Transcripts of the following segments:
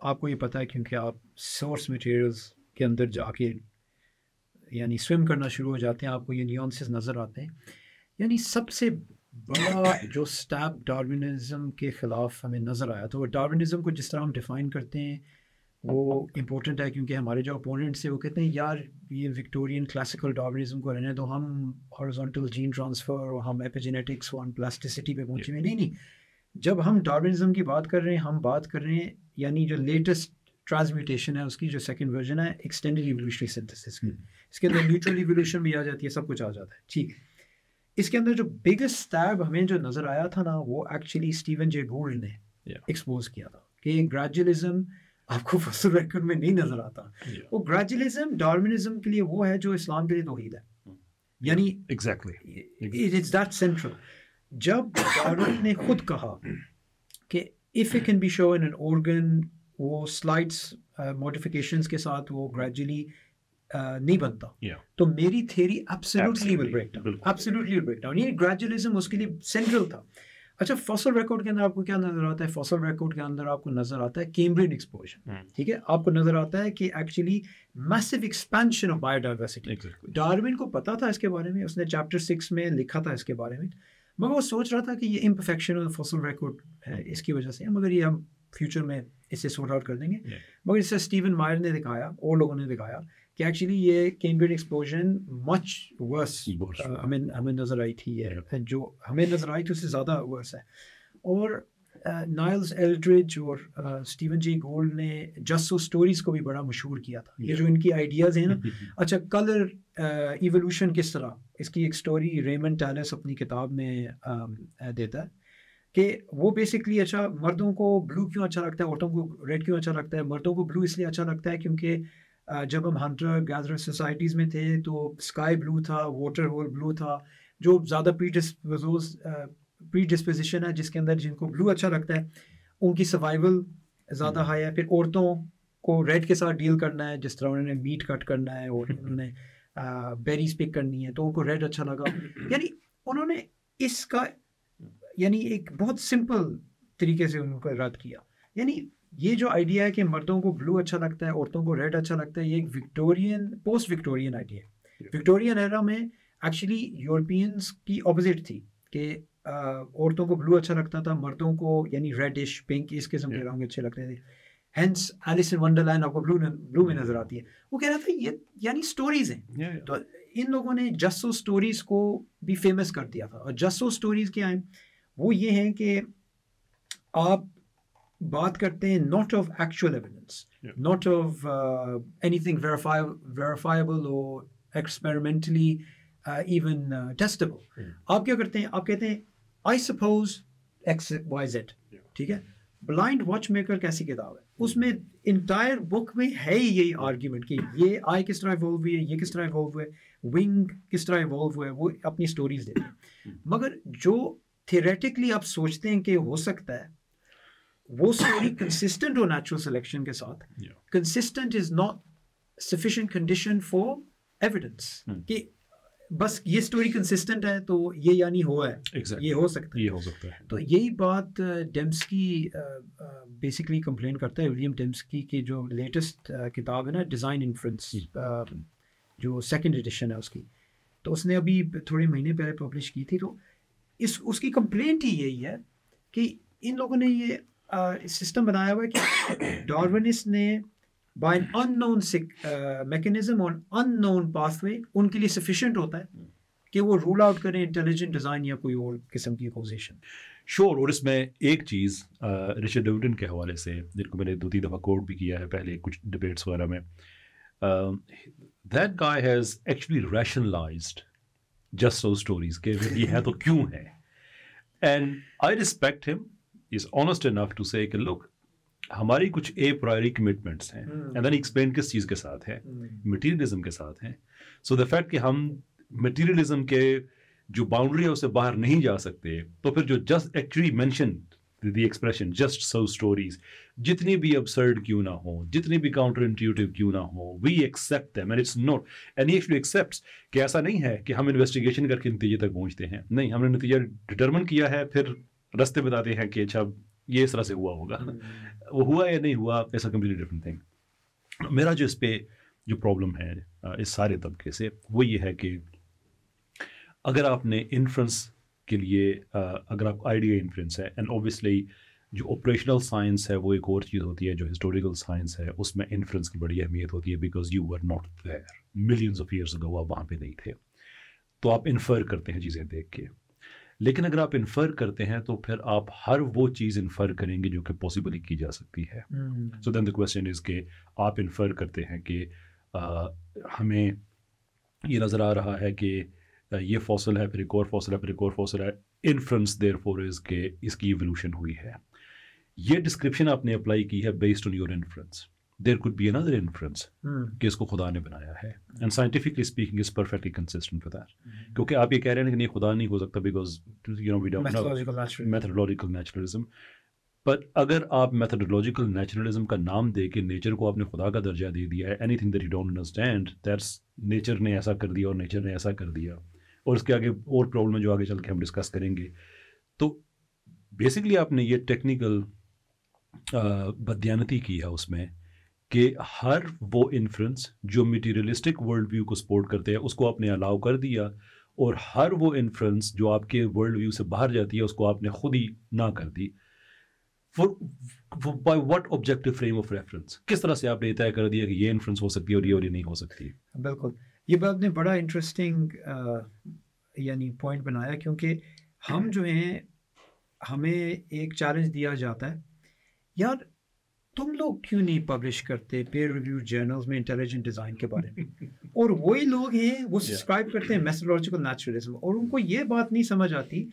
آپ کو یہ پتہ ہے کیونکہ آپ سورس مٹیریلز کے اندر جا کے یعنی سوئم کرنا شروع ہو جاتے ہیں، آپ کو یہ نیونسز نظر آتے ہیں. یعنی سب سے بڑا جو سٹیپ ڈارونزم کے خلاف ہمیں نظر آیا تو وہ ڈارونزم کو جس طرح ہم ڈیفائن کرتے ہیں وہ امپورٹنٹ ہے، کیونکہ ہمارے جو اپوننٹس ہیں وہ کہتے ہیں یار یہ وکٹورین کلاسیکل ڈارونزم کو رہنے دو، ہم ہارزونٹل جین ٹرانسفر اور ہم ایپیجینیٹکس اور ہم پلاسٹیسٹی پہ پہنچے ہوئے. نہیں، جب ہم ڈارونزم کی بات کر رہے ہیں ہم بات کر رہے ہیں یعنی جو لیٹسٹ ٹرانسمیوٹیشن ہے اس کی جو سیکنڈ ورژن ہے ایکسٹینڈڈ ایوولوشنری سنتھسس کی، اس کے اندر نیوٹرل ایوولوشن بھی آ جاتی ہے، سب کچھ آ جاتا ہے. ٹھیک ہے، اس کے اندر جو بگیسٹ اسٹیپ ہمیں جو نظر آیا تھا نا وہ ایکچولی اسٹیون جے گولڈ نے ایکسپوز کیا تھا کہ گریجولی آپ کو فصل ریکارڈ میں نہیں نظر آتا. وہ گریجولی ڈارونزم کے لیے وہ ہے جو اسلام کے لیے توحید ہے، یعنی ایگزیکٹلی اٹس دیٹ سینٹرل. جب ڈارون نے خود کہا کہ if it can be shown in an organ وہ سلائڈس ماڈیفیکیشنس کے ساتھ وہ گریجولی نہیں بنتا، تو میری theory absolutely will break down. یہ گریجولیزم اس کے لیے سینٹرل تھا. اچھا، فاسل ریکارڈ کے اندر آپ کو کیا نظر آتا ہے؟ فاسل ریکارڈ کے اندر آپ کو نظر آتا ہے کیمبرین ایکسپوژر. ٹھیک ہے، آپ کو نظر آتا ہے کہ actually massive expansion of biodiversity. Darwin کو پتا تھا اس کے بارے میں، اس نے چیپٹر 6 میں لکھا تھا اس کے بارے میں، مگر وہ سوچ رہا تھا کہ یہ امپرفیکشن آف فاسل ریکارڈ ہے اس کی وجہ سے، مگر یہ ہم فیوچر میں اسے سورٹ آؤٹ کر دیں گے. مگر اس سے اسٹیون مائر نے دکھایا اور لوگوں نے دکھایا کہ ایکچولی یہ کیمبرین ایکسپلوژن مچ ورس ہمیں نظر آئی تھی، یہ جو ہمیں نظر آئی تھی اس سے زیادہ ورس ہے. اور نائلز ایلڈریج اور اسٹیون جے گولڈ نے جسٹ سو اسٹوریز کو بھی بڑا مشہور کیا تھا. یہ جو ان کی آئیڈیاز ہیں نا، اچھا کلر ایوولوشن کس طرح، اس کی ایک اسٹوری ریمنڈ ٹیلس اپنی کتاب میں دیتا ہے کہ وہ بیسکلی اچھا مردوں کو بلو کیوں اچھا لگتا ہے، عورتوں کو ریڈ کیوں اچھا لگتا ہے. مردوں کو بلو اس لیے اچھا لگتا ہے کیونکہ جب ہم ہنٹر گیدرر سوسائٹیز میں تھے تو اسکائی بلو تھا، واٹر ہول بلو تھا، جو زیادہ پری ڈسپوزیشن ہے جس کے اندر جن کو بلو اچھا لگتا ہے ان کی سروائیول زیادہ ہائی ہے. پھر عورتوں کو ریڈ کے ساتھ ڈیل کرنا ہے، جس طرح انہوں نے میٹ کٹ کرنا ہے اور انہوں نے بیریز پک کرنی ہے تو ان کو ریڈ اچھا لگا. یعنی انہوں نے اس کا یعنی ایک بہت سمپل طریقے سے ان کو رد کیا. یعنی یہ جو آئیڈیا ہے کہ مردوں کو بلو اچھا لگتا ہے عورتوں کو ریڈ اچھا لگتا ہے، یہ ایک وکٹورین پوسٹ وکٹورین آئیڈیا ہے. وکٹورین ایرا میں ایکچولی یورپینس کی اپوزٹ تھی کہ عورتوں کو بلو اچھا لگتا تھا، مردوں کو یعنی ریڈش پنک اس قسم کے رنگ اچھے لگتے تھے. ہینس ایلس ان ونڈرلینڈ آپ کو بلو میں نظر آتی ہے. وہ کہہ رہا تھا یہ یعنی اسٹوریز ہیں. تو ان لوگوں نے جسو اسٹوریز کو بھی فیمس کر دیا تھا. اور جسو اسٹوریز کیا ہیں؟ وہ یہ ہیں کہ آپ بات کرتے ہیں not of actual evidence, not of anything verifiable اور ایکسپیریمنٹلی ایون ٹیسٹیبل. آپ کیا کرتے ہیں؟ آپ کہتے ہیں I suppose X Y Z. ٹھیک ہے، بلائنڈ واچ میکر کیسی کتاب ہے، اس میں انٹائر بک میں ہے ہی یہی آرگیومنٹ کہ یہ آئی کس طرح ایوالو ہوئی ہے، یہ کس طرح ایوالو ہوئے، ونگ کس طرح ایوالو ہوئے. وہ اپنی اسٹوریز دیتے ہیں. مگر جو تھیوریٹکلی آپ سوچتے ہیں کہ ہو سکتا ہے وہ اسٹوری کنسسٹنٹ ہو نیچرل سلیکشن کے ساتھ، consistent is not sufficient condition for evidence کہ بس یہ اسٹوری کنسسٹنٹ ہے تو یہ یعنی ہوا ہے، یہ ہو سکتا ہے. تو یہی بات ڈیمسکی بیسکلی کمپلین کرتا ہے، ولیم ڈیمسکی کی جو لیٹسٹ کتاب ہے نا ڈیزائن انفرنس، جو سیکنڈ ایڈیشن ہے اس کی، تو اس نے ابھی تھوڑے مہینے پہلے پبلش کی تھی. تو اس کی کمپلینٹ ہی یہی ہے کہ ان لوگوں نے یہ سسٹم بنایا ہوا ہے کہ ڈارونسٹ نے by an unknown mechanism اور ان نون پاتھ وے ان کے لیے سفیشینٹ ہوتا ہے کہ وہ رول آؤٹ کریں انٹیلیجنٹ ڈیزائن یا کوئی اور قسم کی پوزیشن. شور. اور اس میں ایک چیز رچرڈ ڈیوٹن کے حوالے سے جن کو میں نے 2-3 دفعہ کوٹ بھی کیا ہے پہلے کچھ ڈبیٹس وغیرہ میں، that guy has actually rationalised just so stories کہ یہ ہے تو کیوں ہے. اینڈ آئی ریسپیکٹ ہم، از آنیسٹ انف ٹو سے کہ لوگ ہماری کچھ اے پرائری کمٹمنٹس ہیں، اینڈ دین ایکسپلین کس چیز کے ساتھ ہے، مٹیریلزم کے ساتھ ہیں. سو دا فیکٹ کہ ہم مٹیریلزم کے جو باؤنڈری ہے اس سے باہر نہیں جا سکتے، تو پھر جو just actually mention the expression just so stories جتنی بھی ابسرڈ کیوں نہ ہو، جتنی بھی کاؤنٹر انٹیوٹیو کیوں نہ ہو، we accept them and it's not and he actually accepts کہ ایسا نہیں ہے کہ ہم انویسٹیگیشن کر کے نتیجے تک پہنچتے ہیں. نہیں، ہم نے نتیجہ ڈٹرمن کیا ہے، پھر رستے بتاتے ہیں کہ اچھا یہ اس طرح سے ہوا ہوگا. وہ ہوا یا نہیں ہوا it's a completely different thing. میرا جو اس پہ جو پرابلم ہے اس سارے طبقے سے وہ یہ ہے کہ اگر آپ نے انفرنس کے لیے اگر آپ آئیڈیا انفرنس ہے اینڈ اوبیسلی جو آپریشنل سائنس ہے وہ ایک اور چیز ہوتی ہے, جو ہسٹوریکل سائنس ہے اس میں انفرنس کی بڑی اہمیت ہوتی ہے because you were not there, millions of years ago آپ وہاں پہ نہیں تھے, تو آپ انفر کرتے ہیں چیزیں دیکھ کے. لیکن اگر آپ انفر کرتے ہیں تو پھر آپ ہر وہ چیز انفر کریں گے جو کہ پاسبلی کی جا سکتی ہے. سو دین دا کویسچن از کہ آپ انفر کرتے ہیں کہ ہمیں یہ نظر آ رہا ہے کہ یہ فوسل ہے, پھر ایک اور فوسل ہے, پھر ایک اور فوسل ہے. انفرنس دیر فور از کہ اس کی ایولیوشن ہوئی ہے. یہ ڈسکرپشن آپ نے اپلائی کی ہے based on your inference. There could be another inference کہ اس کو خدا نے بنایا ہے, and scientifically speaking is perfectly consistent with that. کیونکہ آپ یہ کہہ رہے ہیں کہ نہیں خدا نہیں ہو سکتا because you know we don't know methodological naturalism. But اگر آپ میتھڈولوجیکل نیچرلزم کا نام دے کے نیچر کو آپ نے خدا کا درجہ دے دیا ہے, any thing that you don't understand that's nature نے ایسا کر دیا اور نیچر نے ایسا کر دیا, اور اس کے آگے اور پرابلم ہے جو آگے چل کے ہم ڈسکس کریں گے. تو بیسکلی آپ نے یہ ٹیکنیکل بدیانتی کی ہے اس میں کہ ہر وہ انفرنس جو میٹیریلسٹک ورلڈ ویو کو سپورٹ کرتے ہیں اس کو آپ نے الاؤ کر دیا, اور ہر وہ انفرنس جو آپ کے ورلڈ ویو سے باہر جاتی ہے اس کو آپ نے خود ہی نہ کر دی. By what objective frame of reference, کس طرح سے آپ نے طے کر دیا کہ یہ انفرنس ہو سکتی ہے اور یہ نہیں ہو سکتی. بالکل, یہ بات نے بڑا انٹرسٹنگ یعنی پوائنٹ بنایا, کیونکہ ہم جو ہیں ہمیں ایک چیلنج دیا جاتا ہے, یار تم لوگ کیوں نہیں پبلش کرتے پیئر ریویو جرنلز میں انٹیلیجنٹ ڈیزائن کے بارے میں, اور وہی لوگ ہیں وہ سبسکرائب کرتے ہیں میتھڈولوجیکل نیچرلزم, اور ان کو یہ بات نہیں سمجھ آتی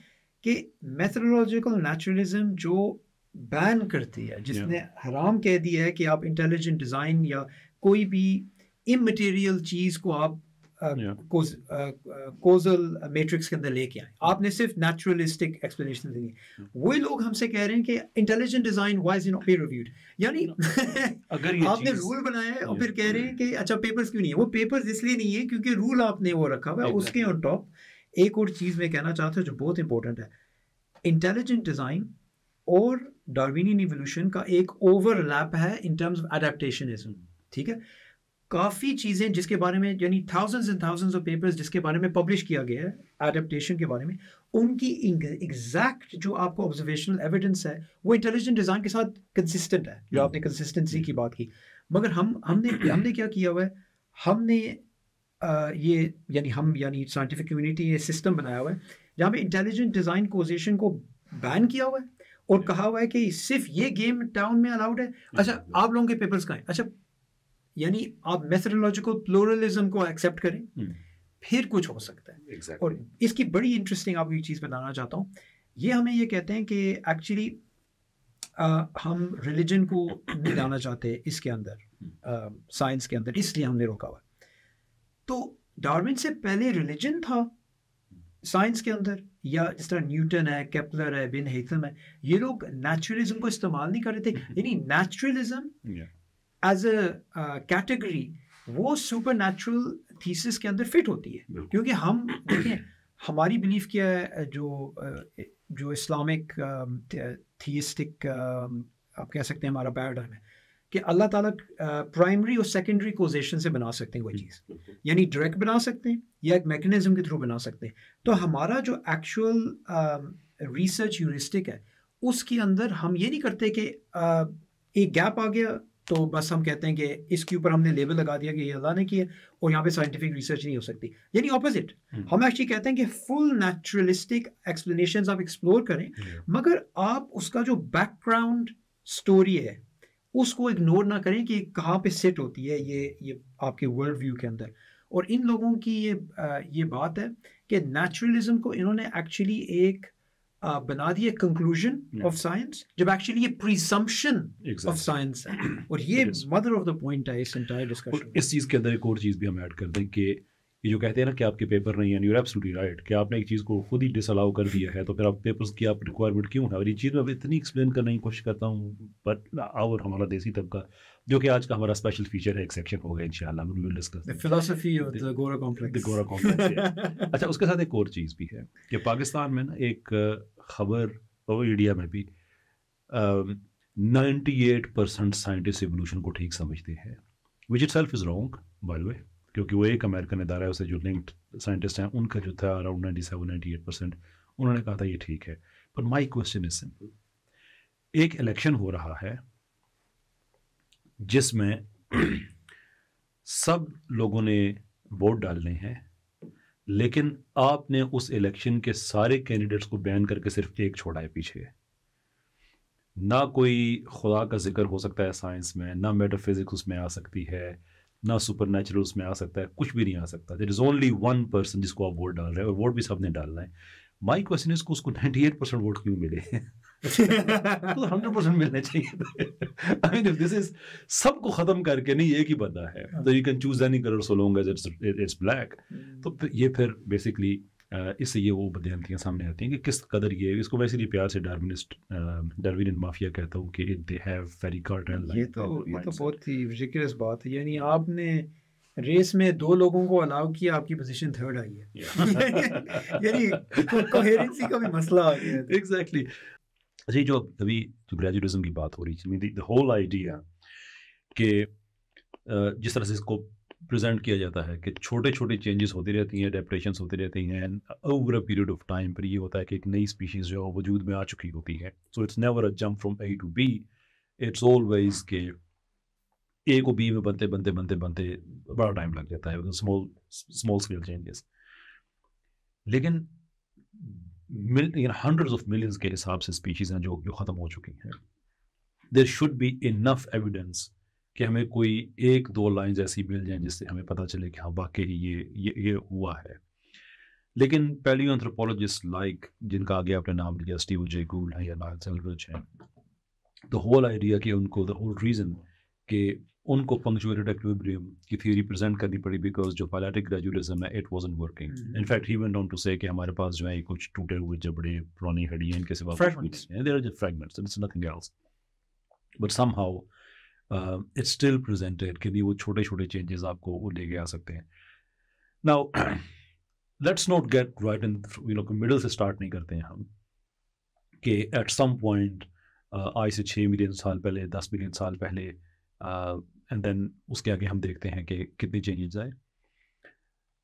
کہ میتھڈولوجیکل نیچرلزم جو بین کرتی ہے, جس نے حرام کہہ دیا ہے کہ آپ انٹیلیجنٹ ڈیزائن یا کوئی بھی امٹیریل چیز کو آپ کوزل میٹرکس کے اندر لے کے آئیں, آپ نے صرف نیچرلسٹک ایکسپلینیشن دینی. وہی لوگ ہم سے کہہ رہے ہیں کہ intelligent design why is not peer reviewed, یعنی اگر آپ نے رول بنایا ہے اور پھر کہہ رہے ہیں کہ اچھا پیپرز کیوں نہیں ہے. وہ پیپرز اس لیے نہیں ہے کیونکہ رول آپ نے وہ رکھا ہوا ہے. اس کے آن ٹاپ ایک اور چیز میں کہنا چاہتا ہوں جو بہت امپورٹنٹ ہے, انٹیلیجنٹ ڈیزائن اور ڈاروینین ایوولوشن کا ایک اوور لیپ ہے ان ٹرمز آف ایڈیپٹیشنزم. ٹھیک ہے, کافی چیزیں جس کے بارے میں یعنی thousands and thousands of papers جس کے بارے میں پبلش کیا گیا ہے ایڈیپٹیشن کے بارے میں, ان کی ایگزیکٹ جو آپ کو آبزرویشنل ایویڈنس ہے وہ انٹیلیجنٹ ڈیزائن کے ساتھ کنسسٹنٹ ہے, جو آپ نے کنسسٹنسی کی بات کی. مگر ہم نے کیا کیا ہوا ہے, ہم نے یہ یعنی سائنٹیفک کمیونٹی یہ سسٹم بنایا ہوا ہے جہاں پہ انٹیلیجنٹ ڈیزائن کوزیشن کو بین کیا ہوا ہے اور کہا ہوا ہے کہ صرف یہ گیم ٹاؤن میں الاؤڈ ہے. اچھا آپ لوگوں کے پیپرز کہاں ہیں, اچھا یعنی آپ میتھڈولوجیکل پلورلزم کو ایکسیپٹ کریں پھر کچھ ہو سکتا ہے. اور اس کی بڑی انٹرسٹنگ آپ کو ایک چیز بتانا چاہتا ہوں, یہ ہمیں یہ کہتے ہیں کہ ایکچولی ہم ریلیجن کو نہیں لانا چاہتے اس کے اندر سائنس کے اندر, اس لیے ہم نے روکا ہوا. تو ڈارون سے پہلے ریلیجن تھا سائنس کے اندر, یا جس طرح نیوٹن ہے, کیپلر ہے, بن ہیتھم ہے, یہ لوگ نیچرلزم کو استعمال نہیں کر رہے تھے. یعنی نیچرلزم ایز اے کیٹیگری وہ سپر نیچرل تھیسس کے اندر فٹ ہوتی ہے, کیونکہ ہم دیکھیں ہماری بلیف کیا ہے, جو اسلامک تھیسٹک آپ کہہ سکتے ہیں ہمارا پیراڈائم ہے کہ اللہ تعالیٰ پرائمری اور سیکنڈری کوزیشن سے بنا سکتے ہیں کوئی چیز, یعنی ڈائریکٹ بنا سکتے ہیں یا ایک میکنزم کے تھرو بنا سکتے ہیں. تو ہمارا جو ایکچوئل ریسرچ ہیورسٹک ہے اس کے اندر ہم یہ نہیں کرتے کہ ایک گیپ آ گیا تو بس ہم کہتے ہیں کہ اس کے اوپر ہم نے لیبل لگا دیا کہ یہ اللہ نے کیا اور یہاں پہ سائنٹیفک ریسرچ نہیں ہو سکتی. یعنی اپوزٹ, ہم ایکچولی کہتے ہیں کہ فل نیچرلسٹک ایکسپلینیشنز آپ ایکسپلور کریں, مگر آپ اس کا جو بیک گراؤنڈ اسٹوری ہے اس کو اگنور نہ کریں کہ کہاں پہ سیٹ ہوتی ہے یہ آپ کے ورلڈ ویو کے اندر. اور ان لوگوں کی یہ بات ہے کہ نیچرلزم کو انہوں نے ایکچولی ایک بنا دی کنکلوژن آف سائنس, جب ایکچولی یہ پریزمپشن آف سائنس ہے, اور یہ مدر آف دا پوائنٹ ہے اس انٹائر ڈسکشن. اس چیز کے اندر ایک اور چیز بھی ہم ایڈ کر دیں کہ یہ جو کہتے ہیں نا کہ آپ کے پیپر نہیں ہیں, یو آر ایبسلیٹلی رائٹ, کہ آپ نے ایک چیز کو خود ہی ڈس الاؤ کر دیا ہے تو پھر آپ پیپرز کی آپ ریکوائرمنٹ کیوں ہے. اور یہ چیز میں اتنی ایکسپلین کرنے کی کوشش کرتا ہوں, بٹ اور ہمارا دیسی طبقہ جو کہ آج کا ہمارا اسپیشل فیچر ہے, ایک سیکشن ہوگا انشاءاللہ وی ول ڈسکس دی فلسفی آف دی گورا کمپلیکس. اچھا, اس کے ساتھ ایک اور چیز بھی ہے کہ پاکستان میں نا ایک خبر اور انڈیا میں بھی 98% سائنٹسٹ ایوولوشن کو ٹھیک سمجھتے ہیں, which itself is wrong by the way, کیونکہ وہ ایک امریکن ادارہ ہے, اسے جو لنکڈ سائنٹسٹ ہیں ان کا جو تھا اراؤنڈ 97-98%, انہوں نے کہا تھا یہ ٹھیک ہے. پر مائی کوشچن از سمپل, ایک الیکشن ہو رہا ہے جس میں سب لوگوں نے ووٹ ڈالنے ہیں, لیکن آپ نے اس الیکشن کے سارے کینڈیڈیٹس کو بین کر کے صرف ایک چھوڑا ہے پیچھے. نہ کوئی خدا کا ذکر ہو سکتا ہے سائنس میں, نہ میٹا فزکس اس میں آ سکتی ہے, نہ سپر نیچرل اس میں آ سکتا ہے, کچھ بھی نہیں آ سکتا. دیر از اونلی ون پرسن جس کو آپ ووٹ ڈال رہے ہیں, اور ووٹ بھی سب نے ڈالنا ہے. مائی کوشچن از اس کو 98% ووٹ کیوں ملے؟ 100% ملنے چاہیے. I mean, if this is سب کو ختم کر کے نہیں ایک ہی بندہ ہے, تو you can choose any color so long as it's black. تو یہ پھر بیسکلی اس سے یہ وہ بدیانتیاں سامنے آتی ہیں کہ کس قدر یہ, اس کو ویسے ہی پیار سے ڈارونین مافیا کہتا ہوں کہ they have very cartel. یہ تو بہت ہی ridiculous بات ہے. یعنی آپ نے ریس میں 2 لوگوں کو الاؤ کیا, آپ کی پوزیشن 3rd آئی ہے. یعنی کوہیرنسی کا بھی مسئلہ آ گیا ہے. ایگزیکٹلی. جی, جو ابھی جو گریجویٹزم کی بات ہو رہی ہے, the whole idea کہ جس طرح سے اس کو پریزنٹ کیا جاتا ہے کہ چھوٹے چھوٹے چینجز ہوتی رہتی ہیں, اڈیپٹیشنس ہوتی رہتی ہیں, over a period of time پر یہ ہوتا ہے کہ ایک نئی اسپیشیز جو وجود میں آ چکی ہوتی ہے. So it's never a jump from A to B, it's always کہ A کو B میں بنتے بنتے بنتے بنتے بڑا ٹائم لگ جاتا ہے, اسمال اسکیل چینجز. لیکن ہنڈریڈز آف ملینز کے حساب سے اسپیشیز ہیں جو ختم ہو چکی ہیں. There should be enough evidence کہ ہمیں کوئی 1-2 لائنز ایسی مل جائیں جس سے ہمیں پتہ چلے کہ ہاں واقعی یہ ہوا ہے. لیکن پیلیو اینتھروپولوجسٹ لائک جن کا آگے آپ نے نام لیا, اسٹیون جے گولڈ ہیں یا نائل ایلڈرچ ہیں, دا ہول آئیڈیا کہ ان کو دا ہول ریزن کہ ان کو پنکچویٹڈ ایکویبریم کی تھیوری پریزنٹ کرنی پڑی بیکاز جو فائلیٹک گریجویٹزم ہے it wasn't working. In fact he went on to say کہ ہمارے پاس جو ہے کچھ ٹوٹے ہوئے جبڑے پرانی ہڈی ہیں, ان کے سوا there are just fragments, it's nothing else, but somehow it's still presented کہ وہ چھوٹے چھوٹے چینجز آپ کو وہ لے کے آ سکتے ہیں. Now let's not get right in middle سے اسٹارٹ نہیں کرتے ہیں ہم کہ ایٹ سم پوائنٹ آج سے 6 ملین سال پہلے, 10 ملین سال پہلے, اینڈ دین اس کے آگے ہم دیکھتے ہیں کہ کتنی چینجز آئے.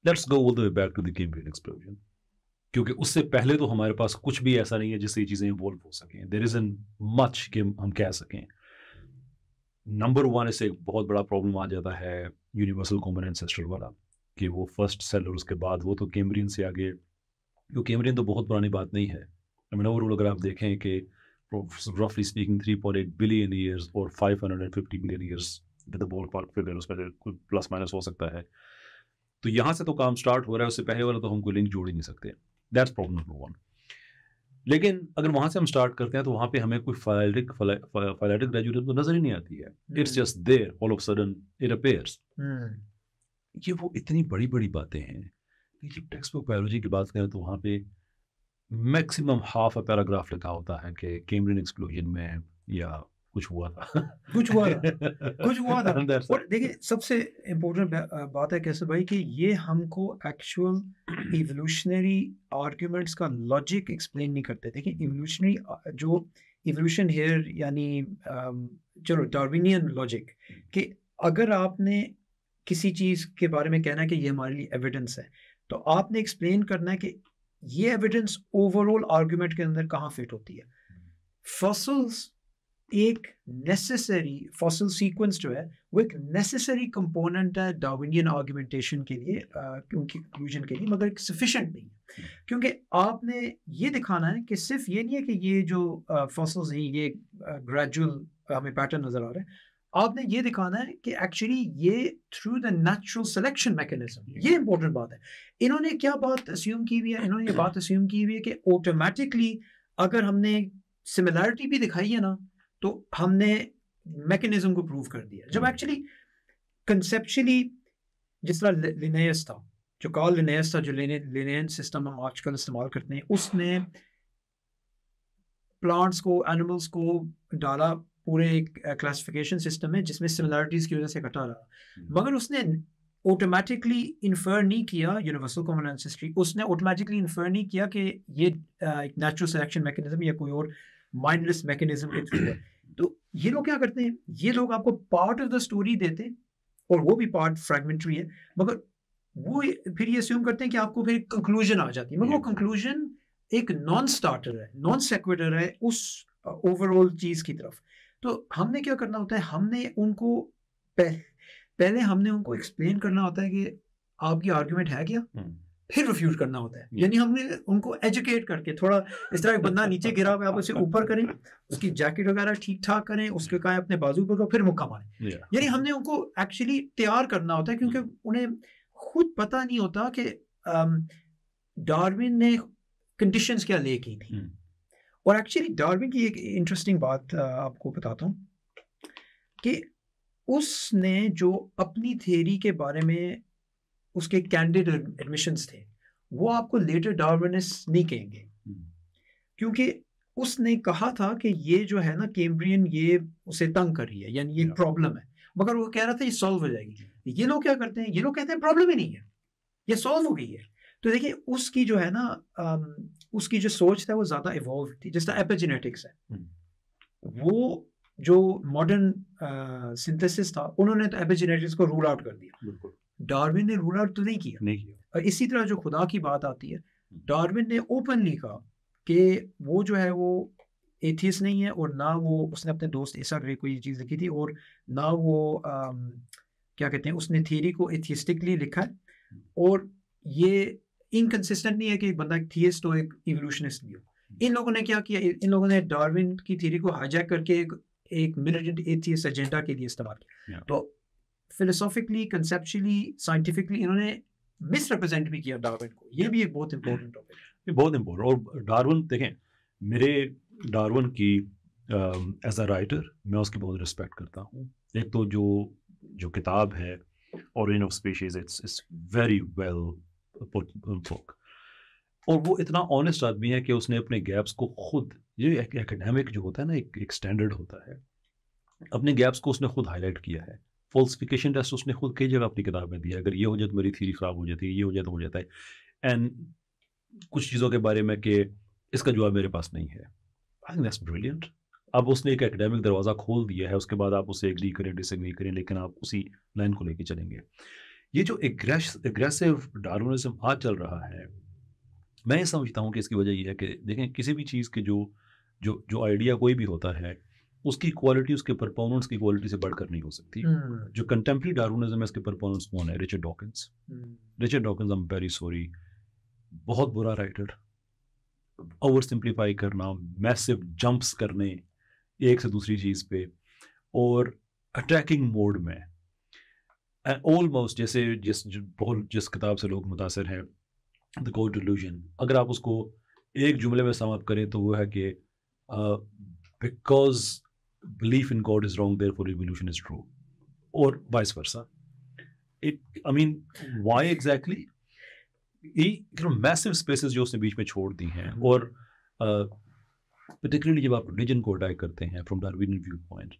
Let's go all the way back to the Cambrian explosion, کیونکہ اس سے پہلے تو ہمارے پاس کچھ بھی ایسا نہیں ہے جس سے یہ چیزیں ایوولو ہو سکیں. دیر از این مچ کہ ہم کہہ سکیں. نمبر 1 اس سے ایک بہت بڑا پرابلم آ جاتا ہے یونیورسل کامن اینسیسٹر والا, کہ وہ فرسٹ سیل اور اس کے بعد وہ تو کیمبرین سے آگے, جو کیمبرین تو بہت پرانی بات نہیں ہے. اوور اگر آپ دیکھیں کہ roughly speaking 3.8 billion years اور 550 million years with a ballpark figure, اس میں کوئی پلس مائنس ہو سکتا ہے. تو یہاں سے تو کام سٹارٹ ہو رہا ہے, اس سے پہلے والا تو ہم کوئی لنک جوڑ ہی نہیں سکتے. That's problem number 1. لیکن اگر وہاں سے ہم سٹارٹ کرتے ہیں تو وہاں پہ ہمیں کوئی فائلیٹک گریجویٹزم تو نظر ہی نہیں آتی ہے. It's just there, all of sudden it appears. یہ وہ اتنی بڑی بڑی باتیں ہیں کہ جب ٹیکسٹ بک بایولوجی کی بات کریں تو وہاں پہ میکسیمم ہاف اے پیراگراف لکھا ہوتا ہے کہ کیمبرین ایکسپلوژن میں یا کچھ ہوا تھا. اور دیکھیں سب سے امپورٹنٹ بات ہے کیسے بھائی کہ یہ ہم کو ایکچوئل ایوولوشنری آرگیومنٹس کا لاجک ایکسپلین نہیں کرتے. دیکھیں ایوولوشنری جو ایوولوشن ہیئر یعنی چلو ڈاروینین لاجک, کہ اگر آپ نے کسی چیز کے بارے میں کہنا ہے کہ یہ ہمارے لیے ایویڈنس ہے, تو آپ نے ایکسپلین کرنا ہے کہ یہ ایویڈنس اوور آل آرگیومنٹ کے اندر کہاں فٹ ہوتی ہے. فاسلز ایک نیسیسری, فاسل سیکوینس جو ہے وہ ایک نیسیسری کمپوننٹ ہے ڈارونین آرگیومنٹیشن کے لیے, ان کی کنکلوژن کے لیے, مگر ایک سفیشینٹ نہیں ہے. کیونکہ آپ نے یہ دکھانا ہے کہ صرف یہ نہیں ہے کہ یہ جو فاسلز ہیں یہ گریجول ہمیں پیٹرن نظر آ رہا ہے, آپ نے یہ دکھانا ہے کہ ایکچولی یہ through the natural selection mechanism. یہ امپورٹنٹ بات ہے. انہوں نے کیا بات اسیوم کی ہوئی ہے, انہوں نے یہ بات اسیوم کی ہوئی ہے کہ آٹومیٹکلی اگر ہم نے سملیرٹی بھی دکھائی ہے نا تو ہم نے میکینزم کو پروو کر دیا, جب ایکچولی کنسیپچولی جس طرح لینیئس تھا, جو کارل لینیئس تھا, جو لینیئن سسٹم ہم آج کل استعمال کرتے ہیں, اس نے پلانٹس کو, اینیملس کو ڈالا پورے ایک کلاسیفیکیشن سسٹم ہے جس میں سملیرٹیز کی وجہ سے کٹا رہا, مگر اس نے آٹومیٹکلی انفر نہیں کیا یونیورسل کامن اینسیسٹری. اس نے آٹومیٹکلی انفر نہیں کیا کہ یہ ایک نیچرل سلیکشن میکینزم یا کوئی اور مائنڈلیس میکینزم کے تھرو ہے. تو یہ لوگ کیا کرتے ہیں, یہ لوگ آپ کو پارٹ آف دا اسٹوری دیتے ہیں اور وہ بھی پارٹ فریگمنٹری ہے, مگر وہ پھر یہ اسیوم کرتے ہیں کہ آپ کو پھر کنکلوژن آ جاتی ہے, مگر وہ کنکلوژن ایک نان اسٹارٹر ہے, نان سیکویٹر ہے اس اوور آل چیز کی طرف. تو ہم نے کیا کرنا ہوتا ہے, ہم نے ان کو پہلے ہم نے ان کو ایکسپلین کرنا ہوتا ہے کہ آپ کی آرگیومنٹ ہے کیا, پھر ریفیوٹ کرنا ہوتا ہے. یعنی ہم نے ان کو ایجوکیٹ کر کے تھوڑا اس طرح ایک بندہ نیچے گرا ہوا ہے, آپ اسے اوپر کریں, اس کی جیکٹ وغیرہ ٹھیک ٹھاک کریں, اس کے کہیں اپنے بازو پر پھر مکہ ماریں. یعنی ہم نے ان کو ایکچولی تیار کرنا ہوتا ہے, کیونکہ انہیں خود پتہ نہیں ہوتا کہ ڈارون نے کنڈیشنز کیا لے کی تھی. اور ایکچولی ڈارون کی ایک انٹرسٹنگ بات آپ کو بتاتا ہوں کہ اس نے جو اپنی تھیوری کے بارے میں اس کے کینڈیڈ ایڈمیشنز تھے, وہ آپ کو لیٹر ڈارونسٹ نہیں کہیں گے, کیونکہ اس نے کہا تھا کہ یہ جو ہے نا کیمبرین یہ اسے تنگ کر رہی ہے, یعنی یہ پرابلم ہے, مگر وہ کہہ رہا تھا یہ سالو ہو جائے گی. یہ لوگ کیا کرتے ہیں, یہ لوگ کہتے ہیں پرابلم ہی نہیں ہے, یہ سالو ہو گئی ہے. تو دیکھیں اس کی جو ہے نا اس کی جو سوچ تھا وہ زیادہ ایوالو تھی, جس طرح ایپیجینیٹکس ہے. وہ جو ماڈرن سنتھسس تھا, انہوں نے تو ایپیجینیٹکس کو رول آؤٹ کر دیا, ڈارون نے رول آؤٹ تو نہیں کیا. اور اسی طرح جو خدا کی بات آتی ہے, ڈارون نے اوپنلی کہا کہ وہ جو ہے وہ ایتھیسٹ نہیں ہے, اور نہ وہ اس نے اپنے دوست ایسا گرے کو یہ چیز لکھی تھی, اور نہ وہ کیا کہتے ہیں اس نے تھیوری کو ایتھیسٹکلی لکھا ہے. اور یہ انکنسسٹنٹ نہیں ہے کہ ایک بندہ ایک تھیسٹ ہو ایک ایوولوشنسٹ بھی ہو. ان لوگوں نے کیا کیا, ان لوگوں نے ڈارون کی تھیوری کو ہائیجیک کر کے ایک ملیٹنٹ ایتھیسٹ ایجنڈا کے لیے استعمال کیا. تو فلسافیکلی, کنسیپچولی, سائنٹیفکلی انہوں نے مس ریپرزینٹ بھی کیا ڈارون کو. یہ بھی ایک بہت امپورٹنٹ ٹاپک ہے, بہت امپورٹنٹ. اور ڈارون دیکھیں, میرے ڈارون کی ایز اے رائٹر میں اس کی بہت رسپیکٹ کرتا ہوں. ایک تو جو کتاب ہے origin of species, it's very well book, اور وہ اتنا آنیسٹ آدمی ہے کہ اس نے اپنے گیپس کو خود, یہ ایکیڈیمک جو ہوتا ہے نا ایک اسٹینڈرڈ ہوتا ہے, اپنے گیپس کو اس نے خود ہائی لائٹ کیا ہے. فالسفیکیشن ٹیسٹ اس نے خود کئی جگہ اپنی کتاب میں دیا, اگر یہ ہو جائے تو میری تھیوری خراب ہو جاتی ہے, یہ ہو جائے تو ہو جاتا ہے. اینڈ کچھ چیزوں کے بارے میں کہ اس کا جواب میرے پاس نہیں ہے. I think that's brilliant. اب اس نے ایک ایکیڈیمک دروازہ کھول دیا ہے, اس کے بعد آپ اسے ایگری کریں ڈس ایگری کریں, لیکن آپ اسی لائن کو لے کے چلیں گے. یہ جو اگریسو ڈارونزم آج چل رہا ہے, میں یہ سمجھتا ہوں کہ اس کی وجہ یہ ہے کہ دیکھیں کسی بھی چیز کے جو آئیڈیا کوئی بھی ہوتا ہے, اس کی کوالٹی اس کے پرپوننٹس کی کوالٹی سے بڑھ کر نہیں ہو سکتی. جو کنٹمپری ڈارونزم ہے اس کے پرپوننٹس کون ہے؟ Richard Dawkins. Richard Dawkins, I am very sorry, بہت برا رائٹر. اوور سمپلیفائی کرنا, میسو جمپس کرنے ایک سے دوسری چیز پہ, اور اٹیکنگ موڈ میں, آلموسٹ جیسے جس کتاب سے لوگ متاثر ہیں, دا گوڈ ڈیلوژن, اگر آپ اس کو ایک جملے میں سم اپ کریں تو وہ ہے کہ because belief in God is wrong therefore evolution is true, اور vice versa. I mean why exactly, massive species جو اس نے بیچ میں چھوڑ دی ہیں. اور پرٹیکولرلی جب آپ ریلیجن کو اٹیک کرتے ہیں from Darwinian viewpoint,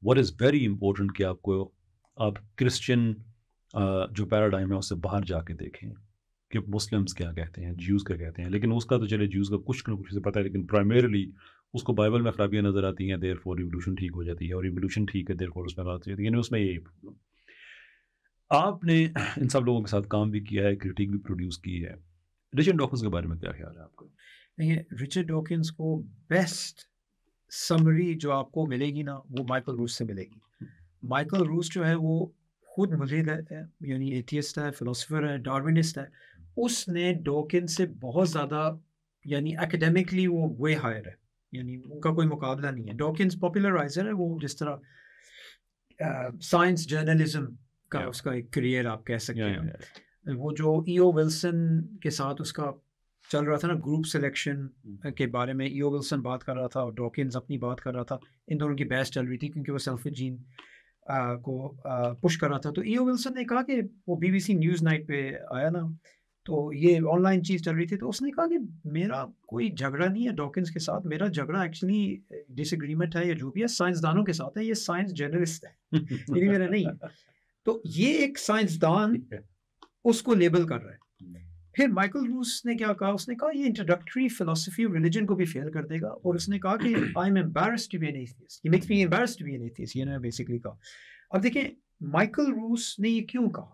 what is very important کہ آپ کرسچن جو پیراڈائم ہے اس سے باہر جا کے دیکھیں کہ مسلمس کیا کہتے ہیں, جیوز کیا کہتے ہیں. لیکن اس کا تو چلے جیوز کا کچھ نہ کچھ سے پتہ ہے, لیکن پرائمریلی اس کو بائبل میں خرابیاں نظر آتی ہیں, دیر فور ایوولوشن ٹھیک ہو جاتی ہے, اور ایوولوشن ٹھیک ہے دیر فور اس میں غلط ہوتی ہے. یعنی اس میں یہی پرابلم. آپ نے ان سب لوگوں کے ساتھ کام بھی کیا ہے, کرٹیک بھی پروڈیوس کی ہے. رچرڈ ڈاکنز کے بارے میں کیا خیال ہے آپ کا؟ رچرڈ ڈاکنز کو بیسٹ سمری جو آپ کو ملے گی نا, وہ مائیکل روس سے ملے گی. مائیکل روس جو ہے وہ خود مزید ہے, یعنی ایتھیسٹ ہے, فلسفر ہے, ڈارونسٹ ہے. اس نے ڈاکنز سے بہت زیادہ, یعنی ایکیڈیمکلی وہ وے ہائر ہے, یعنی ان کا کوئی مقابلہ نہیں ہے. ڈاکنز پاپولرائزر ہے, وہ جس طرح سائنس جرنلزم کا اس کا ایک کریئر آپ کہہ سکتے ہیں. وہ جو ایو ولسن کے ساتھ اس کا چل رہا تھا نا گروپ سلیکشن کے بارے میں, ایو ولسن بات کر رہا تھا اور ڈاکنز اپنی بات کر رہا تھا. ان دونوں کی بحث چل رہی تھی کیونکہ وہ سیلف جین کو پش کر رہا تھا. تو ایو ولسن نے کہا کہ وہ B B C Newsnight پہ آیا نا, تو یہ آن لائن چیز چل رہی تھی, تو اس نے کہا کہ میرا کوئی جھگڑا نہیں ہے ڈاکنز کے ساتھ, میرا جھگڑا ایکچولی ڈس ایگریمنٹ ہے یا جو بھی ہے سائنسدانوں کے ساتھ ہے, یہ سائنس جرنلسٹ ہے, میرا نہیں. تو یہ ایک سائنسدان اس کو لیبل کر رہا ہے. پھر مائیکل روس نے کیا کہا, اس نے کہا یہ انٹروڈکٹری فلسفی آف ریلیجن کو بھی فیل کر دے گا, اور اس نے کہا کہ I am embarrassed to be an atheist, he makes me embarrassed to be an atheist, یہ نے بیسکلی کہا. اب دیکھیں مائیکل روس نے یہ کیوں کہا,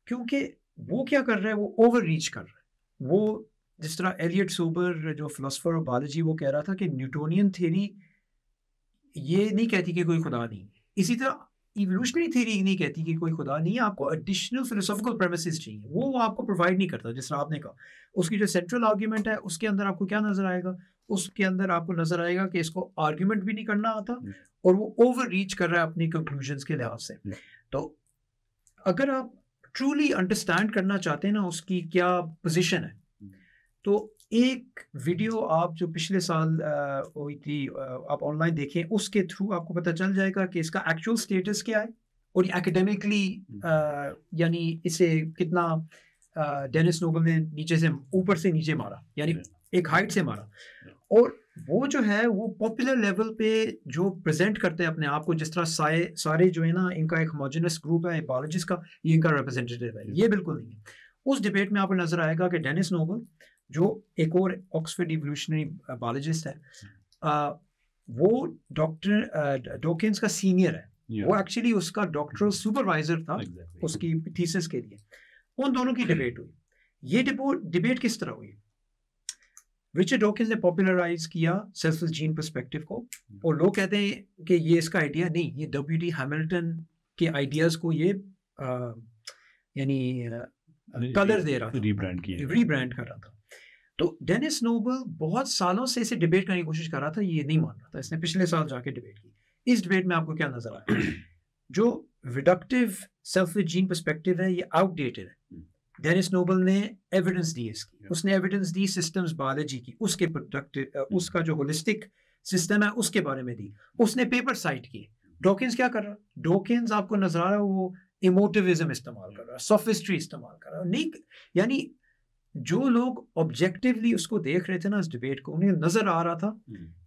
کیونکہ وہ کیا کر رہا ہے, وہ اوور ریچ کر رہا ہے. وہ جس طرح ایلیٹ سوبر جو فلسفر آف بایولوجی, وہ کہہ رہا تھا کہ نیوٹونین تھیوری یہ نہیں کہتی کہ کوئی خدا نہیں, اسی طرح ایوولوشنری تھیوری نہیں کہتی کہ کوئی خدا نہیں ہے, آپ کو ایڈیشنل فلسافیکل پریمیسز چاہیے, وہ آپ کو پرووائڈ نہیں کرتا. جس طرح آپ نے کہا اس کی جو سینٹرل آرگیومنٹ ہے اس کے اندر آپ کو کیا نظر آئے گا, اس کے اندر آپ کو نظر آئے گا کہ اس کو آرگیومنٹ بھی نہیں کرنا آتا, اور وہ اوور ریچ کر رہا ہے اپنی کنکلوژنس کے لحاظ سے. تو اگر آپ ٹرولی انڈرسٹینڈ کرنا چاہتے ہیں نا اس کی کیا پوزیشن ہے, تو ایک ویڈیو آپ جو پچھلے سال ہوئی تھی آپ آن لائن دیکھیں, اس کے تھرو آپ کو پتہ چل جائے گا کہ اس کا ایکچوئل اسٹیٹس کیا ہے, اور اکیڈیمکلی یعنی اسے کتنا ڈینس نوبل نے نیچے سے اوپر سے نیچے مارا, یعنی ایک ہائٹ سے مارا. اور وہ جو ہے وہ پاپولر لیول پہ جو پریزنٹ کرتے ہیں اپنے آپ کو, جس طرح سارے جو ہے نا ان کا ایک ہوموجینس گروپ ہے بایولوجسٹ کا, یہ ان کا ریپرزینٹیٹیو ہے, یہ بالکل نہیں ہے. اس ڈبیٹ میں آپ کو نظر آئے گا کہ ڈینس نوبل جو ایک اور آکسفورڈ ایوولوشنری بایولوجسٹ ہے, وہ ڈاکٹر ڈوکنز کا سینئر ہے, وہ ایکچولی اس کا ڈاکٹرل سپروائزر تھا اس کی تھیسس کے لیے. ان دونوں کی ڈبیٹ ہوئی. یہ ڈبیٹ کس طرح ہوئی, رچرڈ ڈاکنز نے پاپولرائز کیا سیلف جین پرسپیکٹو کو, اور لوگ کہتے ہیں کہ یہ اس کا آئیڈیا نہیں, یہ W.D. ہیملٹن کے آئیڈیاز کو یہ یعنی کلر دے رہا تھا, ریبرانڈ کر رہا تھا. تو ڈینس نوبل بہت سالوں سے اسے ڈیبیٹ کرنے کی کوشش کر رہا تھا, یہ نہیں مان رہا تھا. اس نے پچھلے سال جا کے ڈیبیٹ کی. اس ڈیبیٹ میں آپ کو کیا نظر آیا, جو ریڈکٹیو سیلف جین پرسپیکٹو ہے یہ آؤٹ ڈیٹڈ ہے. ڈینس نوبل نے ایویڈنس دی اس کی, اس نے ایویڈنس دی سسٹمز بایولوجی کی, اس کے اس کا جو ہولسٹک سسٹم ہے اس کے بارے میں دی, اس نے پیپر سائٹ کیے. ڈاکنز کیا کر رہا, ڈاکنز آپ کو نظر آ رہا ہے وہ ایموٹیوزم استعمال کر رہا ہے, سوفسٹری استعمال کر رہا ہے. نہیں, یعنی جو لوگ آبجیکٹیولی اس کو دیکھ رہے تھے نا اس ڈبیٹ کو, انہیں نظر آ رہا تھا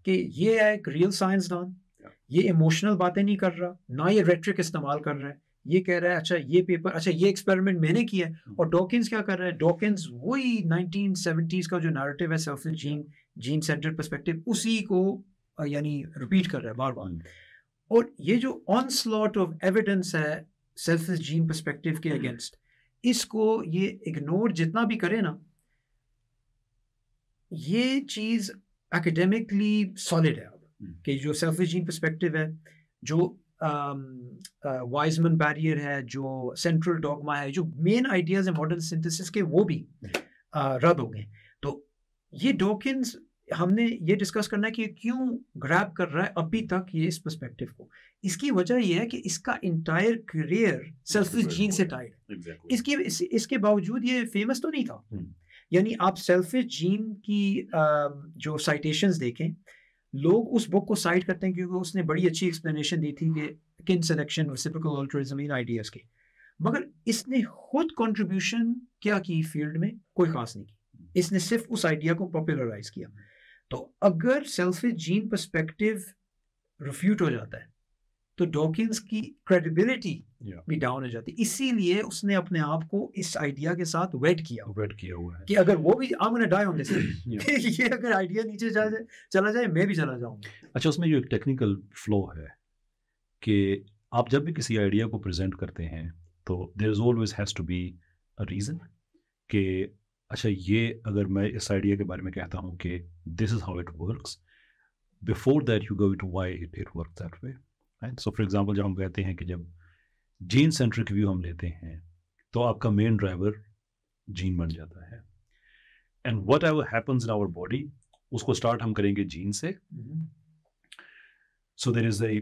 کہ یہ ہے ایک ریئل سائنسدان, یہ ایموشنل باتیں نہیں کر رہا, نہ یہ ریٹرک استعمال کر رہا ہے, یہ کہہ رہا ہے اچھا یہ پیپر, اچھا یہ ایکسپیریمنٹ میں نے کیا ہے. اور ڈاکنز کیا کر رہا ہے, ڈاکنز وہی 1970s کا جو نیریٹو ہے سیلف جین سینٹرڈ پرسپیکٹو, اسی کو یعنی ریپیٹ کر رہا ہے بار بار. اور یہ جو آن سلاٹ آف ایویڈنس ہے سیلف جین پرسپیکٹو کے اگینسٹ, اس کو یہ اگنور جتنا بھی کرے نا, یہ چیز اکیڈیمکلی سالڈ ہے اب, کہ جو سیلف جین پرسپیکٹو ہے, جو وائزمن بیریئر ہے, جو سینٹرل ڈوگما ہے, جو مین آئیڈیاز ہیں ماڈرن سنتھسس کے, وہ بھی رد ہو گئے. تو یہ ڈاکنز ہم نے یہ ڈسکس کرنا ہے کہ کیوں گریب کر رہا ہے ابھی تک یہ اس پرسپیکٹو کو. اس کی وجہ یہ ہے کہ اس کا انٹائر کیریئر سیلف جین سے ٹائڈ ہے. اس کے باوجود یہ فیمس تو نہیں تھا. یعنی آپ سیلف جین کی جو سائٹیشنز دیکھیں, لوگ اس بک کو سائٹ کرتے ہیں کیونکہ اس نے بڑی اچھی ایکسپلینیشن دی تھی کہ کن سلیکشن, ریسیپروکل آلٹرزم, ان آئیڈیاز کے, مگر اس نے خود کنٹریبیوشن کیا کی فیلڈ میں, کوئی خاص نہیں کی. اس نے صرف اس آئیڈیا کو پاپولرائز کیا. تو اگر سیلف جین پرسپیکٹو ریفیوٹ ہو جاتا ہے تو ڈاکنز کی کریڈیبلٹی بھی ڈاؤن ہو جاتی. اسی لیے اس نے اپنے آپ کو اس آئیڈیا کے ساتھ ویٹ کیا ہوا ہے کہ اگر وہ بھی I'm gonna die on this, یہ اگر آئیڈیا نیچے چلا جائے میں بھی چلا جاؤں گا. اچھا, اس میں جو ایک ٹیکنیکل فلو ہے کہ آپ جب بھی کسی آئیڈیا کو پریزنٹ کرتے ہیں تو there is always has to be a reason کہ اچھا یہ اگر میں اس آئیڈیا کے بارے میں کہتا ہوں کہ this is how it works, before that you go to why it work that way. So for example جب ہم کہتے ہیں کہ جب جین سینٹرک ویو ہم لیتے ہیں تو آپ کا مین ڈرائیور جین بن جاتا ہے, and whatever happens in our body اس کو اسٹارٹ ہم کریں گے جین سے. سو there is a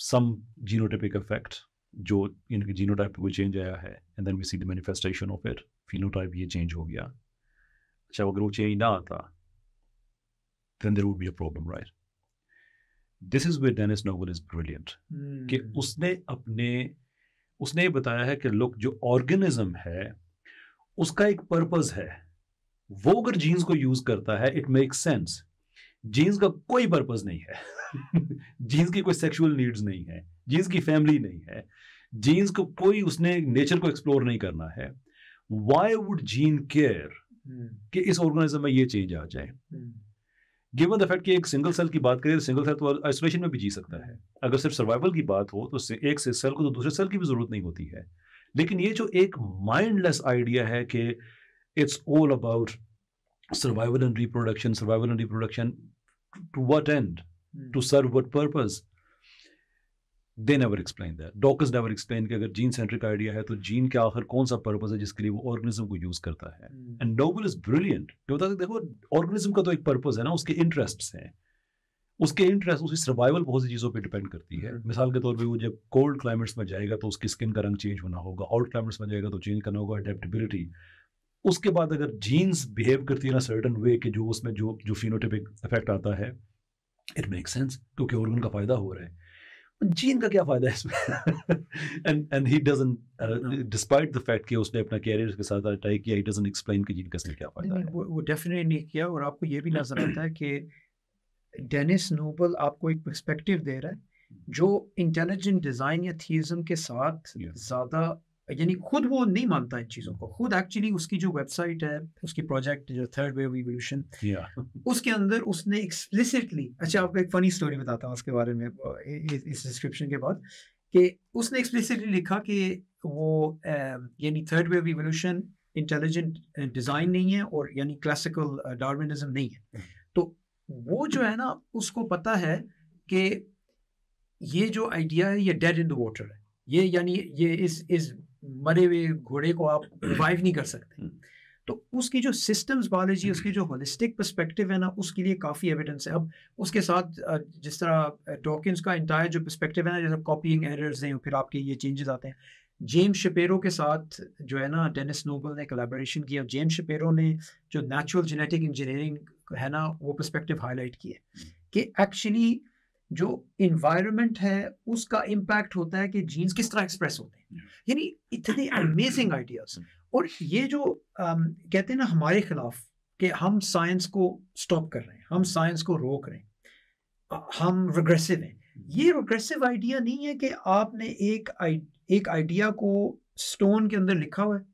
some جینوٹیپک effect جو ان کے جینوٹائپ پہ کوئی چینج آیا ہے, and then we see the manifestation of it, phenotype یہ چینج ہو گیا. اچھا, اگر وہ چینج نہ آتا then there would be a problem, right? This is where Dennis Noble is brilliant. کہ اس نے بتایا ہے کہ لوگ جو آرگنزم ہے اس کا ایک پرپز ہے, وہ اگر جینز کو یوز کرتا ہے اٹ میک سینس. جینز کا کوئی پرپز نہیں ہے, جینز کی کوئی سیکشول نیڈز نہیں ہے, جینز کی فیملی نہیں ہے, جینز کو کوئی اس نے نیچر کو ایکسپلور نہیں کرنا ہے. وائی وڈ جین کیئر کہ اس آرگنائزم میں یہ چینج آ جائے. گیون دا فیکٹ کہ ایک سنگل سیل کی بات کریں تو سنگل سیل تو آئسولیشن میں بھی جی سکتا ہے. اگر صرف سروائیول کی بات ہو تو ایک سیل کو تو دوسرے سیل کی بھی ضرورت نہیں ہوتی ہے. لیکن یہ جو ایک مائنڈ لیس آئیڈیا ہے کہ it's all about survival and reproduction to what end, to serve what purpose, they never explain that. Dawkins never explained کہ اگر جین سینٹرک آئیڈیا ہے تو جین کے آخر کون سا پرپز ہے جس کے لیے وہ آرگنزم کو یوز کرتا ہے. اینڈ نوبل از بریلینٹ کہ بتا دیکھو آرگنزم کا تو ایک پرپز ہے نا, اس کے انٹرسٹس ہیں, اس کے انٹرسٹ, اس کی سروائیول بہت سی چیزوں پہ ڈپینڈ کرتی ہے. مثال کے طور پہ وہ جب کولڈ کلائمیٹس میں جائے گا تو اس کی اسکن کا رنگ چینج ہونا ہوگا, ہاٹ کلائمیٹس میں جائے گا تو چینج کرنا ہوگا اڈیپٹیبلٹی. اس کے بعد اگر جینز بہیو کرتی ہے نا سرٹن وے کہ جو اس میں جو فینوٹیپک افیکٹ آتا ہے, اٹ میک سینس کیونکہ آرگن کا فائدہ ہو رہا ہے. جین کا کیا فائدہ ہے اس میں؟ and he doesn't despite the fact کہ اس نے اپنا کیریئر کے ساتھ ٹرائی کیا, he doesn't explain کہ جین کا اس میں کیا فائدہ ہے. وہ ڈیفینیٹلی نہیں کیا. اور آپ کو یہ بھی نظر آتا ہے کہ ڈینس نوبل آپ کو ایک پرسپیکٹیو دے رہا ہے جو انٹیلیجنٹ ڈیزائن یا تھیزم کے ساتھ زیادہ, یعنی خود وہ نہیں مانتا ان چیزوں کو. خود ایکچولی اس کی جو ویب سائٹ ہے, اس کی پروجیکٹ جو تھرڈ ویو ایوولوشن, اس کے اندر اس نے ایکسپلیسٹلی, اچھا آپ کو ایک فنی اسٹوری بتاتا ہوں اس کے بارے میں اس ڈسکرپشن کے بعد, کہ اس نے ایکسپلیسٹلی لکھا کہ وہ یعنی third wave evolution intelligent design نہیں ہے اور یعنی کلاسیکل ڈارونزم نہیں ہے. تو وہ جو ہے نا اس کو پتہ ہے کہ یہ جو آئیڈیا ہے یہ ڈیڈ ان دا واٹر ہے, یہ یعنی یہ اس مرے ہوئے گھوڑے کو آپ ریوائیو نہیں کر سکتے. تو اس کی جو سسٹمز بایولوجی, اس کی جو ہولسٹک پرسپیکٹیو ہے نا, اس کے لیے کافی ایویڈنس ہے. اب اس کے ساتھ جس طرح ڈاکنز کا انٹائر جو پرسپیکٹیو ہے نا, جیسے کاپینگ ایررز ہیں, پھر آپ کے یہ چینجز آتے ہیں. جیمز شپیرو کے ساتھ جو ہے نا ڈینس نوبل نے کولیبوریشن کیا. جیمز شپیرو نے جو نیچرل جینیٹک انجینئرنگ ہے نا وہ پرسپیکٹیو ہائی لائٹ کی ہے کہ ایکچولی جو انوائرمنٹ ہے اس کا امپیکٹ ہوتا ہے کہ جینز کس طرح ایکسپریس ہوتے ہیں. یعنی اتنے امیزنگ آئیڈیاز. اور یہ جو کہتے ہیں نا ہمارے خلاف کہ ہم سائنس کو اسٹاپ کر رہے ہیں, ہم سائنس کو روک رہے ہیں, ہم ریگریسو ہیں. یہ ریگریسو آئیڈیا نہیں ہے کہ آپ نے ایک آئیڈیا کو اسٹون کے اندر لکھا ہوا ہے,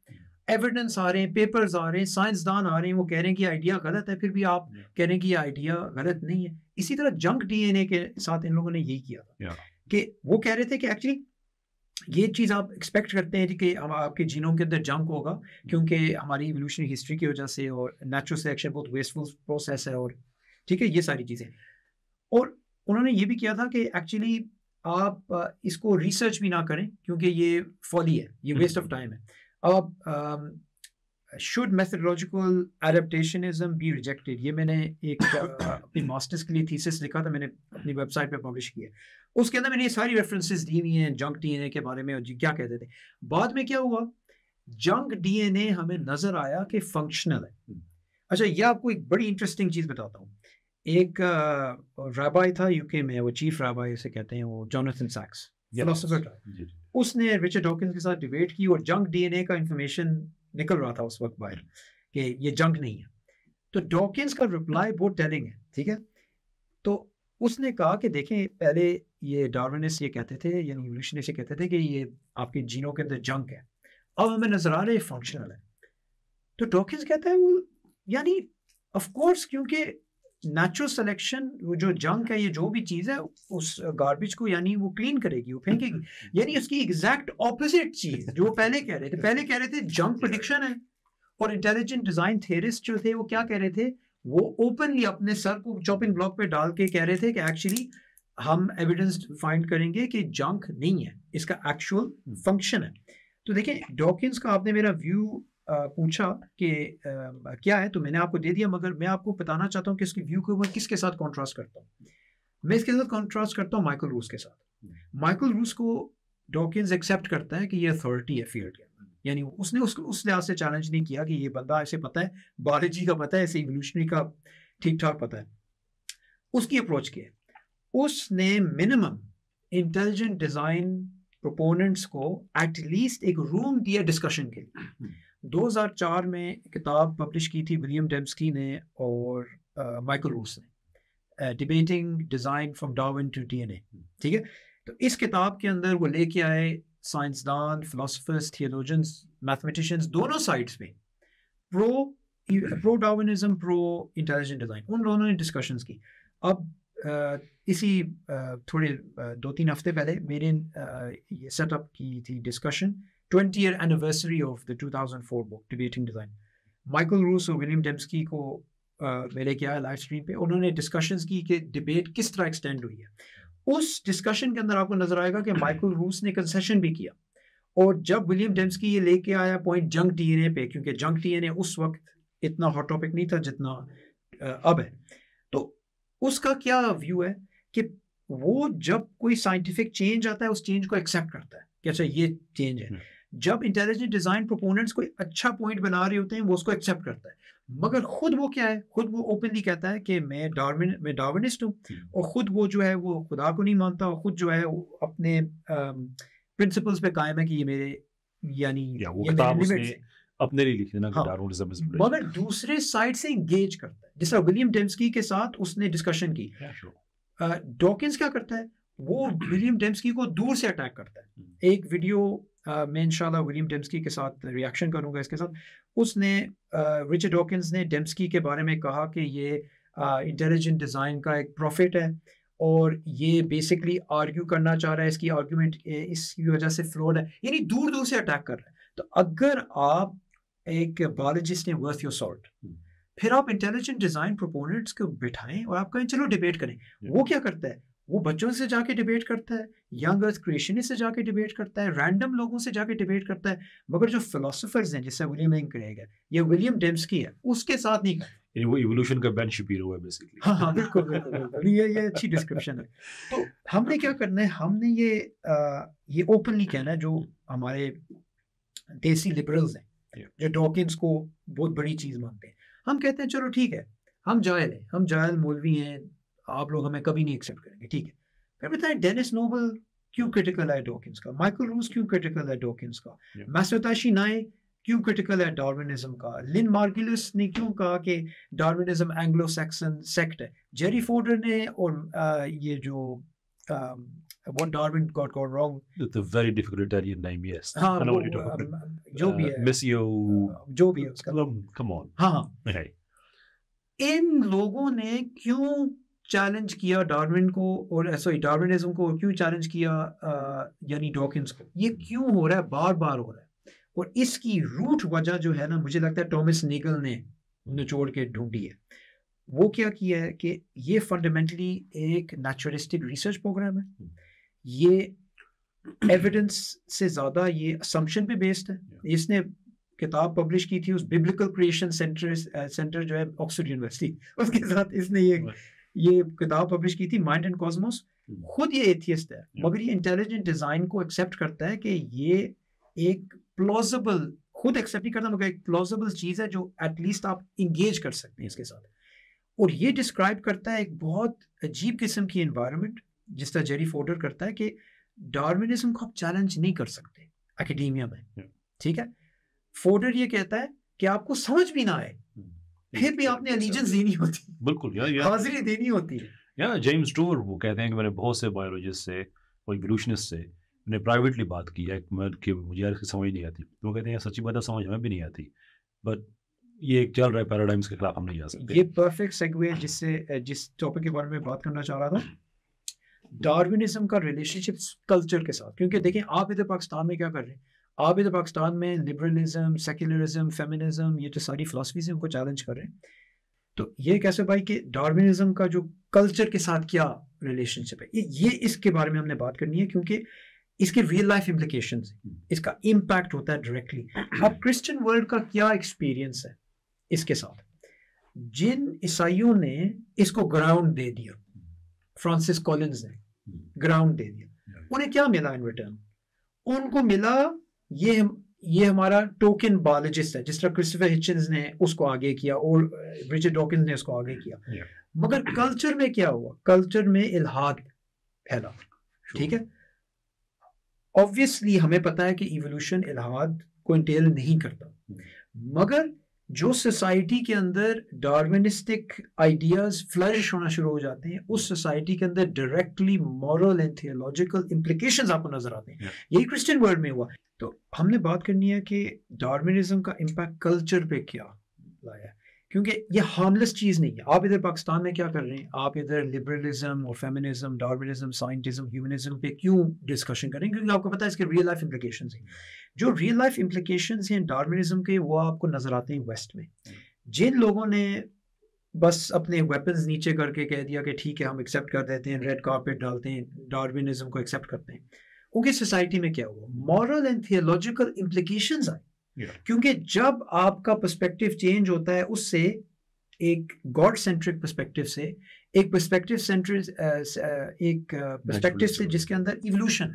ایویڈنس آ رہے ہیں, پیپرز آ رہے ہیں, سائنسدان آ رہے ہیں, وہ کہہ رہے ہیں کہ آئیڈیا غلط ہے, پھر بھی آپ کہہ رہے ہیں کہ یہ آئیڈیا غلط نہیں ہے. اسی طرح جنک ڈی این اے کے ساتھ ان لوگوں نے یہی کیا تھا کہ وہ کہہ رہے تھے کہ ایکچولی یہ چیز آپ ایکسپیکٹ کرتے ہیں کہ آپ کے جینوم کے اندر جنک ہوگا کیونکہ ہماری ایوولوشنری ہسٹری کی وجہ سے, اور نیچرل سلیکشن بہت ویسٹفل پروسیس ہے, اور ٹھیک ہے یہ ساری چیزیں. اور انہوں نے یہ بھی کیا تھا کہ ایکچولی آپ اس کو ریسرچ بھی نہ کریں کیونکہ یہ فولی ہے, یہ ویسٹ آف ٹائم ہے. اب should methodological adaptationism be rejected, یہ میں نے ایک اپنی ماسٹرز کے لیے تھیسس لکھا تھا, میں نے اپنی ویب سائٹ پہ پبلش کیا. اس کے اندر میں نے یہ ساری ریفرنسز دی ہوئی ہیں جنک ڈی این اے کے بارے میں, اور کیا کہتے تھے. بعد میں کیا ہوا, جنک ڈی این اے ہمیں نظر آیا کہ فنکشنل ہے. اچھا یہ آپ کو ایک بڑی انٹرسٹنگ چیز بتاتا ہوں. ایک رابائی تھا یو کے میں, وہ چیف رابائی اسے کہتے ہیں, وہ جوناتھن سیکس فلاسفر تھا. اس نے رچرڈ ڈاکنز کے ساتھ ڈیبیٹ کی اور جنک ڈی این اے کا انفارمیشن نکل رہا تھا اس وقت باہر کہ یہ جنک نہیں ہے. تو ڈاکنز کا رپلائی بہت ٹیلنگ ہے, ٹھیک ہے. تو اس نے کہا کہ دیکھیں پہلے یہ ڈارونسٹ یہ کہتے تھے, یعنی ایوولوشنسٹ یہ کہتے تھے کہ یہ آپ کے جینوں کے اندر جنک ہے, اب ہمیں نظر آ رہا ہے فنکشنل ہے. تو ڈاکنز کہتا ہے وہ یعنی آف کورس کیونکہ نیچرل سلیکشن وہ جو جنک ہے, یہ جو بھی چیز ہے اس گاربیج کو یعنی وہ کلین کرے گی, وہ پھینکے گی. یعنی اس کی ایگزیکٹ اپوزٹ چیز جو وہ پہلے کہہ رہے تھے. پہلے کہہ رہے تھے جنک پریڈکشن ہے, اور انٹیلیجنٹ ڈیزائن تھیورسٹ جو تھے وہ کیا کہہ رہے تھے, وہ اوپنلی اپنے سر کو چاپنگ بلاک پہ ڈال کے کہہ رہے تھے کہ ایکچولی ہم ایویڈنس فائنڈ کریں گے کہ جنک نہیں ہے, اس کا ایکچوئل فنکشن ہے. تو دیکھیں ڈاکنز کا آپ نے میرا ویو پوچھا کہ کیا ہے, تو میں نے آپ کو دے دیا, مگر میں آپ کو بتانا چاہتا ہوں کہ اس کی ویو کو میں کس کے ساتھ کانٹراسٹ کرتا ہوں. میں اس کے ساتھ کانٹراسٹ کرتا ہوں مائیکل روس کے ساتھ. مائیکل روس کو ڈاکنز ایکسیپٹ کرتا ہے کہ یہ اتھارٹی ہے فیلڈ کے اندر, یعنی اس نے اس لحاظ سے چیلنج نہیں کیا کہ یہ بندہ ایسے پتہ ہے, بایولوجی کا پتہ ہے, ایسے ایوولوشنری کا ٹھیک ٹھاک پتہ ہے. اس کی اپروچ کیا ہے, اس نے منیمم انٹیلیجنٹ ڈیزائن پروپوننٹس کو ایٹ لیسٹ ایک روم دیا ڈسکشن کے لیے. 2004 میں کتاب پبلش کی تھی ولیم ڈیمسکی نے اور مائیکل روس نے, debating design from Darwin to D N A, ٹھیک ہے. تو اس کتاب کے اندر وہ لے کے آئے سائنسدان, فلاسفرز, تھیولوجنز میتھمیٹیشینس دونوں سائڈس میں پرو ڈارونزم پرو انٹیلیجنٹ ڈیزائن ان دونوں نے ڈسکشنز کی. اب اسی تھوڑے 2-3 ہفتے پہلے میرے یہ سیٹ اپ کی تھی discussion 20th anniversary of the 2004 book debating design. Michael روس اور ولیم ڈیمسکی کو میں لے کے آیا لائیو اسٹریم پہ. انہوں نے ڈسکشنز کی کہ ڈبیٹ کس طرح ایکسٹینڈ ہوئی ہے. اس ڈسکشن کے اندر آپ کو نظر آئے گا کہ مائیکل روس نے کنسیشن بھی کیا, اور جب ولیم ڈیمسکی یہ لے کے آیا پوائنٹ جنگ ڈی این اے پہ, کیونکہ جنگ ڈی این اے اس وقت اتنا ہاٹ ٹاپک نہیں تھا جتنا اب ہے, تو اس کا کیا ویو ہے کہ وہ جب کوئی سائنٹیفک چینج آتا ہے اس چینج کو ایکسیپٹ کرتا ہے کہ اچھا یہ چینج ہے. جب انٹیلیجنٹ ڈیزائن پروپوننٹس کوئی اچھا پوائنٹ بنا رہے ہوتے ہیں وہ اس کو ایکسیپٹ کرتا ہے, مگر خود وہ کیا ہے, خود وہ اوپنلی کہتا ہے کہ میں ڈارونسٹ ہوں, اور خود وہ جو ہے وہ خدا کو نہیں مانتا, اور خود جو ہے وہ اپنے پرنسپلز پہ قائم ہے کہ یہ میرے یعنی اپنے لیے لکھ دینا کہ ڈارونزم از بلڈ, مگر دوسرے سائڈ سے انگیج کرتا ہے. جس طرح ولیم ڈیمسکی کے ساتھ اس نے ڈسکشن کی. ڈاکنز کیا کرتا ہے, وہ ولیم ڈیمسکی کو دور سے اٹیک کرتا ہے. ایک ویڈیو میں انشاءاللہ ولیم ڈیمسکی کے ساتھ ریاکشن کروں گا اس کے ساتھ. اس نے رچرڈ ڈاکنز نے ڈیمسکی کے بارے میں کہا کہ یہ انٹیلیجنٹ ڈیزائن کا ایک پروفٹ ہے, اور یہ بیسکلی آرگیو کرنا چاہ رہا ہے, اس کی آرگیومنٹ اس کی وجہ سے فلوڈ ہے, یعنی دور دور سے اٹیک کر رہا ہے. تو اگر آپ ایک بایولوجسٹ ہیں ورتھ یور سالٹ, پھر آپ انٹیلیجنٹ ڈیزائن پروپوننٹس کو بٹھائیں اور آپ کہیں چلو ڈیبیٹ کریں. وہ کیا کرتا ہے, وہ بچوں سے جا کے ڈیبیٹ کرتا ہے, ینگ ارتھ کریشنسٹ سے جا کے ڈیبیٹ کرتا ہے, رینڈم لوگوں سے جا کے ڈیبیٹ کرتا ہے. مگر جو فلاسفرز ہیں جیسے ولیم لنگ کریگ ہے یا ولیم ڈیمسکی ہے, اس کے ساتھ نہیں کرتا. یعنی وہ ایوولوشن کا بین شپیرو ہے بیسیکلی. ہاں بالکل بالکل, یہ اچھی ڈسکرپشن ہے. تو ہم نے کیا کرنا ہے, ہم نے یہ اوپنلی کہنا ہے, جو ہمارے دیسی لبرلز ہیں جو ڈاکنز کو بہت بڑی چیز مانتے ہیں, ہم کہتے ہیں چلو ٹھیک ہے, ہم جاہل ہیں, ہم جاہل مولوی ہیں, آپ لوگ ہمیں کبھی نہیں ایکسیپٹ کریں گے, ٹھیک ہے. پھر بتائیں ڈینس نوبل کیوں کرٹیکل ہے ڈاکنز کا, مائیکل روس کیوں کرٹیکل ہے ڈاکنز کا, ماسوتاشی نائے کیوں کرٹیکل ہے ڈارونزم کا, لن مارگولس نے کیوں کہا کہ ڈارونزم اینگلو سیکسن سیکٹ ہے, جیری فورڈر نے, اور یہ جو what Darwin got wrong. It's a very difficult Italian name, yes. I know what you're talking about. جو بھی ہے, Missio. جو بھی ہے اس کا. Come on. ہاں. Okay. ان لوگوں نے کیوں چیلنج کیا ڈارون کو, اور سوری ڈارونزم کو کیوں چیلنج کیا یعنی ڈاکنز کو, یہ کیوں ہو رہا ہے, بار بار ہو رہا ہے. اور اس کی روٹ وجہ جو ہے نا, مجھے لگتا ہے ٹامس نیگل نے نچوڑ کے ڈھونڈی ہے. وہ کیا ہے کہ یہ فنڈامنٹلی ایک نیچرلسٹک ریسرچ پروگرام ہے. یہ ایویڈنس سے زیادہ یہ اسمپشن پہ بیسڈ ہے. اس نے کتاب پبلش کی تھی اس ببلیکل کریشن سینٹر جو ہے آکسفورڈ یونیورسٹی, اس کے ساتھ اس نے یہ کتاب پبلش کی تھی, مائنڈ اینڈ کاسموس. خود یہ ایتھیسٹ ہے, مگر یہ انٹیلیجنٹ ڈیزائن کو ایکسیپٹ کرتا ہے کہ یہ ایک پلازیبل, خود ایکسیپٹ نہیں کرتا مگر ایک پلازیبل چیز ہے جو ایٹ لیسٹ آپ انگیج کر سکتے ہیں اس کے ساتھ. اور یہ ڈسکرائب کرتا ہے ایک بہت عجیب قسم کی انوائرمنٹ, جس طرح جیری فورڈر کرتا ہے کہ ڈارونزم کو آپ چیلنج نہیں کر سکتے اکیڈیمیا میں, ٹھیک ہے. فورڈر یہ کہتا ہے کہ آپ کو سمجھ بھی نہ آئے پھر بھی آپ نے الیجنس دینی ہوتی, بالکل حاضری دینی ہوتی ہے. یا جیمس ٹور وہ کہتے ہیں کہ میں نے بہت سے بایولوجسٹ سے اور ایوولوشنسٹ سے میں نے پرائیویٹلی بات کی ہے کہ مجھے یار سمجھ نہیں آتی. وہ کہتے ہیں سچی بات ہے, سمجھ ہمیں بھی نہیں آتی, بٹ یہ ایک چل رہا ہے پیراڈائمس کے خلاف ہم نہیں جا سکتے. یہ پرفیکٹ سیگوے جس ٹاپک کے بارے میں بات کرنا چاہ رہا تھا, ڈارونزم کا ریلیشن شپ کلچر کے ساتھ. کیونکہ دیکھیں آپ ادھر پاکستان میں کیا کر رہے ہیں, آپ ادھر پاکستان میں لبرلزم, سیکولرزم, فیمنزم, یہ جو ساری فلاسفیز ہیں ان کو چیلنج کر رہے ہیں. تو یہ کیسے بھائی کہ ڈارونزم کا جو کلچر کے ساتھ کیا ریلیشن شپ ہے, یہ اس کے بارے میں ہم نے بات کرنی ہے, کیونکہ اس کے ریئل لائف امپلیکیشنز ہیں, اس کا امپیکٹ ہوتا ہے ڈائریکٹلی. اب کرسچن ورلڈ کا کیا ایکسپیرینس ہے اس کے ساتھ, جن عیسائیوں نے اس کو گراؤنڈ دے دیا, فرانسس کولنز نے گراؤنڈ دے دیا, انہیں کیا ملا ان ریٹرن؟ ان کو ملا یہ ہمارا ٹوکن بایولوجسٹ ہے, جس طرح کرسٹوفر ہچنز نے اس کو آگے کیا اور رچرڈ ڈاکنز نے اس کو آگے کیا. مگر کلچر میں کیا ہوا, کلچر میں الحاد پھیلا, ٹھیک ہے. obviously ہمیں پتا ہے کہ ایوولوشن الحاد کو انٹیل نہیں کرتا, مگر جو سوسائٹی کے اندر ڈارونسٹک آئیڈیاز فلرش ہونا شروع ہو جاتے ہیں, اس سوسائٹی کے اندر directly moral and theological implications آپ کو نظر آتے ہیں. یہی کرسچن ورلڈ میں ہوا. تو ہم نے بات کرنی ہے کہ ڈارونزم کا امپیکٹ کلچر پہ کیا لایا ہے، کیونکہ یہ ہارملیس چیز نہیں ہے. آپ ادھر پاکستان میں کیا کر رہے ہیں، آپ ادھر لبرلزم اور فیمنزم، ڈارونزم، سائنٹزم، ہیومنزم پہ کیوں ڈسکشن کریں، کیونکہ آپ کو پتہ ہے اس کے ریئل لائف امپلیکیشنز ہیں. جو ریئل لائف امپلیکیشنز ہیں ڈارونزم کے وہ آپ کو نظر آتے ہیں ویسٹ میں. جن لوگوں نے بس اپنے ویپنز نیچے کر کے کہہ دیا کہ ٹھیک ہے ہم ایکسیپٹ کر دیتے ہیں، ریڈ کارپیٹ ڈالتے ہیں، ڈارونزم کو ایکسیپٹ کرتے ہیں، ان کی سوسائٹی میں کیا ہوا، مورل اینڈ تھیولوجیکل امپلیکیشنز آئے. کیونکہ جب آپ کا پرسپیکٹیو چینج ہوتا ہے، اس سے ایک گاڈ سینٹرک پرسپیکٹیو سے ایک پرسپیکٹیو سینٹرک ایک پرسپیکٹیو سے جس کے اندر ایوولوشن،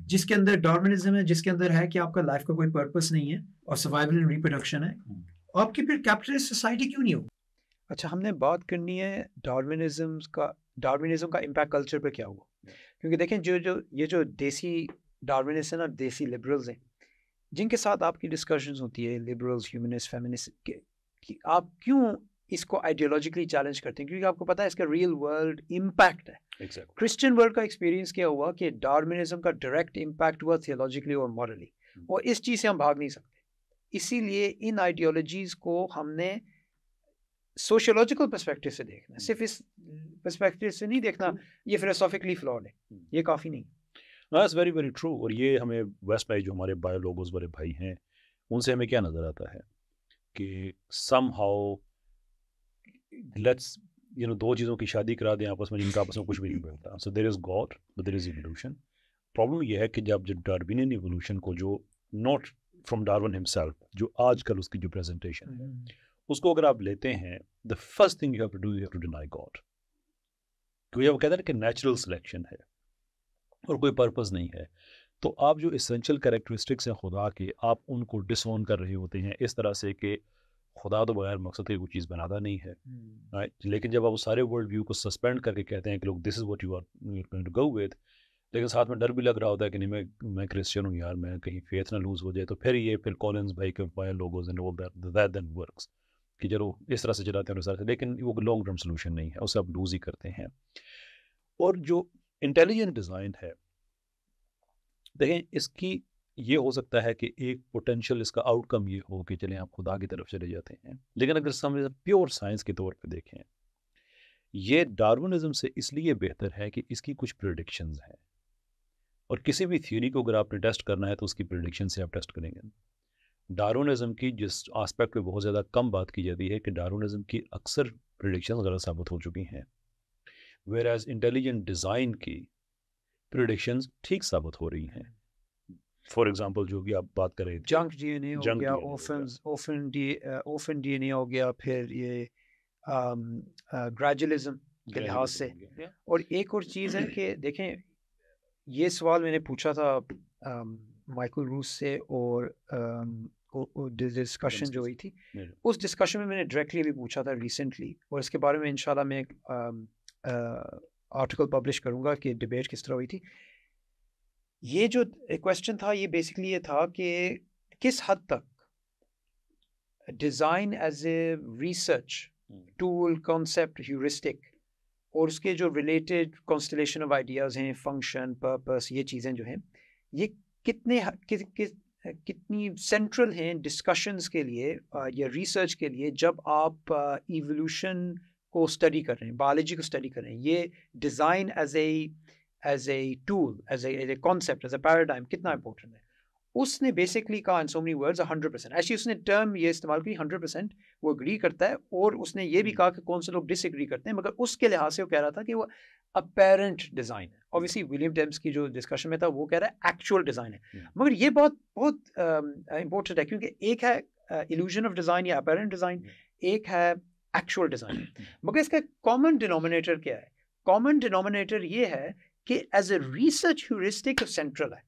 جس کے اندر ڈارونزم ہے، جس کے اندر ہے کہ آپ کا لائف کا کوئی پرپس نہیں ہے اور سروائیول اینڈ ریپروڈکشن ہے، آپ کی پھر کیپٹلسٹ سوسائٹی کیوں نہیں ہوگی؟ اچھا، ہم نے بات کرنی ہے ڈارونزم کا امپیکٹ کلچر پہ کیا ہوا. کیونکہ دیکھیں جو دیسی ڈارونسٹ ہیں نا، دیسی لبرلز ہیں جن کے ساتھ آپ کی ڈسکشنز ہوتی ہے، لبرلز، ہیومنسٹ، فیمنسٹ، آپ کیوں اس کو آئیڈیالوجیکلی چیلنج کرتے ہیں؟ کیونکہ آپ کو پتہ ہے اس کا ریئل ورلڈ امپیکٹ ہے. کرسچن ورلڈ کا ایکسپیرینس کیا ہوا کہ ڈارونزم کا ڈائریکٹ امپیکٹ ہوا تھیولوجیکلی اور مورلی، اور اس چیز سے ہم بھاگ نہیں سکتے. اسی لیے ان آئیڈیالوجیز کو ہم نے سوشیولوجیکل پرسپیکٹو سے دیکھنا ہے، صرف اس پرسپیکٹو سے نہیں دیکھنا یہ فلسافیکلی فلاڈ ہے، یہ کافی نہیں. That's very very true. اور یہ ہمیں ویسٹ میں جو ہمارے بایولوگوز بڑے بھائی ہیں ان سے ہمیں کیا نظر آتا ہے کہ سم ہاؤ لیٹس دو چیزوں کی شادی کرا دیں آپس میں جن کا آپس میں کچھ بھی نہیں بنتا. So there is God but there is evolution. Problem یہ ہے کہ جب ڈارونین ایوولوشن کو جو ناٹ فرام ڈارون ہمسیلف، جو آج کل اس کی جو پریزنٹیشن ہے اس کو اگر آپ لیتے ہیں، the first thing you have to do, you have to deny God. کیونکہ وہ کہتے ہیں کہ نیچرل سلیکشن ہے اور کوئی پرپز نہیں ہے. تو آپ جو اسینشل کریکٹرسٹکس ہیں خدا کے، آپ ان کو ڈس اون کر رہے ہوتے ہیں اس طرح سے کہ خدا تو بغیر مقصد کے کوئی چیز بناتا نہیں ہے. لیکن جب آپ وہ سارے ورلڈ ویو کو سسپینڈ کر کے کہتے ہیں کہ لوگ this is what you are going to go with, لیکن ساتھ میں ڈر بھی لگ رہا ہوتا ہے کہ نہیں میں کرسچن ہوں یار، میں کہیں فیتھ نہ لوز ہو جائے، تو پھر کولنز بھائی کے logos and all that then works کہ چلو اس طرح سے چلاتے ہیں اس طرح سے، لیکن وہ لانگ ٹرم سولوشن نہیں ہے، اسے آپ لوز ہی کرتے ہیں. اور جو انٹیلیجنٹ ڈیزائن ہے، دیکھیں اس کی یہ ہو سکتا ہے کہ ایک پوٹینشیل اس کا آؤٹ کم یہ ہو کہ چلیں آپ خدا کی طرف چلے جاتے ہیں، لیکن اگر سمجھ پیور سائنس کے طور پہ دیکھیں، یہ ڈارونزم سے اس لیے بہتر ہے کہ اس کی کچھ پریڈکشنز ہیں، اور کسی بھی تھیوری کو اگر آپ نے ٹیسٹ کرنا ہے تو اس کی پریڈکشن سے آپ ٹیسٹ کریں گے. ڈارونزم کی جس آسپیکٹ پہ بہت زیادہ کم بات کی جاتی ہے کہ ڈارونزم کی اکثر پریڈکشنز غلط ثابت ہو چکی ہیں، ویئر ایز انٹیلیجنٹ ڈیزائن کی پریڈکشنز ٹھیک ثابت ہو رہی ہیں. فار ایگزامپل جو بھی آپ بات کر رہے تھے، جنک ڈی این اے ہو گیا، اوفن ڈی این اے ہو گیا، پھر یہ گریجولزم کے لحاظ سے. اور ایک اور چیز ہے کہ دیکھیں، یہ سوال میں نے پوچھا تھا مائیکل روس سے، اور ڈسکشن جو ہوئی تھی اس ڈسکشن میں نے ڈائریکٹلی بھی پوچھا تھا ریسنٹلی، اور اس کے بارے میں انشاءاللہ میں ایک آرٹیکل پبلش کروں گا کہ ڈبیٹ کس طرح ہوئی تھی. یہ جو کویسچن تھا یہ بیسکلی یہ تھا کہ کس حد تک design as a research tool, concept, heuristic, اور اس کے جو ریلیٹڈ کانسٹلیشن آف آئیڈیاز ہیں، فنکشن، پرپس، یہ چیزیں جو ہیں یہ کتنی سینٹرل ہیں ڈسکشنز کے لیے یا ریسرچ کے لیے جب آپ ایوولوشن کو اسٹڈی کر رہے ہیں، بایولوجی کو اسٹڈی کر رہے ہیں. یہ design as a tool, as a concept, as a paradigm کتنا امپورٹنٹ ہے. اس نے بیسکلی کہا ان سو مینی ورڈز 100%. ایسی اس نے ٹرم یہ استعمال کی 100%، وہ اگری کرتا ہے. اور اس نے یہ بھی کہا کہ کون سے لوگ ڈس ایگری کرتے ہیں، مگر اس کے لحاظ سے وہ کہہ رہا تھا کہ وہ اپیرنٹ ڈیزائن ہے. اوبیسلی ولیم جیمس کی جو ڈسکشن میں تھا وہ کہہ رہا ہے ایکچوئل ڈیزائن ہے. مگر یہ بہت امپورٹنٹ ہے، کیونکہ ایک ہے ایلوژن آف ڈیزائن یا اپیرنٹ ڈیزائن، ایک ہے ایکچوئل ڈیزائن. مگر اس کا کامن ڈینومینیٹر کیا ہے؟ کامن ڈینومینیٹر یہ ہے کہ as a research heuristic central ہے،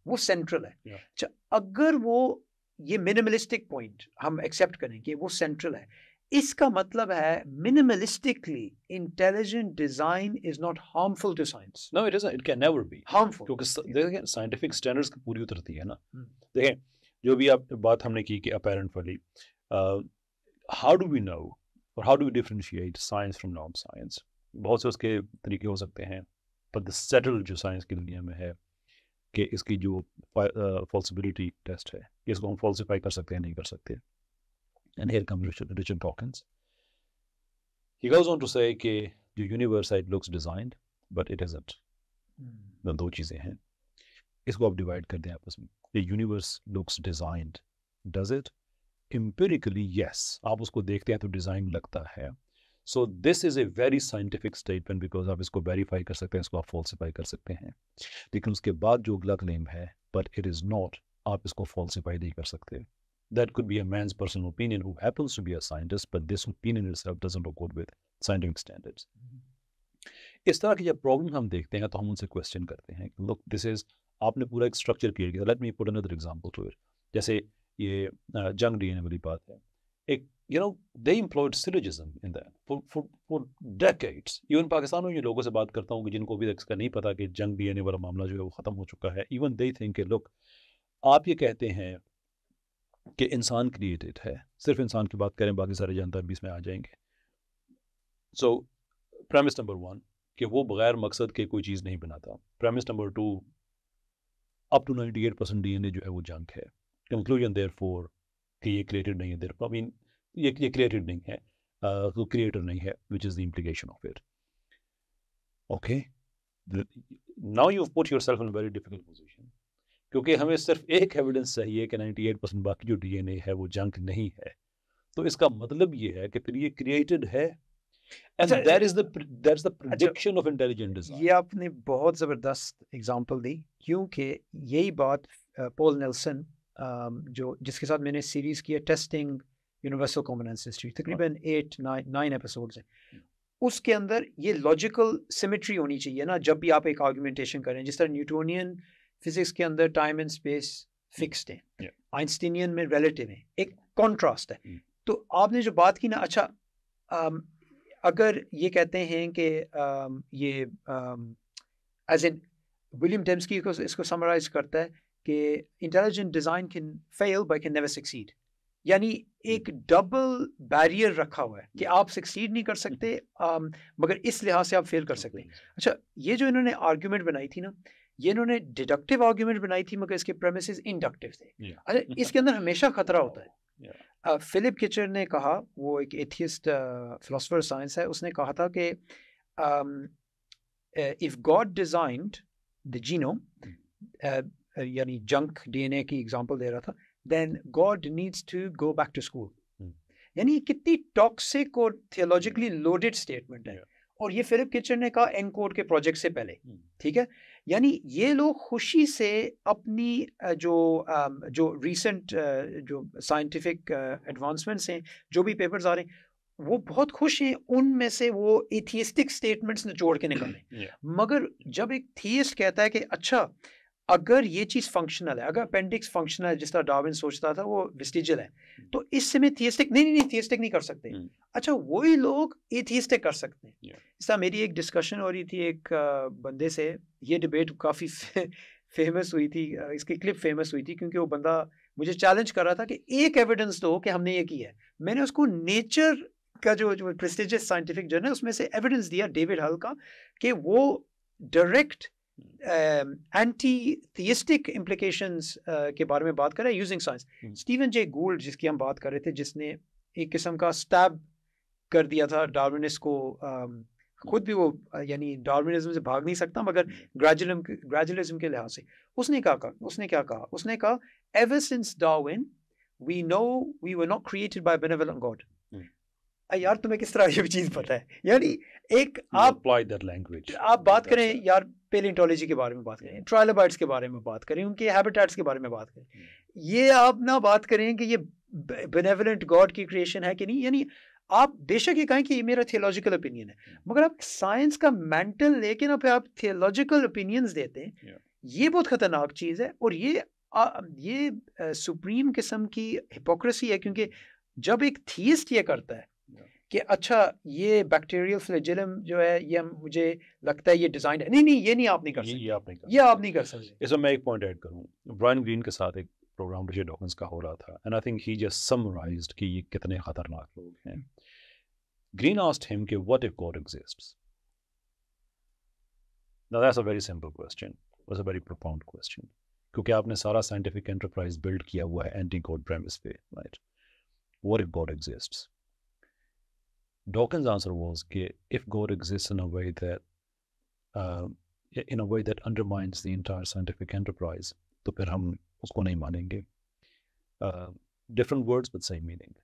وہ سینٹرل ہے. اچھا، اگر وہ یہ منیملسٹک پوائنٹ ہم ایکسیپٹ کریں کہ وہ سینٹرل ہے، اس کا مطلب ہے minimalistically intelligent design is not harmful to science. No, it can never be harmful, کیونکہ دیکھیں سائنٹیفک اسٹینڈرڈس کی پوری اترتی ہے نا. دیکھیں جو بھی آپ بات ہم نے کی کہ اپیرنٹ والی، ہاؤ ڈو وی نو اور how do we differentiate science from non science? بہت سے اس کے طریقے ہو سکتے ہیں، پر دا سیٹل جو سائنس کی دنیا میں ہے کہ اس کی جو فالسبلٹی ٹیسٹ ہے کہ اس کو ہم فالسیفائی کر سکتے ہیں نہیں کر سکتے. And here come Richard Dawkins. He goes on to say کہ the universe it looks designed but it isn't. دو چیزیں ہیں, اس کو آپ ڈیوائڈ کر دیں آپس میں. The universe looks designed. Does it? Empirically yes. آپ اس کو دیکھتے ہیں تو ڈیزائن لگتا ہے. So this is a very scientific statement because آپ اس کو ویریفائی کر سکتے ہیں, اس کو آپ فالسیفائی کر سکتے ہیں. لیکن اس کے بعد جو اگلا کلیم ہے but it is not, آپ اس کو فالسیفائی نہیں کر سکتے. That could be a man's personal opinion who happens to be a scientist, but this opinion itself doesn't accord with scientific standards. اس طرح کی جب پرابلم ہم دیکھتے ہیں تو ہم ان سے کویسچن کرتے ہیں کہ look, this is, آپ نے پورا ایک اسٹرکچر کریٹ کیا. Let me put another example to it. جیسے یہ جنگ ڈی این اے والی بات ہے. ایک they employed syllogism in that for decades. Even Pakistan میں لوگوں سے بات کرتا ہوں کہ جن کو بھی اس کا نہیں پتا کہ جنگ ڈی این اے والا معاملہ جو ہے وہ ختم ہو چکا ہے. Even they think کہ look, آپ یہ کہتے ہیں کہ انسان کریٹڈ ہے, صرف انسان کی بات کریں باقی سارے جانور بھی اس میں آ جائیں گے. سو پریمس نمبر 1 کہ وہ بغیر مقصد کے کوئی چیز نہیں بناتا. Premise number 2 up to 98% D N A جو ہے وہ جنک ہے. کنکلوژن دیئر فور کہ یہ کریٹڈ نہیں ہے, I mean یہ کریٹڈ نہیں ہے, تو کریٹر نہیں ہے, which is the implication of it. Okay, now you've put yourself in a very difficult position. کیونکہ ہمیں صرف ایک ایویڈنس چاہیے کہ 98% باقی جو ڈی این اے ہے وہ جنک نہیں ہے. تو اس کا مطلب یہ ہے کہ پھر یہ کریٹڈ ہے. یہ آپ نے بہت زبردست اگزامپل دی, کیونکہ یہی بات پول نیلسن جو جس کے ساتھ میں نے سیریز کی ہے ٹیسٹنگ یونیورسل کامن اینسیسٹری, تقریباً 8-9 ایپیسوڈز ہیں, اس کے اندر یہ لاجیکل سیمیٹری ہونی چاہیے نا جب بھی آپ ایک آرگومنٹیشن کریں. جس طرح نیوٹونین فزکس کے اندر ٹائم اینڈ اسپیس فکسڈ ہیں, آئنسٹینین میں ریلیٹیو ہیں, ایک کانٹراسٹ ہے. تو آپ نے جو بات کی نا, اچھا اگر یہ کہتے ہیں کہ یہ ایز این ولیم ڈیمسکی اس کو سمرائز کرتا ہے کہ intelligent design can fail but can never succeed, یعنی ایک ڈبل بیریئر رکھا ہوا ہے کہ آپ سکسیڈ نہیں کر سکتے مگر اس لحاظ سے آپ فیل کر سکتے ہیں. اچھا یہ جو انہوں نے آرگیومنٹ بنائی تھی نا, یہ انہوں نے ڈیڈکٹیو آرگیومنٹ بنائی تھی مگر اس کے پریمیسز انڈکٹیو تھے. اچھا اس کے اندر ہمیشہ خطرہ ہوتا ہے. فلپ کچر نے کہا, وہ ایک ایتھیسٹ فلاسفر سائنس ہے, اس نے کہا تھا کہ if God designed the genome, یعنی جنک ڈی این اے کی ایگزامپل دے رہا تھا, then God needs to go back to school. یعنی کتنی ٹاکسک اور تھیولوجیکلی لوڈڈ اسٹیٹمنٹ ہے. اور یہ فلپ کچر نے کہا این کوڈ کے پروجیکٹ سے پہلے, ٹھیک ہے. یعنی یہ لوگ خوشی سے اپنی جو ریسنٹ جو سائنٹیفک ایڈوانسمنٹس ہیں, جو بھی پیپرز آ رہے ہیں, وہ بہت خوش ہیں ان میں سے وہ ایتھیسٹک اسٹیٹمنٹس نچوڑ کے نکالیں. مگر جب ایک تھیسٹ کہتا ہے کہ اچھا اگر یہ چیز فنکشنل ہے, اگر اپینڈکس فنکشنل ہے جس طرح ڈارون سوچتا تھا وہ ویسٹیجل ہے, تو اس سے میں تھیسٹک نہیں تھیسٹک نہیں کر سکتے. اچھا وہی لوگ ایتھیسٹک کر سکتے ہیں. اس طرح میری ایک ڈسکشن ہو رہی تھی ایک بندے سے, یہ ڈبیٹ کافی فیمس ہوئی تھی, اس کی کلپ فیمس ہوئی تھی کیونکہ وہ بندہ مجھے چیلنج کر رہا تھا کہ ایک ایویڈنس دو کہ ہم نے یہ کیا ہے. میں نے اس کو نیچر کا جو پریسٹیجس سائنٹیفک جرنل اس میں سے ایویڈنس دیا ڈیوڈ ہل کا, کہ وہ ڈائریکٹ اینٹی تھیسٹک امپلیکیشنز کے بارے میں بات کر رہا ہے یوزنگ سائنس. اسٹیون جے گولڈ جس کی ہم بات کر رہے تھے, جس نے ایک قسم کا سٹیب کر دیا تھا ڈارونسٹ کو, خود بھی وہ یعنی ڈارونزم سے بھاگ نہیں سکتا مگر گریجولزم کے لحاظ سے, اس نے کیا کہا, اس نے کہا ever since Darwin we know we were not created by benevolent God. یار تمہیں کس طرح یہ چیز پتہ ہے, یعنی ایک آپ بات کریں یار پیلینٹولوجی کے بارے میں بات کریں, ٹرائلوبائٹس کے بارے میں بات کریں, ان کے ہیبیٹیٹس کے بارے میں بات کریں, یہ آپ نہ بات کریں کہ یہ بینیولنٹ گاڈ کی کریشن ہے کہ نہیں. یعنی آپ بے شک یہ کہیں کہ یہ میرا تھیولوجیکل اوپینین ہے, مگر آپ سائنس کا مینٹل لے کے نا پھر آپ تھیولوجیکل اوپینینز دیتے ہیں, یہ بہت خطرناک چیز ہے. اور یہ سپریم قسم کی ہپوکریسی ہے, کیونکہ جب ایک تھیسٹ یہ کرتا ہے کہ اچھا یہ بیکٹیریل فلیجلم جو ہے یہ مجھے لگتا ہے یہ ڈیزائن ہے, نہیں یہ نہیں آپ نہیں کر سکتے, یہ آپ نہیں کر سکتے. اس میں ایک پوائنٹ ایڈ کروں, برائن گرین کے ساتھ ایک پروگرام رچرڈ ڈاکنز کا ہو رہا تھا, and I think he just summarised کہ یہ کتنے خطرناک لوگ ہیں. گرین آسکڈ ہم کہ what if God exists? Now that's a very simple question. was a very profound question. کیونکہ آپ نے سارا سائنٹیفک انٹرپرائز بلڈ کیا ہوا ہے اینٹی گاڈ پریمس پہ, right. What if God exists? Dawkins' answer was کہ if God exists in a way that undermines the entire scientific enterprise, تو پھر ہم اس کو نہیں مانیں گے. Different words but same meaning.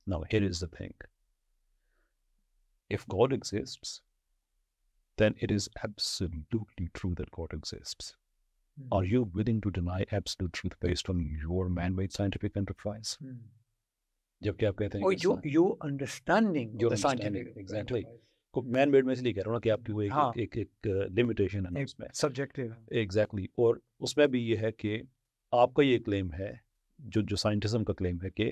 Now here is the thing. If God exists, then it is absolutely true that God exists. Are you willing to deny absolute truth based on your man-made scientific enterprise? جبکہ آپ کہتے ہیں your understanding of the scientific exactly. Man made میں اس لیے کہہ رہا ہوں کہ آپ کی وہ ایک لمیٹیشن ہے اس میں, سبجیکٹیو ایگزیکٹلی. اور اس میں بھی یہ ہے کہ آپ کا یہ کلیم ہے, جو سائنٹزم کا کلیم ہے کہ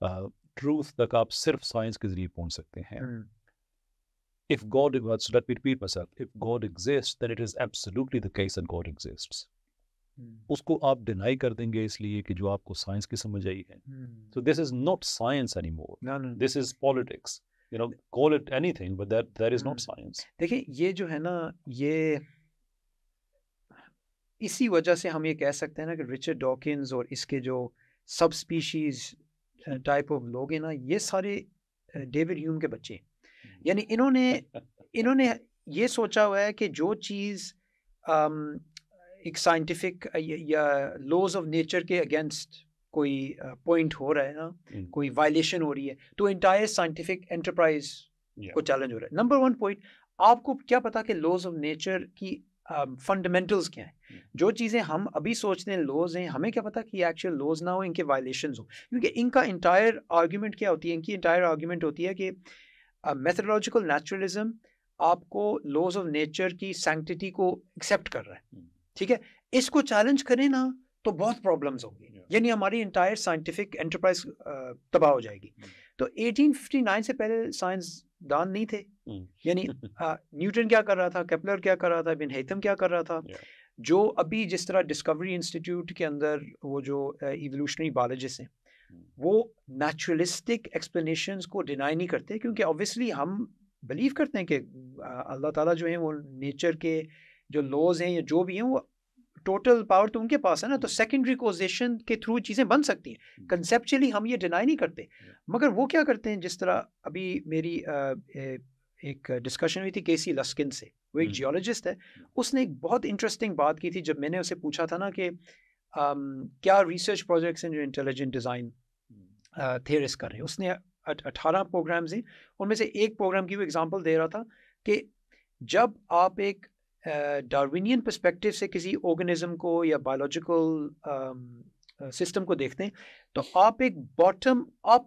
ٹروتھ تک آپ صرف سائنس کے ذریعے پہنچ سکتے ہیں. If God, let me repeat myself, if God exists, then it is absolutely the case that God exists. اس کو آپ ڈینائی کر دیں گے اس لیے کہ جو آپ کو سائنس کی سمجھ آئی ہے. So this is not science anymore. This is politics. You know, call it anything, but that is not science. دیکھیں یہ جو ہے نا, یہ اسی وجہ سے ہم یہ کہہ سکتے ہیں نا کہ رچرڈ ڈاکنز اور اس کے جو سب اسپیشیز ٹائپ آف لوگ ہیں نا, یہ سارے ڈیوڈ ہیوم کے بچے ہیں. یعنی انہوں نے یہ سوچا ہوا ہے کہ جو چیز ایک سائنٹیفک یا لاز آف نیچر کے اگینسٹ کوئی پوائنٹ ہو رہا ہے نا, کوئی وائلیشن ہو رہی ہے, تو انٹائر سائنٹیفک انٹرپرائز کو چیلنج ہو رہا ہے. نمبر 1 پوائنٹ, آپ کو کیا پتا کہ لاز آف نیچر کی فنڈامنٹلز کیا ہیں. جو چیزیں ہم ابھی سوچتے ہیں لوز ہیں, ہمیں کیا پتا کہ یہ ایکچوئل لوز نہ ہو, ان کے وائلیشنز ہوں. کیونکہ ان کا انٹائر آرگیومنٹ کیا ہوتی ہے, ان کی انٹائر آرگیومنٹ ہوتی ہے کہ میتھڈولوجیکل نیچرلزم آپ کو لاز آف نیچر کی سینکٹیٹی کو ایکسیپٹ کر رہا ہے. ٹھیک ہے, اس کو چیلنج کریں نا تو بہت پرابلمز ہوں گی, یعنی ہماری انٹائر سائنٹیفک انٹرپرائز تباہ ہو جائے گی. تو 1859 سے پہلے سائنس دان نہیں تھے. یعنی نیوٹن کیا کر رہا تھا, کیپلر کیا کر رہا تھا, ابن ہیتھم کیا کر رہا تھا, جو ابھی جس طرح ڈسکوری انسٹیٹیوٹ کے اندر وہ جو ایولیوشنری بایولوجسٹ ہیں وہ نیچرلسٹک ایکسپلینیشنز کو ڈینائی نہیں کرتے, کیونکہ اوبویسلی ہم بلیو کرتے ہیں کہ اللہ تعالیٰ جو ہیں وہ نیچر کے جو لاز ہیں یا جو بھی ہیں وہ ٹوٹل پاور تو ان کے پاس ہے نا, تو سیکنڈری کوزیشن کے تھرو چیزیں بن سکتی ہیں. کنسیپچولی ہم یہ ڈینائی نہیں کرتے, مگر وہ کیا کرتے ہیں, جس طرح ابھی میری ایک ڈسکشن ہوئی تھی کیسی لسکن سے, وہ ایک جیولوجسٹ ہے, اس نے ایک بہت انٹرسٹنگ بات کی تھی. جب میں نے اسے پوچھا تھا نا کہ کیا ریسرچ پروجیکٹس ہیں جو انٹیلیجنٹ ڈیزائن تھیورسٹ کر رہے ہیں, اس نے 18 پروگرامز ہیں, ان میں سے ایک پروگرام کی وہ ایگزامپل دے رہا تھا کہ جب آپ ایک ڈاروینین پرسپیکٹیو سے کسی آرگنزم کو یا بایولوجیکل سسٹم کو دیکھتے ہیں تو آپ ایک باٹم اپ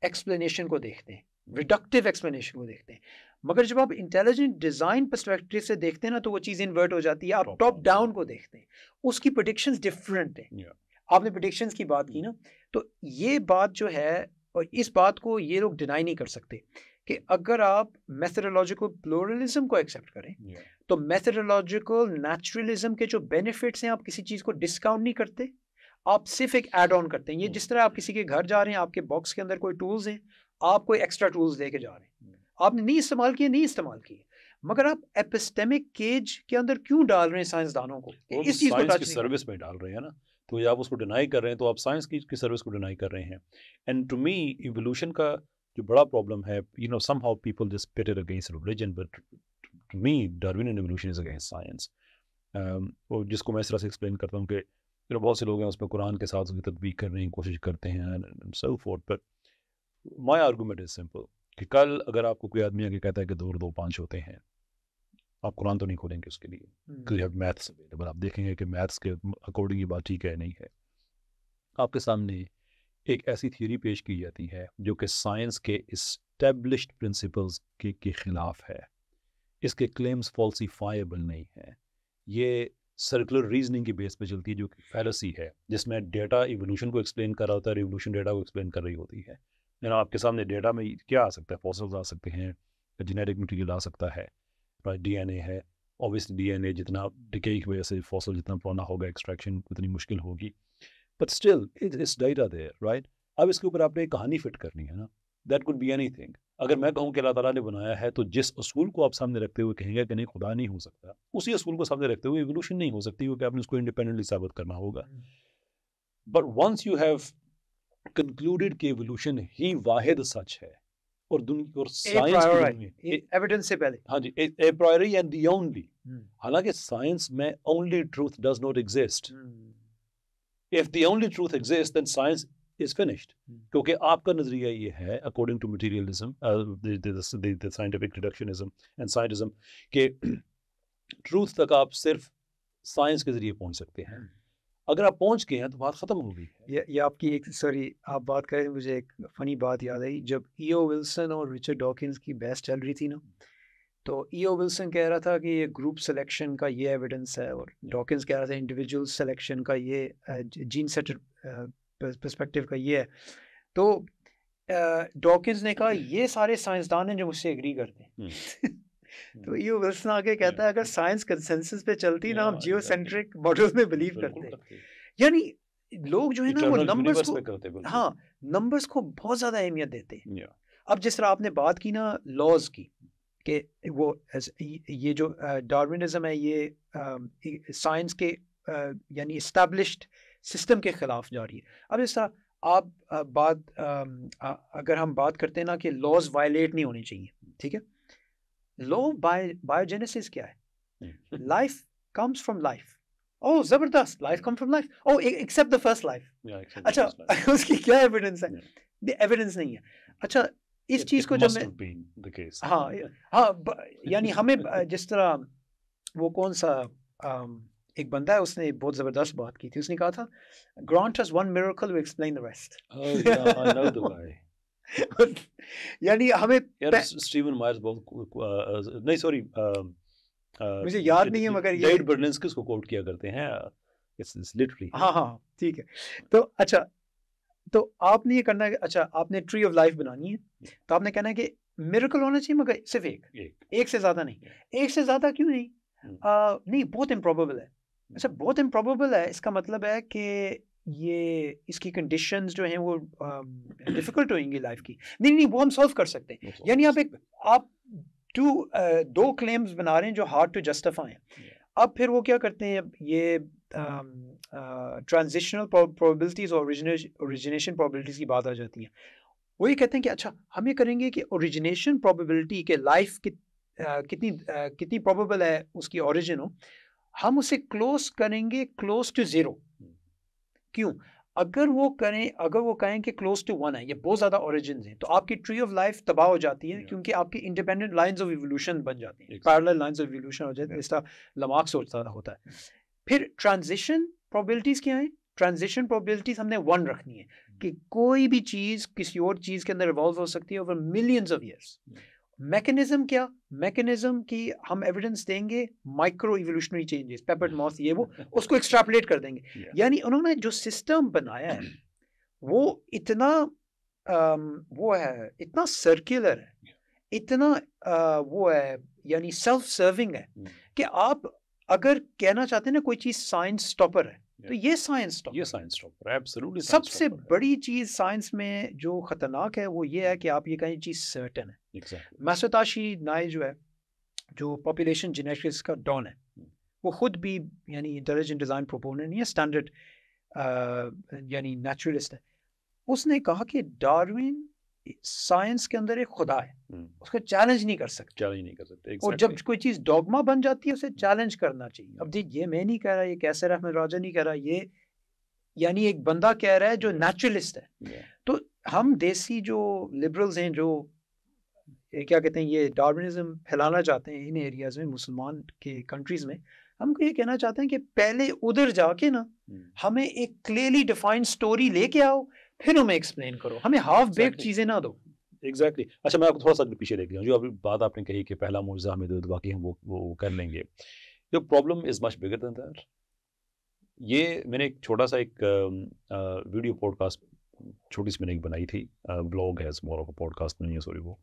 ایکسپلینیشن کو دیکھتے ہیں, ریڈکٹیو ایکسپلینیشن کو دیکھتے ہیں. مگر جب آپ انٹیلیجنٹ ڈیزائن پرسپیکٹیو سے دیکھتے ہیں نا تو وہ چیز انورٹ ہو جاتی ہے, آپ ٹاپ ڈاؤن کو دیکھتے ہیں, اس کی پریڈکشنز ڈفرینٹ ہیں. آپ نے پریڈکشنز کی بات کی نا, تو یہ بات جو ہے, اور اس بات کو یہ لوگ ڈینائی نہیں کر سکتے کہ اگر آپ میتھڈولوجیکل پلورلزم کو ایکسیپٹ کریں تو میتھڈولوجیکل نیچرلزم کے جو بینیفٹس ہیں آپ کسی چیز کو ڈسکاؤنٹ نہیں کرتے, آپ صرف ایک ایڈ آن کرتے ہیں. یہ جس طرح آپ کسی کے گھر جا رہے ہیں, آپ کے باکس کے اندر کوئی ٹولز ہیں, آپ کوئی ایکسٹرا ٹولز لے کے جا رہے ہیں, آپ نے نہیں استعمال کیے, مگر آپ ایپسٹیمک کیج کے اندر کیوں ڈال رہے ہیں سائنسدانوں کو, اس چیز کو سروس میں ڈال رہے ہیں نا. تو آپ اس کو ڈینائی کر رہے ہیں تو آپ سائنس کی سروس کو ڈینائی کر رہے ہیں. اینڈ ٹو می ایوولوشن کا جو بڑا پرابلم ہے, you know some how people just put it against religion, but to me Darwin evolution is against science. اور جس کو میں اس طرح سے ایکسپلین کرتا ہوں کہ بہت سے لوگ ہیں اس میں قرآن کے ساتھ اس کی تطبیق کرنے کی کوشش کرتے ہیں so forth. But my argument is simple کہ کل اگر آپ کو کوئی آدمی آگے کہتا ہے کہ 2 اور 2 5 ہوتے ہیں, آپ قرآن تو نہیں کھولیں گے اس کے لیے, کیونکہ یو ہیو میتھس اویلیبل. آپ دیکھیں گے کہ میتھس کے اکارڈنگ یہ بات ٹھیک ہے نہیں ہے. آپ کے سامنے ایک ایسی تھیوری پیش کی جاتی ہے جو کہ سائنس کے اسٹیبلشڈ پرنسپلز کے خلاف ہے, اس کے کلیمز فالسیفائبل نہیں ہیں, یہ سرکولر ریزننگ کی بیس پہ چلتی ہے جو کہ فیلسی ہے, جس میں ڈیٹا ایوولوشن کو ایکسپلین کر رہا ہوتا ہے, ایوولوشن ڈیٹا کو ایکسپلین کر رہی ہوتی ہے. یعنی آپ کے سامنے ڈیٹا میں کیا آ سکتا ہے, فاسلز آ سکتے ہیں, جینیٹک مٹیریل آ سکتا ہے, ڈی این اے ہے, اوبیسلی ڈی این اے جتنا ڈکے کی وجہ سے فاسل جتنا پرانا ہوگا ایکسٹریکشن اتنی مشکل ہوگی, but still it's data there, right. اب اس کے اوپر آپ نے ایک کہانی فٹ کرنی ہے نا, that code be anything. اگر میں کہوں کہ اللہ تعالیٰ نے بنایا ہے تو جس اصول کو آپ سامنے رکھتے ہوئے کہیں گے کہ نہیں خدا نہیں ہو سکتا, اسی اصول کو سامنے رکھتے ہوئے ایوولوشن نہیں ہو سکتی, کیونکہ آپ نے اس کو انڈیپینڈنٹلی ثابت کرنا ہوگا. But once you have concluded کہ ایوولوشن ہی واحد سچ ہے اور اور سائنس ایویڈنس سے پہلے, ہاں جی, a priori and the only, حالانکہ سائنس میں only truth does not exist. If the only truth exist then science is finished. کیونکہ آپ کا نظریہ یہ ہے according to materialism, the scientific reductionism and scientism, کہ truth تک آپ صرف سائنس کے ذریعے پہنچ سکتے ہیں. اگر آپ پہنچ گئے ہیں تو بات ختم ہو گئی ہے. یہ آپ کی ایک سوری آپ بات کریں مجھے ایک فنی بات یاد آئی. جب ایو ولسن اور رچرڈ ڈاکنز کی بحث چل رہی تھی نا, تو ایو ولسن کہہ رہا تھا کہ یہ گروپ سلیکشن کا یہ ایویڈنس ہے, اور ڈاکنز کہہ رہا تھا انڈیویجول سلیکشن کا یہ جین سیٹ پرسپیکٹیو کا یہ ہے. تو ڈاکنز نے کہا یہ سارے سائنسدان ہیں جو مجھ سے ایگری کرتے ہیں. تو یہ ولسن آگے کہتا ہے اگر سائنس کنسنسس پہ چلتی نا, ہم جیو سینٹرک ماڈل میں بلیو کرتے. یعنی لوگ جو ہے نا وہ نمبرز کو, ہاں نمبرز کو بہت زیادہ اہمیت دیتے ہیں. اب جس طرح آپ نے بات کی نا لاز کی, کہ وہ یہ جو ڈارونزم ہے یہ سائنس کے یعنی اسٹیبلشڈ سسٹم کے خلاف جا رہی ہے. اب اس طرح آپ اگر ہم بات کرتے ہیں نا کہ لاز وائلیٹ نہیں ہونی چاہیے, ٹھیک ہے, لا بایوجینیسس کیا ہے؟ Life comes from life. Oh زبردست, life come from life, oh except the first life. اچھا اس کی کیا ایویڈنس ہے؟ ایویڈنس نہیں ہے. اچھا اس چیز کو جب میں ہاں یعنی ہمیں جس طرح وہ کون سا ایک بندہ ہے, اس نے بہت زبردست بات کی تھی. اس نے کہا تھا grant us one miracle we explain the rest. Oh yeah, I know the guy. یعنی ہمیں اسٹیون مائرز بہت نہیں سوری مجھے یاد نہیں ہے مگر ڈیوڈ برننسکی اس کو کوٹ کیا کرتے ہیں. It's literally. ہاں ٹھیک ہے. تو اچھا تو آپ نے یہ کرنا ہے, اچھا آپ نے ٹری آف لائف بنانی ہے, تو آپ نے کہنا ہے کہ میریکل ہونا چاہیے مگر صرف ایک سے زیادہ نہیں. ایک سے زیادہ کیوں نہیں؟ نہیں, بہت امپروبیبل ہے. اچھا بہت امپروبیبل ہے, اس کا مطلب ہے کہ یہ اس کی کنڈیشنز جو ہیں وہ ڈیفیکلٹ ہوئیں گی لائف کی. نہیں وہ ہم سالو کر سکتے ہیں. یعنی آپ دو کلیمز بنا رہے ہیں جو ہارڈ ٹو جسٹیفائی ہیں. اب پھر وہ کیا کرتے ہیں, یہ ٹرانزیشنل پروبیبلٹیز اور اوریجنیشن پروبیبلٹیز کی بات آ جاتی ہیں. وہ یہ کہتے ہیں کہ اچھا ہم یہ کریں گے کہ اوریجنیشن پروبیبلٹی کہ لائف کتنی پروبیبل ہے اس کی اوریجن ہو, ہم اسے کلوز کریں گے کلوز ٹو زیرو. کیوں؟ اگر وہ کہیں کہ کلوز ٹو 1 ہے, یہ بہت زیادہ اوریجنز ہیں, تو آپ کی ٹری آف لائف تباہ ہو جاتی ہے, کیونکہ آپ کی انڈیپینڈنٹ لائنز آف ایوولوشن بن جاتی ہیں, پیرلل لائنز آف ایوولوشن ہو جاتی ہیں. اس طرح لمارک سوچتا ہوتا ہے. پھر ٹرانزیشن پروبیبلٹیز کیا ہیں؟ ٹرانزیشن پروبیبلٹیز ہم نے 1 رکھنی ہے کہ کوئی بھی چیز کسی اور چیز کے اندر ایوالو ہو سکتی ہے over millions of years. Mechanism کیا؟ میکنزم کی ہم ایویڈنس دیں گے مائکرو ایوولوشنری چینجز, پیپرڈ ماس, یہ وہ اس کو ایکسٹراپولیٹ کر دیں گے. یعنی انہوں نے جو سسٹم بنایا ہے وہ اتنا سرکولر ہے, اتنا وہ ہے یعنی سیلف سرونگ ہے کہ آپ اگر کہنا چاہتے ہیں نا کوئی چیز سائنس اسٹاپر ہے تو یہ سائنس اسٹاپر ہے. سب سے بڑی چیز سائنس میں جو خطرناک ہے وہ یہ ہے کہ آپ یہ کہیں چیز سرٹن ہے. میسوتاشی نائے جو ہے, جو پاپولیشن جینیٹکس کا ڈان ہے, وہ خود بھی یعنی انٹیلیجنٹ ڈیزائن پروپوننٹ نہیں ہے, اسٹینڈرڈ یعنی نیچرلسٹ ہے. اس نے کہا کہ ڈاروین سائنس کے اندر ایک خدا ہے, اس کو چیلنج نہیں کر سکتے. اور جب کوئی چیز ڈوگما بن جاتی ہے اسے چیلنج کرنا چاہیے. اب یہ میں نہیں کہہ رہا, یہ کیسر احمد راجہ نہیں کہہ رہا, یہ یعنی ایک بندہ کہہ رہا ہے جو نیچرلسٹ ہے. تو ہم دیسی جو لبرلز ہیں جو کیا کہتے ہیں یہ ڈارونزم پھیلانا چاہتے ہیں ان ایریاز میں, مسلمان کے کنٹریز میں, ہم کو یہ کہنا چاہتے ہیں کہ پہلے ادھر جا کے نا ہمیں ایک کلیئرلی ڈیفائنڈ سٹوری لے کے آؤ, پھر ہمیں ایکسپلین کرو, ہمیں ہاف بیک چیزیں نہ دو. ایگزیکٹلی. اچھا میں آپ کو تھوڑا سا پیچھے دیکھ لیا, جو ابھی بات آپ نے کہی کہ پہلا معجزہ ہمیں دے دو باقی ہم وہ کر لیں گے. جو problem is much bigger then that. یہ میں نے ایک چھوٹا سا ایک ویڈیو پوڈ کاسٹ چھوٹی سی میں نے ایک بنائی تھی. بلاگ ہے, more of a podcast نہیں ہے, سوری. وہ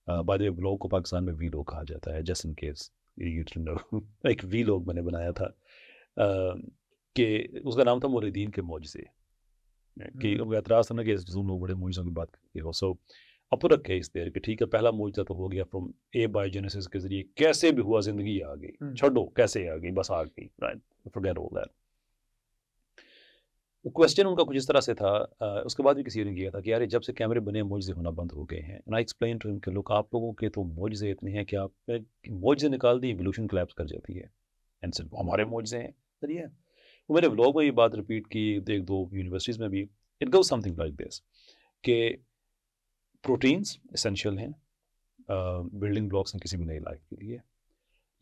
بائی دا وے بلاگ کو پاکستان میں وی لوگ کہا جاتا ہے, just in case you to know. ایک وی لوگ میں نے بنایا تھا کہ اس کا نام تھا موریدین کے معجزے, کہ اعتراض تھا نا کہ زوم لوگ بڑے معجزوں کی بات کرتے ہو. سو اپر کیس دیر کہ ٹھیک ہے پہلا معجزہ تو ہو گیا فرام اے بایوجینیسس کے ذریعے کیسے بھی ہوا زندگی آ گئی, چھوڑو کیسے آ گئی, بس آ گئی, right, forget all that. Question in کا کچھ اس طرح سے تھا, اس کے بعد بھی کسی نے کیا تھا کہ یار جب سے کیمرے بنے معجزے ہونا بند ہو گئے ہیں. اینڈ آئی ایکسپلین ٹو ہم کہ لوگ آپ لوگوں کے تو معجزے اتنے ہیں کہ آپ معجزے نکال دی ایوولوشن کلیپس کر جاتی ہے. اینڈ صرف ہمارے معجزے ہیں سر. یہ وہ میرے ولاگ میں یہ بات ریپیٹ کی ایک دو یونیورسٹیز میں بھی. It goes something like this کہ پروٹینس اسینشیل ہیں, بلڈنگ بلاکس ہیں کسی بھی نئی لائف کے لیے,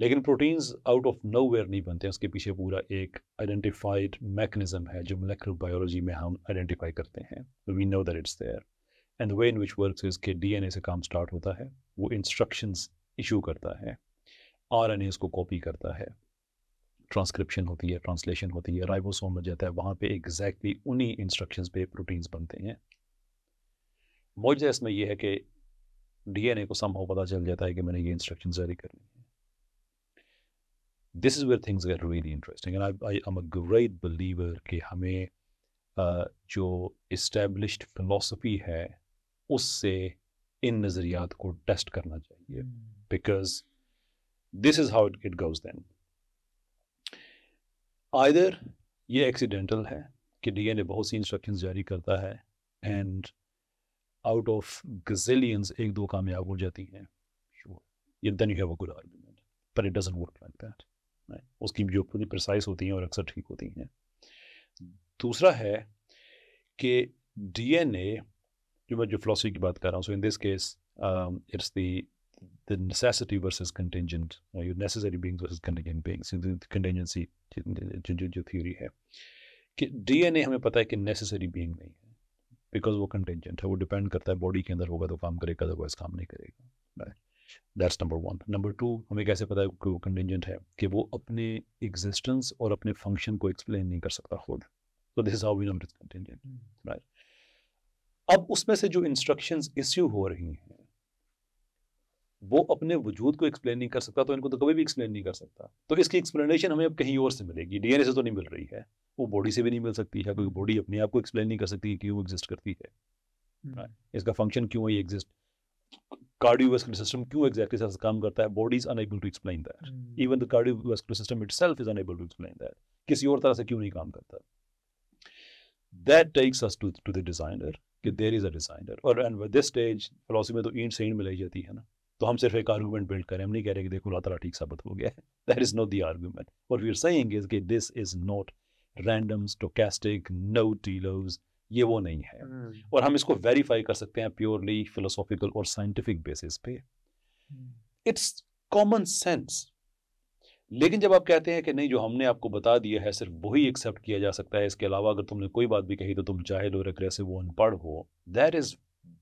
لیکن proteins out of nowhere نہیں بنتے ہیں. اس کے پیچھے پورا ایک آئیڈینٹیفائڈ میکنزم ہے جو مولیکولر بایولوجی میں ہم آئیڈینٹیفائی کرتے ہیں. We know that it's there and the way in which works is کہ ڈی این اے سے کام سٹارٹ ہوتا ہے, وہ انسٹرکشنز ایشو کرتا ہے, آر این اے اس کو کاپی کرتا ہے, ٹرانسکرپشن ہوتی ہے, ٹرانسلیشن ہوتی ہے, رائبوسوم میں جاتا ہے, وہاں پہ ایگزیکٹلی انہی انسٹرکشنز پہ پروٹینز بنتے ہیں. معجزہ اس میں یہ ہے کہ ڈی این اے کو سم ہو پتہ چل جاتا ہے کہ میں نے یہ انسٹرکشن جاری کرنی ہے. This is where things get really interesting and I am a great believer کہ ہمیں جو established philosophy ہے اس سے ان نظریات کو ٹیسٹ کرنا چاہیے, because this is how it goes then. Either یہ accidental ہے کہ ڈی این اے بہت سی انسٹرکشنز جاری کرتا ہے and out of gazillions ایک دو کامیاب ہو جاتی ہیں, sure, then you have a good argument, but it doesn't work like that. اس کی جو پوری پرسائز ہوتی ہیں اور اکثر ٹھیک ہوتی ہیں. دوسرا ہے کہ ڈی این اے جو میں جو فلاسفی کی بات کر رہا ہوں, so in this case it's the necessity versus contingent, necessary beings versus contingent beings, contingency جو تھیوری ہے کہ ڈی این اے ہمیں پتہ ہے کہ نیسیسری بینگ نہیں ہے بیکاز وہ کنٹینجنٹ ہے, وہ ڈپینڈ کرتا ہے باڈی کے اندر ہوگا تو کام کرے گا, ادروائز کام نہیں کرے گا. That's number one. Number two, ہمیں کیسے پتا ہے کہ وہ کنٹینجنٹ ہے کہ وہ اپنے ایگزسٹنس اور اپنے فنکشن کو ایکسپلین نہیں کر سکتا خود. So this is how we know it is contingent. Right. اب اس میں سے جو انسٹرکشنز ایشو ہو رہی ہیں وہ اپنے وجود کو ایکسپلین نہیں کر سکتا, تو ان کو تو کبھی بھی ایکسپلین نہیں کر سکتا. تو اس کی ایکسپلینیشن ہمیں اب کہیں اور سے ملے گی, ڈی این اے سے تو نہیں مل رہی ہے, وہ باڈی سے بھی نہیں مل سکتی ہے, کیونکہ باڈی اپنے آپ کو ایکسپلین نہیں کر سکتی کہ کیوں ایگزسٹ کرتی ہے, اس کا فنکشن کیوں ہے یہ ایگزسٹ, cardiovascular system کیوں ایگزیکٹلی سے کام کرتا ہے, body is unable to explain that. Even the cardiovascular system itself is unable to explain that. کسی اور طرح سے کیوں نہیں کام کرتا. That takes us to the designer, کہ there is a designer. And with this stage philosophy میں تو اینڈ سے اینڈ ملائی جاتی ہے نا, تو ہم صرف ایک آرگومنٹ بلڈ کریں, ہم نہیں کہہ رہے کہ دیکھو اللہ تعالیٰ ٹھیک ثابت ہو گیا ہے. That is not the argument. What we are saying is کہ this is not random, stochastic, no telos. یہ وہ نہیں ہے, اور ہم اس کو ویریفائی کر سکتے ہیں پیورلی فلسافیکل اور سائنٹیفک بیسس پہ. It's common sense. لیکن جب آپ کہتے ہیں کہ نہیں جو ہم نے آپ کو بتا دیا ہے صرف وہی ایکسیپٹ کیا جا سکتا ہے, اس کے علاوہ اگر تم نے کوئی بات بھی کہی تو تم جاہل اور اگریسو و ان پڑھ ہو, دیٹ از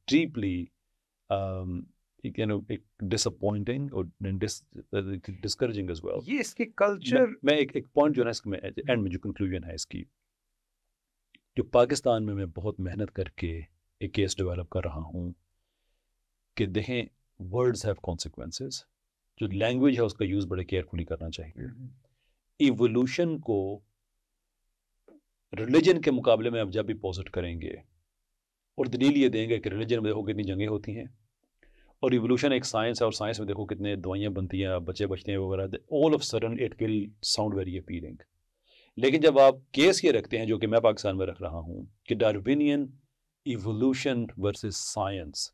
ڈیپلی ڈساپوائنٹنگ اور ڈسکریجنگ ایز ویل. یہ اس کے کلچر میں ایک پوائنٹ جو ہے نا اس میں اینڈ میں جو کنکلوژن ہے اس کی, جو پاکستان میں بہت محنت کر کے ایک کیس ڈیولپ کر رہا ہوں کہ دیکھیں ورڈز ہیو کانسیکوینسز. جو لینگویج ہے اس کا یوز بڑے کیئرفلی کرنا چاہیے. ایوولوشن کو ریلیجن کے مقابلے میں اب جب بھی پوزٹ کریں گے اور دلیل یہ دیں گے کہ ریلیجن میں دیکھو کتنی جنگیں ہوتی ہیں اور ایوولوشن ایک سائنس ہے, اور سائنس میں دیکھو کتنے دوائیاں بنتی ہیں, بچے بچتے ہیں وغیرہ, آل of sudden it will sound very appealing. لیکن جب آپ کیس یہ رکھتے ہیں جو کہ میں پاکستان میں رکھ رہا ہوں کہ ڈارونین ایوولوشن ورسز سائنس,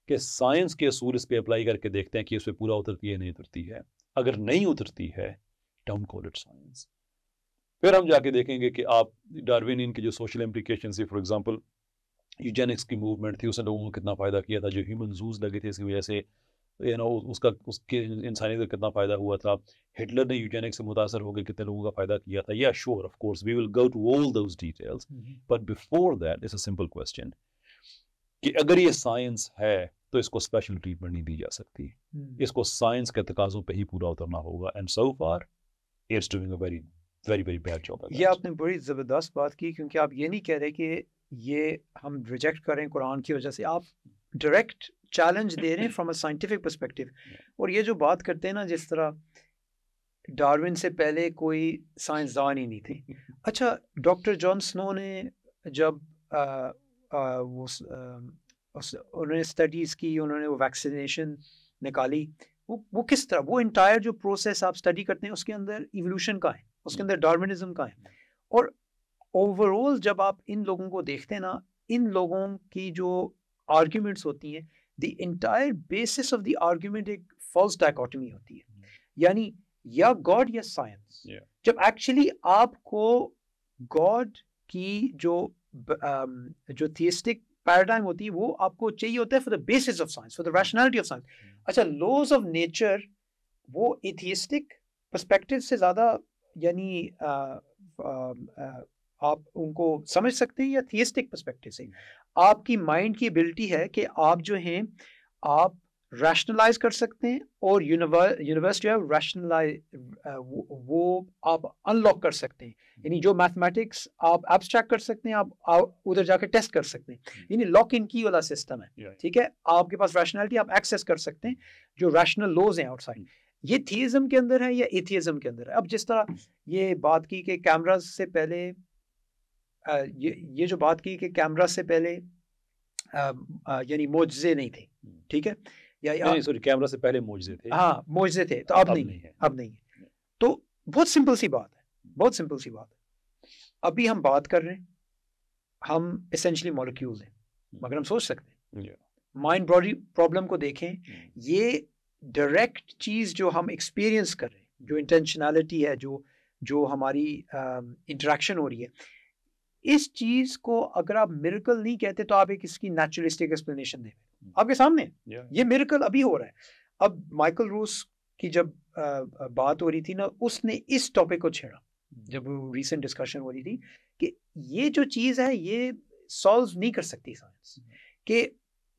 کہ سائنس کے اصول اس پہ اپلائی کر کے دیکھتے ہیں کہ اس پہ پورا اترتی ہے نہیں اترتی ہے. اگر نہیں اترتی ہے ڈونٹ کال اٹ سائنس. پھر ہم جا کے دیکھیں گے کہ آپ ڈارونین کی جو سوشل امپلیکیشنز تھی, فار ایگزامپل یوجینکس کی موومنٹ تھی, اس نے لوگوں کو کتنا فائدہ کیا تھا, جو ہیومن زوز لگے تھے اس کی وجہ سے اس کے انسانیت کا کتنا فائدہ ہوا تھا. ہٹلر نے یوجینکس سے متاثر ہو کے کتنے لوگوں کا فائدہ کیا تھا. یا sure of course we will go to all those details, but before that it's a simple question کہ اگر یہ سائنس ہے تو اس کو اسپیشل ٹریٹمنٹ نہیں دی جا سکتی, اس کو سائنس کے تقاضوں پہ ہی پورا اترنا ہوگا. And so for its doing a very very very bad job. یہ آپ نے بڑی زبردست بات کی, کیونکہ آپ یہ نہیں کہہ رہے کہ یہ ہم ریجیکٹ کریں قرآن کی وجہ سے, آپ ڈائریکٹ چیلنج دے رہے ہیں فرام اے سائنٹیفک پرسپیکٹو. اور یہ جو بات کرتے ہیں نا, جس طرح ڈارون سے پہلے کوئی سائنسدان ہی نہیں تھے. اچھا, ڈاکٹر جان سنو نے جب وہ انہوں نے اسٹڈیز کی, انہوں نے وہ ویکسینیشن نکالی, وہ کس طرح, وہ انٹائر جو پروسیس آپ اسٹڈی کرتے ہیں اس کے اندر ایولیوشن کا ہے, اس کے اندر ڈارونزم کا ہے. اور اوور آل جب آپ ان لوگوں کو دیکھتے ہیں نا, ان لوگوں کی جو آرگیومنٹس ہوتی ہیں, the entire basis of the argument ایک فالس ڈائکوٹمی ہوتی ہے, یعنی یا گاڈ یا سائنس. جب ایکچولی آپ کو گاڈ کی جو تھیسٹک پیراڈائم ہوتی ہے وہ آپ کو چاہیے ہوتا ہے for the basis of science, for the rationality of science. اچھا, لاز آف نیچر وہ ایتھیسٹک پرسپیکٹو سے زیادہ, یعنی آپ ان کو سمجھ سکتے ہیں, یا تھیسٹک پرسپیکٹو سے آپ کی مائنڈ کی ایبلٹی ہے کہ آپ جو ہیں آپ ریشنلائز کر سکتے ہیں, اور یونیورس جو ہے ریشنلائز وہ آپ انلاک کر سکتے ہیں. یعنی جو میتھمیٹکس آپ ایبسٹریکٹ کر سکتے ہیں, آپ ادھر جا کے ٹیسٹ کر سکتے ہیں. یعنی لاک ان کی والا سسٹم ہے, ٹھیک ہے, آپ کے پاس ریشنلٹی, آپ ایکسیس کر سکتے ہیں جو ریشنل لوز ہیں آؤٹ سائڈ. یہ تھیزم کے اندر ہے یا ایتھیزم کے اندر ہے. اب جس طرح یہ بات کی کہ کیمرہ سے پہلے, یہ جو بات کی کہ کیمرہ سے پہلے یعنی معجزے نہیں تھے, ٹھیک ہے, سوری کیمرہ سے پہلے معجزے تھے, ہاں معجزے تھے, تو اب نہیں ہے, اب نہیں ہے. تو بہت سمپل سی بات ہے, بہت سمپل سی بات ہے. ابھی ہم بات کر رہے ہیں, ہم اسینشلی مالیکیولز ہیں, مگر ہم سوچ سکتے ہیں. مائنڈ باڈی پرابلم کو دیکھیں, یہ ڈائریکٹ چیز جو ہم ایکسپیرئنس کر رہے ہیں, جو انٹینشنالٹی ہے, جو ہماری انٹریکشن ہو رہی ہے, اس چیز کو اگر آپ میریکل نہیں کہتے تو آپ ایک اس کی نیچرلسٹک ایکسپلینیشن دیں. آپ کے سامنے یہ میریکل ابھی ہو رہا ہے. اب مائیکل روس کی جب بات ہو رہی تھی نا, اس نے اس ٹاپک کو چھیڑا جب ریسنٹ ڈسکشن ہو رہی تھی کہ یہ جو چیز ہے یہ سالو نہیں کر سکتی سائنس, کہ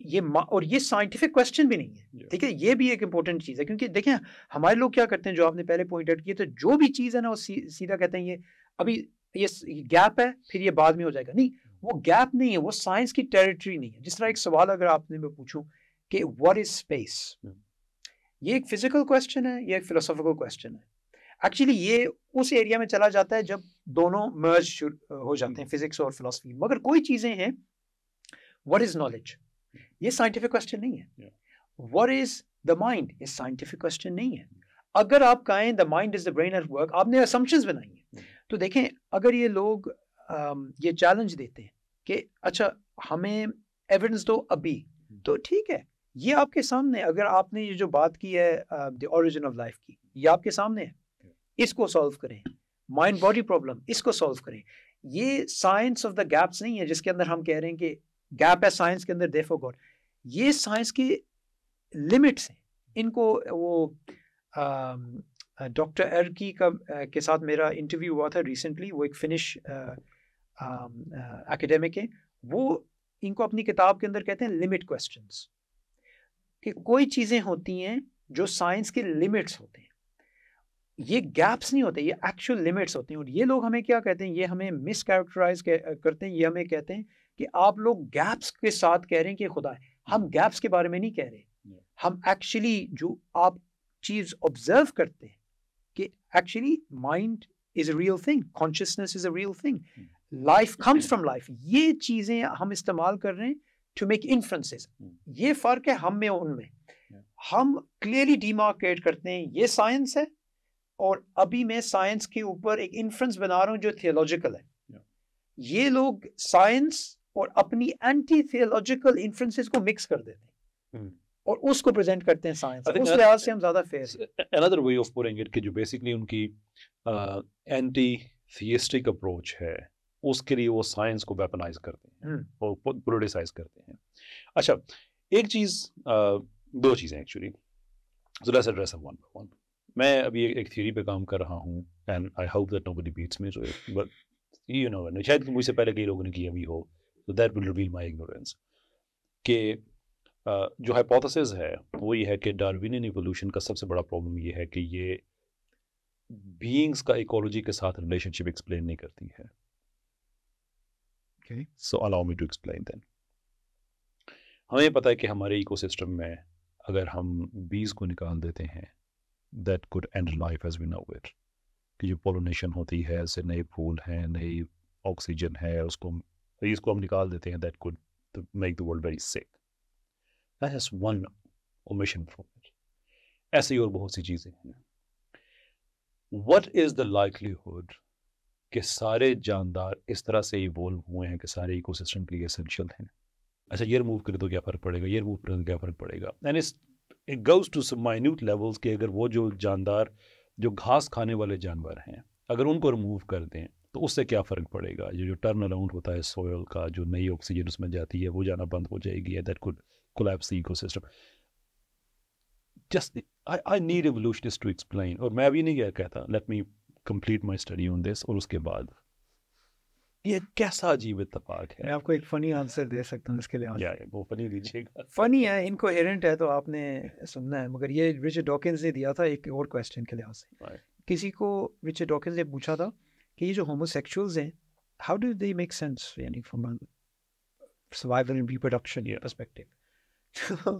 یہ اور یہ سائنٹیفک کویسچن بھی نہیں ہے, ٹھیک ہے. یہ بھی ایک امپورٹنٹ چیز ہے, کیونکہ دیکھیں ہمارے لوگ کیا کرتے ہیں, جو آپ نے پہلے پوائنٹ آؤٹ کیا, تو جو بھی چیز ہے نا وہ سیدھا کہتے ہیں یہ ابھی یہ گیپ ہے, پھر یہ بعد میں ہو جائے گا. نہیں, وہ گیپ نہیں ہے, وہ سائنس کی ٹیریٹری نہیں ہے. جس طرح ایک سوال اگر آپ نے میں پوچھوں کہ واٹ از اسپیس, یہ ایک فزیکل کویسچن ہے, یہ ایک فلسافیکل کویسچن ہے. ایکچولی یہ اس ایریا میں چلا جاتا ہے جب دونوں مرج ہو جاتے ہیں, فزکس اور فلسفی. مگر کوئی چیزیں ہیں, واٹ از نالج, یہ سائنٹیفک کویسچن نہیں ہے. واٹ از دا مائنڈ, یہ سائنٹیفک کویسچن نہیں ہے. اگر آپ کہیں the mind is the brain at work, آپ نے اسمپشنز بنائی ہیں. تو دیکھیں اگر یہ لوگ یہ چیلنج دیتے ہیں کہ اچھا ہمیں ایویڈنس دو ابھی, تو ٹھیک ہے, یہ آپ کے سامنے, اگر آپ نے یہ جو بات کی ہے دی اوریجن آف لائف کی, یہ آپ کے سامنے ہے, اس کو سالو کریں. مائنڈ باڈی پرابلم, اس کو سالو کریں. یہ سائنس آف دا گیپس نہیں ہے جس کے اندر ہم کہہ رہے ہیں کہ گیپ ہے سائنس کے اندر, دیفور گاڈ. یہ سائنس کی لمٹس ہیں. ان کو وہ ڈاکٹر ارکی کے ساتھ میرا انٹرویو ہوا تھا ریسنٹلی, وہ ایک فنش ایکیڈیمک ہے, وہ ان کو اپنی کتاب کے اندر کہتے ہیں لمٹ کویسچنس, کہ کوئی چیزیں ہوتی ہیں جو سائنس کے لمٹس ہوتے ہیں, یہ گیپس نہیں ہوتے, یہ ایکچوئل لمٹس ہوتے ہیں. اور یہ لوگ ہمیں کیا کہتے ہیں, یہ ہمیں مس کیریکٹرائز کرتے ہیں, یہ ہمیں کہتے ہیں کہ آپ لوگ گیپس کے ساتھ کہہ رہے ہیں کہ خدا ہے. ہم گیپس کے بارے میں نہیں کہہ رہے, ہم ایکچولی جو آپ چیز آبزرو کرتے ہیں کہ actually mind is a real thing, consciousness is a real thing, life comes from life. یہ چیزیں ہم استعمال کر رہے ہیں ٹو میک انفرنسز. یہ فرق ہے ہم میں اور ان میں. ہم کلیئرلی ڈیمارکیٹ کرتے ہیں یہ سائنس ہے, اور ابھی میں سائنس کے اوپر ایک انفرنس بنا رہا ہوں جو تھیولوجیکل ہے. یہ لوگ سائنس اور اپنی اینٹی تھیولوجیکل انفرنسز کو مکس کر دیتے ہیں اور اس کو پریزنٹ کرتے ہیں سائنس. اس لحاظ سے ہم زیادہ فیئر ہیں. another way of putting it کہ جو بیسکلی ان کی اینٹی تھیسٹک اپروچ ہے, اس کے لیے وہ سائنس کو ویپنائز کرتے ہیں اور پولیٹیسائز کرتے ہیں. اچھا, ایک چیز, دو چیزیں actually, so let's address them one by one. میں ابھی ایک تھیوری پہ کام کر رہا ہوں, and I hope that nobody beats me to it, but you know, شاید مجھ سے پہلے کئی لوگوں نے کیا بھی ہو, so that will reveal my ignorance. کہ جو ہائپوتھسز ہے وہ یہ ہے کہ ڈاروینین ایوولوشن کا سب سے بڑا پرابلم یہ ہے کہ یہ بینگز کا ایکولوجی کے ساتھ ریلیشن شپ ایکسپلین نہیں کرتی ہے. So allow me to explain then. ہمیں پتہ ہے کہ ہمارے ایکو سسٹم میں اگر ہم بیز کو نکال دیتے ہیں, that could end life as we know it. کہ جو پولینیشن ہوتی ہے, ایسے نئے پھول ہیں, نئی آکسیجن ہے, اس کو ہم نکال دیتے ہیں, that could make the world very sick. That is one omission from it. ایسے ہی اور بہت سی چیزیں ہیں. What is the likelihood کہ سارے جاندار اس طرح سے ایوولو ہوئے ہیں کہ سارے ایکو سسٹم کے لیے اسینشیل ہیں؟ اچھا یہ ریموو کرے تو کیا فرق پڑے گا, یہ ریموو کرے تو کیا فرق پڑے گا. And it goes to some minute levels کہ اگر وہ جو جاندار جو گھاس کھانے والے جانور ہیں اگر ان کو ریموو کر دیں تو اس سے کیا فرق پڑے گا. جو ٹرن اراؤنڈ ہوتا ہے سوئل کا, جو نئی آکسیجن اس میں جاتی ہے وہ جانا بند ہو جائے گی. That code collapse the ecosystem. Just I need evolutionists to explain. اور میں ابھی نہیں کیا کہتا let me complete my study on this. اور اس کے بعد یہ کیسا عجیب اتفاق ہے. میں آپ کو ایک فنی آنسر دے سکتا ہوں اس کے لیے. وہ فنی دیجیے گا. فنی ہے, انکوہیرنٹ ہے تو آپ نے سننا ہے, مگر یہ رچرڈ ڈاکنز نے دیا تھا ایک اور کویسچن کے لحاظ سے. کسی کو رچرڈ ڈاکنز نے پوچھا تھا کہ یہ جو ہومو سیکچولز ہیں how do they make sense یعنی from survival and reproduction perspective.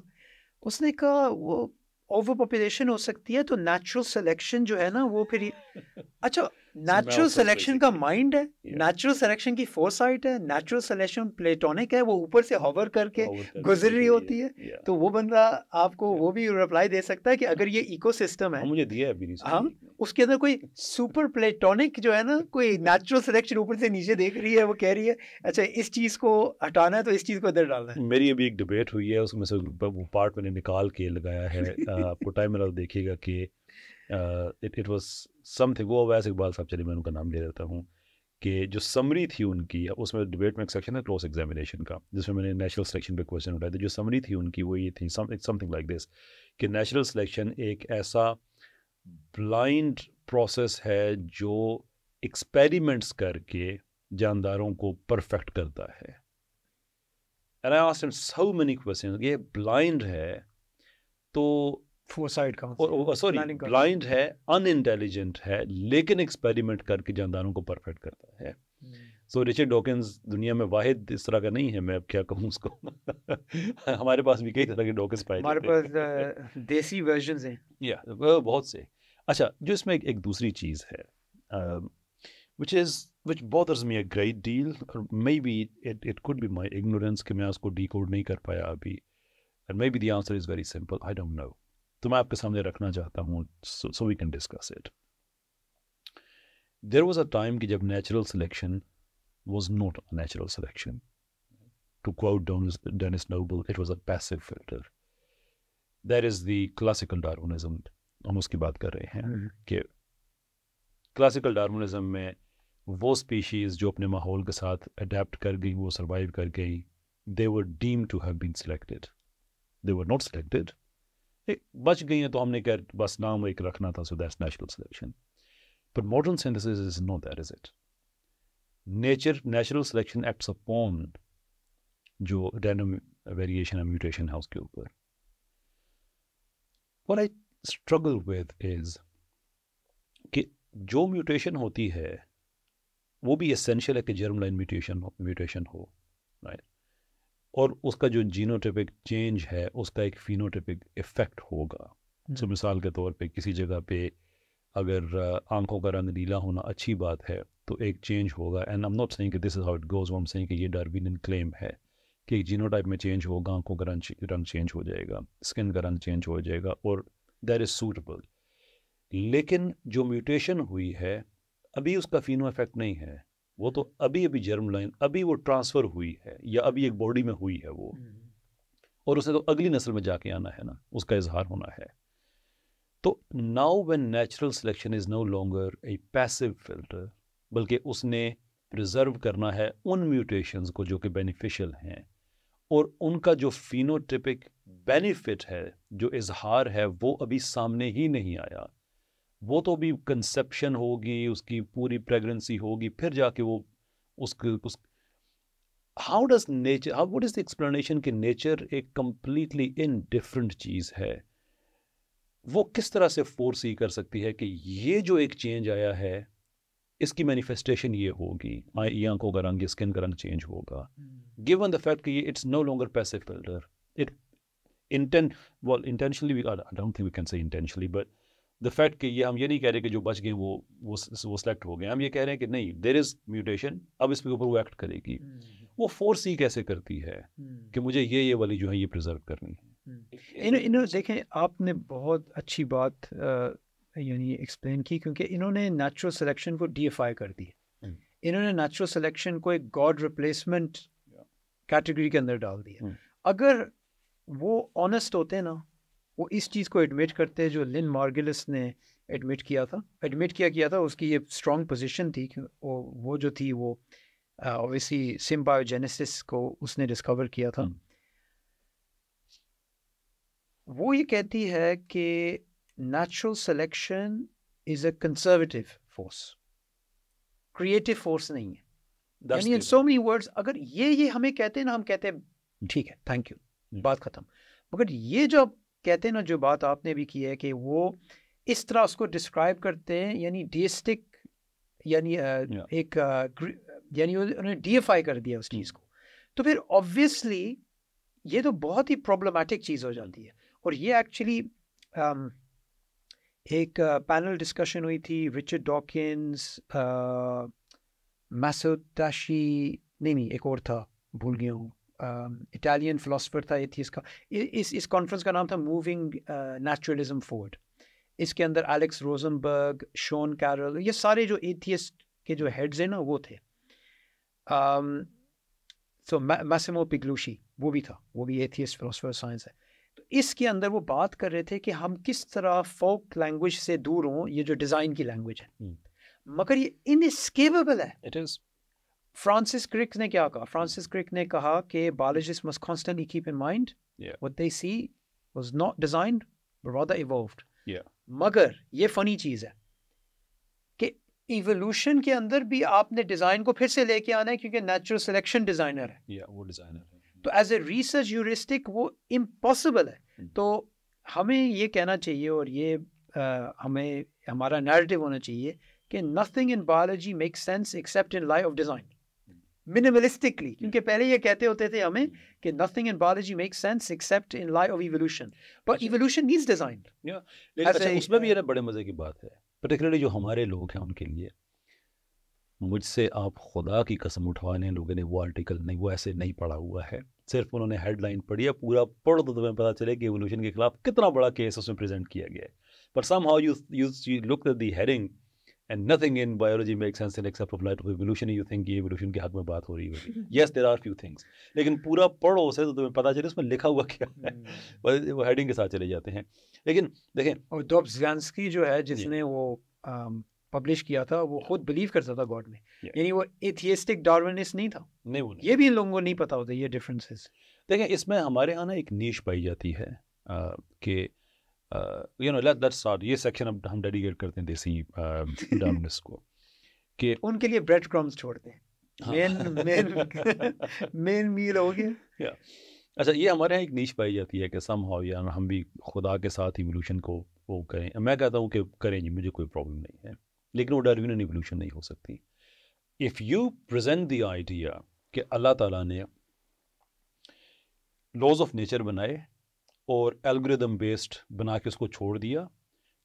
اس نے کہا وہ اوور پاپولیشن ہو سکتی ہے تو نیچرل سلیکشن جو ہے نا وہ پھر اچھا نیچرل سلیکشن کا مائنڈ ہے, نیچرل سلیکشن کی فورسائٹ ہے, نیچرل سلیکشن پلیٹونک ہے, وہ اوپر سے ہوور کر کے گزر رہی ہوتی ہے. تو وہ بندہ آپ کو وہ بھی رپلائی دے سکتا ہے کہ اگر یہ ایکو سسٹم ہے مجھے دیا ہے ہاں اس کے اندر کوئی سپر پلیٹونک جو ہے نا کوئی نیچرل سلیکشن اوپر سے نیچے دیکھ رہی ہے, وہ کہہ رہی ہے اچھا اس چیز کو ہٹانا ہے تو اس چیز کو ادھر ڈالنا ہے. میری ابھی ایک ڈبیٹ ہوئی ہے, اس میں سے وہ پارٹ میں نے نکال کے لگایا ہے. آپ کو ٹائم ملا دیکھیے گا کہ اٹ واز سم تھنگ. وہ ویسے اقبال صاحب, چلیے میں ان کا نام لے دیتا ہوں, کہ جو سمری تھی ان کی, اس میں ڈبیٹ میں ایک سیکشن ہے کراس ایگزامینیشن کا جس میں نے نیچرل سلیکشن پہ کویشچن اٹھائے تھے. جو سمری تھی ان کی وہ یہ تھی سم تھنگ لائک دس کہ نیچرل سلیکشن ایک ایسا بلائنڈ پروسیس ہے جو ایکسپیریمنٹس کر کے جانداروں کو پرفیکٹ کرتا ہے. اینڈ آئی آسکڈ ہم سو مینی کویسچنز. یہ بلائنڈ ہے تو فورسائٹ کا سوری بلائنڈ ہے, ان انٹیلیجنٹ ہے, لیکن ایکسپیریمنٹ کر کے جانداروں کو پرفیکٹ کرتا ہے. سو رچرڈ ڈاکنز دنیا میں واحد اس طرح کا نہیں ہے. میں اب کیا کہوں اس کو. ہمارے پاس بھی کئی طرح کے ڈاکنز پائے ہمارے پاس دیسی ورژنز ہیں یا بہت سے. اچھا جو اس میں ایک دوسری چیز ہے which bothers me a great deal, or maybe it could be my ignorance کہ میں اس کو ڈیکوڈ نہیں کر پایا ابھی, and maybe the answer is very simple, I don't know. تو میں آپ کے سامنے رکھنا چاہتا ہوں so we can discuss it. There was a time کہ جب natural selection was not a natural selection. To quote Dennis Noble, it was a passive filter. That is the classical Darwinism. ہم اس کی بات کر رہے ہیں کہ کلاسیکل ڈارونزم میں وہ اسپیشیز جو اپنے ماحول کے ساتھ اڈیپٹ کر گئی, وہ سروائیو کر گئی, they were deemed to have been selected. They were not selected. بچ گئی ہیں تو ہم نے کہا بس نام ایک رکھنا تھا, so that's natural selection. But modern synthesis is not that, is it? Natural selection acts upon جو random variation and mutation ہے اس کے اوپر. What I struggle with is کہ جو میوٹیشن ہوتی ہے وہ بھی اسینشیل ہے کہ جرم لائن میوٹیشن ہو, رائٹ, اور اس کا جو جینوٹیپک چینج ہے اس کا ایک فینوٹیپک ایفیکٹ ہوگا. سو مثال کے طور پہ کسی جگہ پہ اگر آنکھوں کا رنگ نیلا ہونا اچھی بات ہے تو ایک چینج ہوگا. And I am not seeing کہ this is how it goes, I am seeing کہ یہ ڈارونین کلیم ہے کہ ایک جینوٹائپ میں چینج ہوگا, آنکھوں کا رنگ چینج ہو جائے گا, اسکن کا رنگ چینج ہو جائے گا, اور دیٹ از سوٹیبل. لیکن جو میوٹیشن ہوئی ہے ابھی اس کا فینو افیکٹ نہیں ہے, وہ تو ابھی جرم لائن ابھی وہ ٹرانسفر ہوئی ہے یا ابھی ایک باڈی میں ہوئی ہے وہ, اور اسے تو اگلی نسل میں جا کے آنا ہے نا, اس کا اظہار ہونا ہے. تو now when natural selection is no longer a passive filter, بلکہ اس نے پریزرو کرنا ہے ان میوٹیشنز کو جو کہ بینیفیشل ہیں, اور ان کا جو فینوٹیپک بینیفٹ ہے, جو اظہار ہے, وہ ابھی سامنے ہی نہیں آیا. وہ تو بھی کنسیپشن ہوگی, اس کی پوری پریگننسی ہوگی, پھر جا کے وہ how does nature, what is the explanation کہ نیچر ایک کمپلیٹلی انڈفرنٹ چیز ہے. وہ کس طرح سے فورس ہی کر سکتی ہے کہ یہ جو ایک چینج آیا ہے اس کی مینیفیسٹیشن یہ ہوگی, یہ آنکھوں کا رنگ, اسکن کا رنگ چینج ہوگا, given the fact کہ یہ it's no longer passive filter. Intentionally, I don't think we can say intentionally, but the fact کہ یہ ہم یہ نہیں کہہ رہے کہ جو بچ گئے وہ سلیکٹ ہو گئے, ہم یہ کہہ رہے ہیں کہ نہیں, there is mutation, اب اس کے اوپر وہ ایکٹ کرے گی. وہ فورس ہی کیسے کرتی ہے کہ مجھے یہ والی جو ہے یہ پریزرو کرنی ہے. انہوں دیکھیں آپ نے بہت اچھی بات یعنی ایکسپلین کی، کیونکہ انہوں نے نیچرل سلیکشن کو ڈی ایفائی کر دی. انہوں نے نیچرل سلیکشن کو ایک گاڈ ریپلیسمنٹ کیٹیگری کے اندر ڈال دیا. اگر وہ آنیسٹ ہوتے نا، وہ اس چیز کو ایڈمٹ کرتے جو لن مارگلس نے ایڈمٹ کیا تھا، اس کی یہ اسٹرانگ پوزیشن تھی کہ وہ جو تھی وہ اوبویسلی سمبایوجینیسس کو اس نے ڈسکور کیا تھا. وہ یہ کہتی ہے کہ natural selection is a conservative force, creative force نہیں ہے. یعنی ان سو مینی ورڈز اگر یہ ہمیں کہتے ہیں نا، ہم کہتے ہیں ٹھیک ہے تھینک یو بات ختم. مگر یہ جو کہتے ہیں نا، جو بات آپ نے بھی کی ہے کہ وہ اس طرح اس کو ڈسکرائب کرتے ہیں، یعنی ڈیسٹک، یعنی ایک یعنی انہوں نے ڈی ایفائی کر دیا اس چیز کو. تو پھر آبویسلی یہ تو بہت ہی پرابلمٹک چیز ہو جاتی ہے. اور یہ ایکچولی ایک پینل ڈسکشن ہوئی تھی، رچرڈ ڈاکنز، میسوٹاشی، نہیں ایک اور تھا بھول گیا ہوں، اٹالین فلاسفر تھا ایتھیسٹ کا. اس کانفرنس کا نام تھا موونگ نیچرلزم فورڈ. اس کے اندر ایلیکس روزنبرگ، شون کیرل، یہ سارے جو ایتھیسٹ کے جو ہیڈز ہیں نا وہ تھے. سو میسیمو پیگلوشی وہ بھی تھا، وہ بھی ایتھیسٹ فلاسفر سائنس ہے. تو اس کے اندر وہ بات کر رہے تھے کہ ہم کس طرح فوک لینگویج سے دور ہوں، یہ جو ڈیزائن کی لینگویج ہے، مگر یہ اناسکیپبل ہے. It is. فرانسس کرک نے کیا کہا؟ فرانسس کرک نے کہا کہ biologists must constantly keep in mind what they see was not designed but rather evolved. مگر یہ فنی چیز ہے کہ ایوولوشن کے اندر بھی آپ نے ڈیزائن کو پھر سے لے کے آنا ہے، کیونکہ نیچرل سلیکشن ڈیزائنر ہے. وہ ڈیزائنر ہے. تو ایز اے ریسرچ ہیورسٹک وہ امپاسبل ہے. تو ہمیں یہ کہنا چاہیے، اور یہ ہمیں ہمارا نیریٹو ہونا چاہیے کہ nothing in biology makes sense except in light of design. minimalistically، کیونکہ پہلے یہ کہتے ہوتے تھے ہمیں کہ nothing in biology makes sense except in light of evolution, but evolution needs design. لیکن اس میں بھی یہ بڑے مزے کی بات ہے، پرٹیکولرلی جو ہمارے لوگ ہیں ان کے لیے. مجھ سے آپ خدا کی قسم اٹھوا لیں، لوگوں نے وہ آرٹیکل نہیں، وہ ایسے نہیں پڑھا ہوا ہے، صرف انہوں نے ہیڈ لائن پڑھی ہے. پورا پڑھ تو تمہیں پتہ چلے کہ ایوولوشن کے خلاف کتنا بڑا کیس اس میں پریزنٹ کیا گیا ہے. But somehow you look at the heading and nothing in biology makes sense except of light of evolution. You think یہ evolution کے حق میں بات ہو رہی ہوگی. Yes, there are few things. لیکن پورا پڑھو اسے تو تمہیں پتہ چلے اس میں لکھا ہوا کیا ہے. وہ ہیڈنگ کے ساتھ چلے جاتے ہیں. لیکن دیکھیں، اور دوبزیانسکی جو ہے جس نے وہ پبلش کیا تھا، وہ خود بلیو کرتا تھا گاڈ میں، یعنی وہ ایتھیسٹک ڈارونسٹ نہیں تھا. یہ بھی ان لوگوں کو نہیں پتا ہوتا یہ ڈفرینسز. دیکھیں اس میں ہمارے ہاں نا ایک نیش پائی جاتی ہے کہ let's start یہ سیکشن اب ہم ڈیڈیکیٹ کرتے ہیں دیسی ڈارونسٹ کو، کہ ان کے لیے بریڈ کرمز چھوڑتے ہیں، مین میل ہو گیا. اچھا، یہ ہمارے یہاں ایک نیش پائی جاتی ہے کہ سم ہاؤ یا ہم بھی خدا کے ساتھ ایوولوشن کو وہ کریں. میں کہتا ہوں کہ کریں جی، مجھے کوئی پرابلم نہیں ہے، لیکن وہ ڈاروینین ایوولوشن نہیں ہو سکتی. If you present the idea کہ اللہ تعالیٰ نے لاز آف نیچر بنائے اور الگوریدم بیسڈ بنا کے اس کو چھوڑ دیا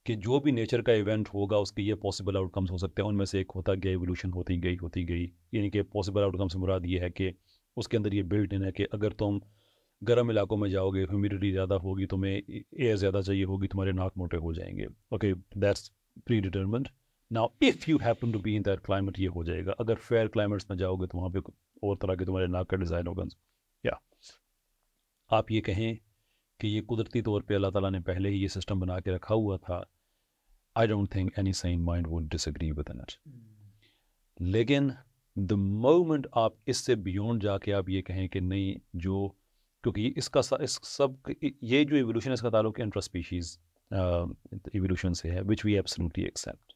کہ جو بھی نیچر کا ایونٹ ہوگا اس کے یہ پاسبل آؤٹ کمس ہو سکتے ہیں، ان میں سے ایک ہوتا گیا ایوولوشن ہوتی گئی. یعنی کہ پاسبل آؤٹ کم سے مراد یہ ہے کہ اس کے اندر یہ بلٹ ان ہے کہ اگر تم گرم علاقوں میں جاؤ گے، ہیومیڈیٹی زیادہ ہوگی، تمہیں ایئر زیادہ چاہیے ہوگی، تمہارے ناک موٹے ہو جائیں گے. Okay, that's predetermined. Now if you happen to be in that climate یہ ہو جائے گا. اگر فیئر کلائمیٹس میں جاؤ گے تو وہاں پہ اور طرح کے تمہارے ناک کا ڈیزائن ہوگا. یا آپ یہ کہیں کہ یہ قدرتی طور پہ اللہ تعالیٰ نے پہلے ہی یہ سسٹم بنا کے رکھا ہوا تھا، I don't think any sane mind would disagree with it. لیکن دا مومنٹ آپ اس سے بیونڈ جا کے آپ یہ کہیں کہ نہیں، جو کیونکہ اس سب یہ جو ایوولوشن ہے اس کا تعلق انٹرا اسپیشیز ایوولوشن سے ہے، وچ وی ایبسلیوٹلی ایکسیپٹ.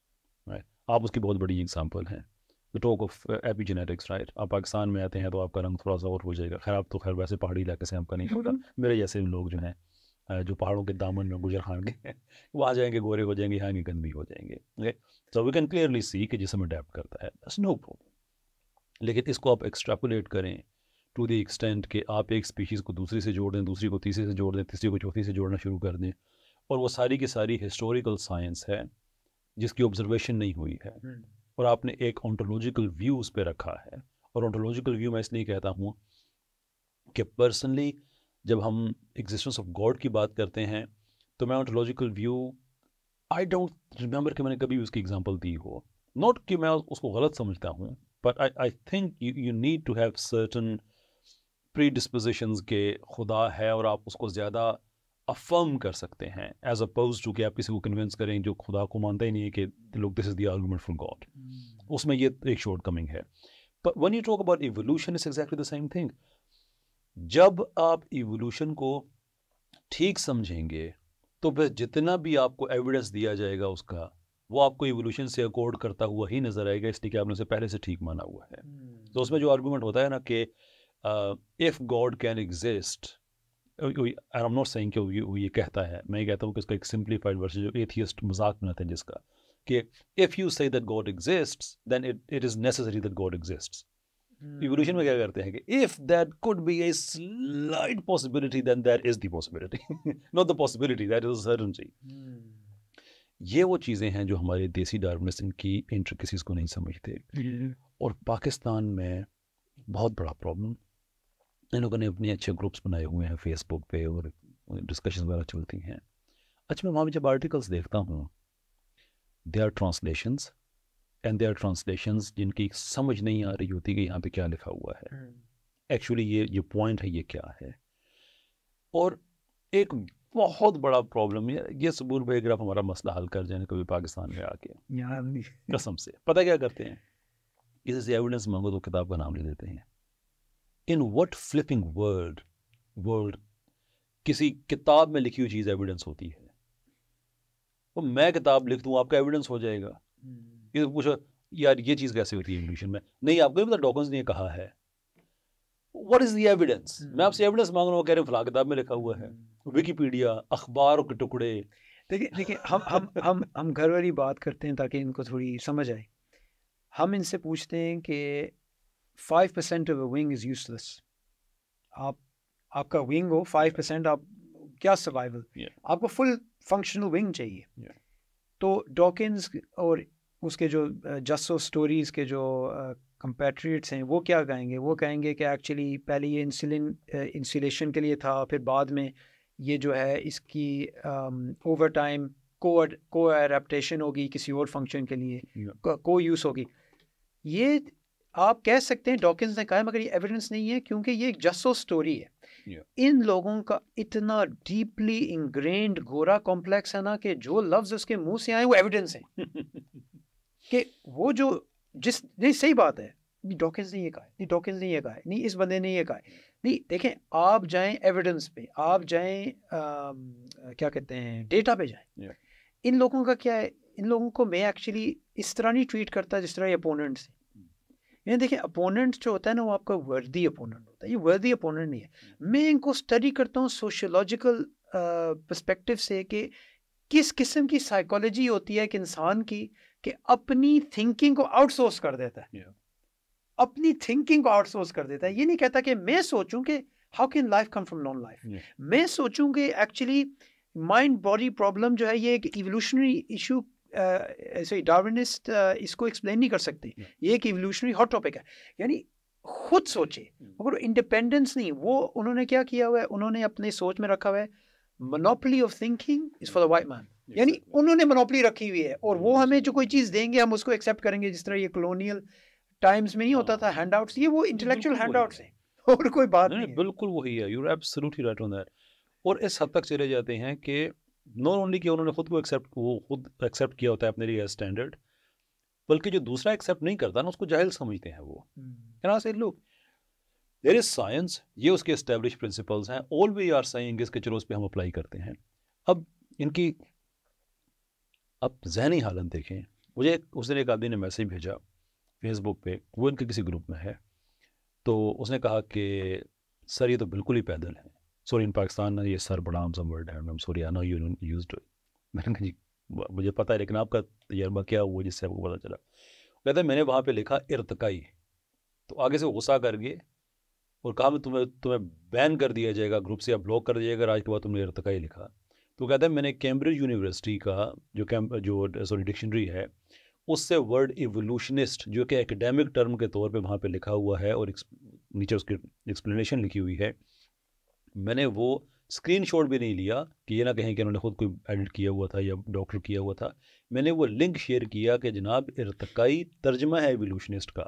آپ اس کی بہت بڑی ایگزامپل ہیں. The talk of epigenetics, right? آپ پاکستان میں آتے ہیں تو آپ کا رنگ تھوڑا سا اور ہو جائے گا. خیر آپ تو خیر ویسے پہاڑی علاقے سے آپ کا نہیں ہوتا. میرے جیسے لوگ جو ہیں جو پہاڑوں کے دامن میں گزر خان کے وہ آ جائیں گے، گورے ہو جائیں گے، یہاں کی گندی ہو جائیں گے. So we can clearly see کہ جسم اڈیپٹ کرتا ہے، that's no problem. لیکن اس کو آپ ایکسٹراپولیٹ کریں ٹو دی ایکسٹینٹ کہ آپ ایک اسپیشیز کو دوسری سے جوڑ دیں، دوسری کو تیسری سے جوڑ دیں، تیسری کو چوتھی سے جوڑنا شروع کر دیں، اور وہ ساری کی ساری ہسٹوریکل سائنس ہے جس کی آبزرویشن نہیں ہوئی ہے، اور آپ نے ایک آنٹولوجیکل ویو اس پہ رکھا ہے، اور ontological view میں اس لیے کہتا ہوں کہ پرسنلی جب ہم ایگزسٹنس آف گاڈ کی بات کرتے ہیں تو میں ontological view I don't remember کہ میں نے کبھی اس کی ایگزامپل دی ہو. ناٹ کہ میں اس کو غلط سمجھتا ہوں, but I think you need to have certain predispositions کہ خدا ہے اور آپ اس کو زیادہ افرم کر سکتے ہیں ایز اپوز ٹو کہ آپ کسی کو کنونس کریں جو خدا کو مانتا ہی نہیں ہے کہ لوگ this is the argument for God. اس میں یہ ایک شارٹ کمنگ ہے. But when you talk about evolution, it's exactly the same thing. جب آپ ایوولوشن کو ٹھیک سمجھیں گے تو پھر جتنا بھی آپ کو ایویڈنس دیا جائے گا اس کا وہ آپ کو ایوولوشن سے اکارڈ کرتا ہوا ہی نظر آئے گا, اس لیے کہ آپ نے اسے پہلے سے ٹھیک مانا ہوا ہے. تو اس میں جو آرگومنٹ ہوتا ہے نا کہ if God can exist, I'm not saying کہ وہ یہ کہتا ہے, میں یہ کہتا ہوں کہ اس کا ایک سمپلیفائڈ ورژن جو ایتھیسٹ مذاق بناتے ہیں جس کا کہ if you say that God exists then it is necessary that God exists. Evolution میں کیا کرتے ہیں کہ if that could be a slight possibility then that is the possibility not the possibility, that is a certainty. یہ وہ چیزیں ہیں جو ہمارے دیسی ڈارونزم کی انٹریکسیز کو نہیں سمجھتے. اور پاکستان میں بہت بڑا پرابلم, ان لوگوں نے اپنے اچھے گروپس بنائے ہوئے ہیں فیس بک پہ اور ڈسکشن وغیرہ چلتی ہیں. اچھا میں وہاں پہ جب آرٹیکلس دیکھتا ہوں they are translations and they are translations جن کی سمجھ نہیں آ رہی ہوتی کہ یہاں پہ کیا لکھا ہوا ہے ایکچولی یہ پوائنٹ ہے یہ کیا ہے. اور ایک بہت بڑا پرابلم یہ صبور بھائی اگر آپ ہمارا مسئلہ حل کر جائیں کبھی پاکستان میں آ کے قسم سے پتہ کیا کرتے ہیں, کسی سے ایویڈنس مانگو تو کتاب کا نام لے دیتے ہیں. ان وٹ فلپنگ ورلڈ کسی کتاب میں لکھی ہوئی چیز ایویڈنس ہوتی ہے؟ وہ میں کتاب لکھ دوں آپ کا ایویڈنس ہو جائے گا. یہ پوچھو یار یہ چیز کیسے ہوتی ہے انگلش میں, نہیں آپ کو نہیں پتا ڈاکنز نے یہ کہا ہے. What is the evidence? میں آپ سے ایویڈنس مانگ رہا ہوں, کہہ رہے ہیں فلاں کتاب میں لکھا ہوا ہے. ویکیپیڈیا, اخباروں کے ٹکڑے. دیکھیں ہم گھر والی بات کرتے ہیں تاکہ ان کو تھوڑی سمجھ آئے. ہم ان سے پوچھتے ہیں کہ 5% of a wing is useless. آپ کا ونگ ہو 5%, آپ کیا سروائیول, آپ کو فل فنکشنل ونگ چاہیے. تو ڈاکنز اور اس کے جو جسو سٹوریز کے جو کمپیٹریٹس ہیں وہ کیا کہیں گے؟ وہ کہیں گے کہ ایکچولی پہلے یہ انسولیشن کے لیے تھا, پھر بعد میں یہ جو ہے اس کی اوور ٹائم کو ایڈیپٹیشن ہوگی کسی اور فنکشن کے لیے, کو یوز ہوگی. یہ آپ کہہ سکتے ہیں ڈاکنز نے کہا ہے, مگر یہ ایویڈنس نہیں ہے کیونکہ یہ ایک جسو سٹوری ہے. ان لوگوں کا اتنا ڈیپلی انگرینڈ گورا کمپلیکس ہے نا کہ جو لفظ اس کے منہ سے آئے وہ ایویڈنس ہیں کہ وہ جو نہیں صحیح بات ہے, ڈاکنز نے یہ کہا ہے, نہیں ڈاکنز نے یہ کہا ہے, نہیں اس بندے نے یہ کہا ہے. نہیں دیکھیں, آپ جائیں ایویڈنس پہ, آپ جائیں کیا کہتے ہیں ڈیٹا پہ جائیں. ان لوگوں کا کیا ہے, ان لوگوں کو میں ایکچولی اس طرح نہیں ٹریٹ کرتا جس طرح یہ اپوننٹس ہیں. یعنی دیکھیں اپوننٹ جو ہوتا ہے نا وہ آپ کا وردی اپوننٹ ہوتا ہے, یہ وردی اپوننٹ نہیں ہے. میں ان کو اسٹڈی کرتا ہوں سوشیولوجیکل پرسپیکٹو سے کہ کس قسم کی سائیکالوجی ہوتی ہے ایک انسان کی کہ اپنی تھنکنگ کو آؤٹ سورس کر دیتا ہے, اپنی تھنکنگ کو آؤٹ سورس کر دیتا ہے. یہ نہیں کہتا کہ میں سوچوں کہ how can life come from non life, میں سوچوں کہ ایکچولی مائنڈ باڈی پرابلم جو ہے یہ ایک ایوولوشنری ایشو, ایسے ڈارونسٹ اس کو ایکسپلین نہیں کر سکتے, یہ ایک ایوولوشنری ہاٹ ٹاپک ہے. یعنی خود سوچے, مگر انڈیپینڈنس نہیں. وہ انہوں نے کیا کیا ہوا ہے, انہوں نے اپنے سوچ میں رکھا ہوا ہے monopoly of thinking is for the white man. یعنی انہوں نے مونوپلی رکھی ہوئی ہے اور وہ ہمیں جو کوئی چیز دیں گے ہم اس کو ایکسیپٹ کریں گے, جس طرح یہ کلونیل ٹائمز میں نہیں ہوتا تھا ہینڈ آؤٹس, یہ وہ انٹلیکچوئل ہینڈ آؤٹس ہیں اور کوئی بات نہیں. بالکل وہی ہے, you are absolutely right on that. اور اس حد تک چلے جاتے ہیں کہ ناٹ اونلی کہ انہوں نے خود کو ایکسیپٹ کیا ہوتا ہے اپنے لیے اسٹینڈرڈ, بلکہ جو دوسرا ایکسیپٹ نہیں کرتا نا اس کو جاہل سمجھتے ہیں. وہ کہنا سے لوگ دیر از سائنس, یہ اس کے اسٹیبلش پرنسپلس ہیں, آل وی آر سائنگ اس کے چلو اس پہ ہم اپلائی کرتے ہیں. اب ان کی اب ذہنی حالت دیکھیں. مجھے اس دن ایک آدمی نے میسیج بھیجا فیس بک پہ, وہ ان کے کسی گروپ میں ہے, تو اس نے کہا کہ سر یہ تو بالکل ہی پیدل ہے. سوری ان پاکستان یہ سر بڑا عام سا ورڈ ہے, sorry I know you used it. میں نے کہا جی مجھے پتہ ہے, لیکن آپ کا تجربہ کیا ہوا جس سے آپ کو پتہ چلا؟ کہتے ہیں میں نے وہاں پہ لکھا ارتقائی, تو آگے سے غصہ کر گئے اور کہا میں تمہیں بین کر دیا جائے گا گروپ سے, یا بلاک کر دیا جائے گا آج کے بعد تم نے ارتقائی لکھا. تو کہتا ہے میں نے کیمبرج یونیورسٹی کا جو ڈکشنری ہے اس سے ورڈ ایوولوشنسٹ جو کہ ایکڈیمک ٹرم کے طور پہ وہاں پہ لکھا ہوا ہے اور نیچے اس کی ایکسپلینیشن لکھی ہوئی ہے، میں نے وہ اسکرین شاٹ بھی نہیں لیا کہ یہ نہ کہیں کہ انہوں نے خود کوئی ایڈٹ کیا ہوا تھا یا ڈاکٹر کیا ہوا تھا، میں نے وہ لنک شیئر کیا کہ جناب ارتقائی ترجمہ ہے ایوولوشنسٹ کا،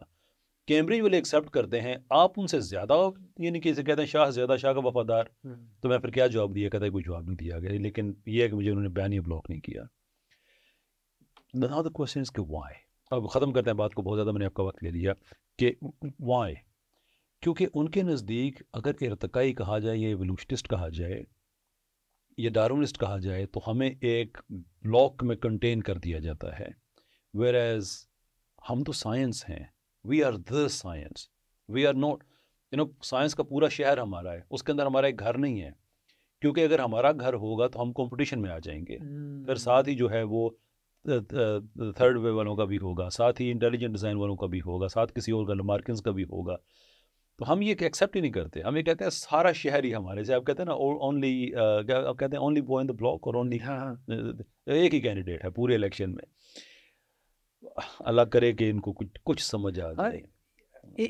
کیمبرج والے ایکسیپٹ کرتے ہیں، آپ ان سے زیادہ یعنی کہ کہتے ہیں شاہ زیادہ شاہ کا وفادار، تو میں پھر کیا جواب دیا، کہتا ہے کوئی جواب نہیں دیا گیا، لیکن یہ ہے کہ مجھے انہوں نے بیان ہی بلاک نہیں کیا۔ Now the question is کہ why؟ اب ختم کرتے ہیں بات کو، بہت زیادہ میں نے آپ کا وقت لے لیا، کہ why؟ کیونکہ ان کے نزدیک اگر ارتقائی کہا جائے یا ایوولوشنسٹ کہا جائے یا ڈارونسٹ کہا جائے تو ہمیں ایک بلاک میں کنٹین کر دیا جاتا ہے، ویئر ایز ہم تو سائنس ہیں، we are the science, we are not science کا پورا شہر ہمارا ہے، اس کے اندر ہمارا ایک گھر نہیں ہے، کیونکہ اگر ہمارا گھر ہوگا تو ہم کمپٹیشن میں آ جائیں گے، پھر ساتھ ہی جو ہے وہ تھرڈ وے والوں کا بھی ہوگا، ساتھ ہی انٹیلیجنٹ ڈیزائن والوں کا بھی ہوگا، ساتھ کسی اور کا مارکنز کا بھی ہوگا، تو ہم یہ ایکسیپٹ ہی نہیں کرتے، ہم یہ کہتے ہیں سارا شہر ہی ہمارے، جیسے آپ کہتے ہیں نا اونلی، آپ کہتے ہیں only boy in the block, اور اونلی ایک ہی کینڈیڈیٹ ہے پورے الیکشن میں۔ اللہ کرے کہ ان کو کچھ سمجھ آ جائے۔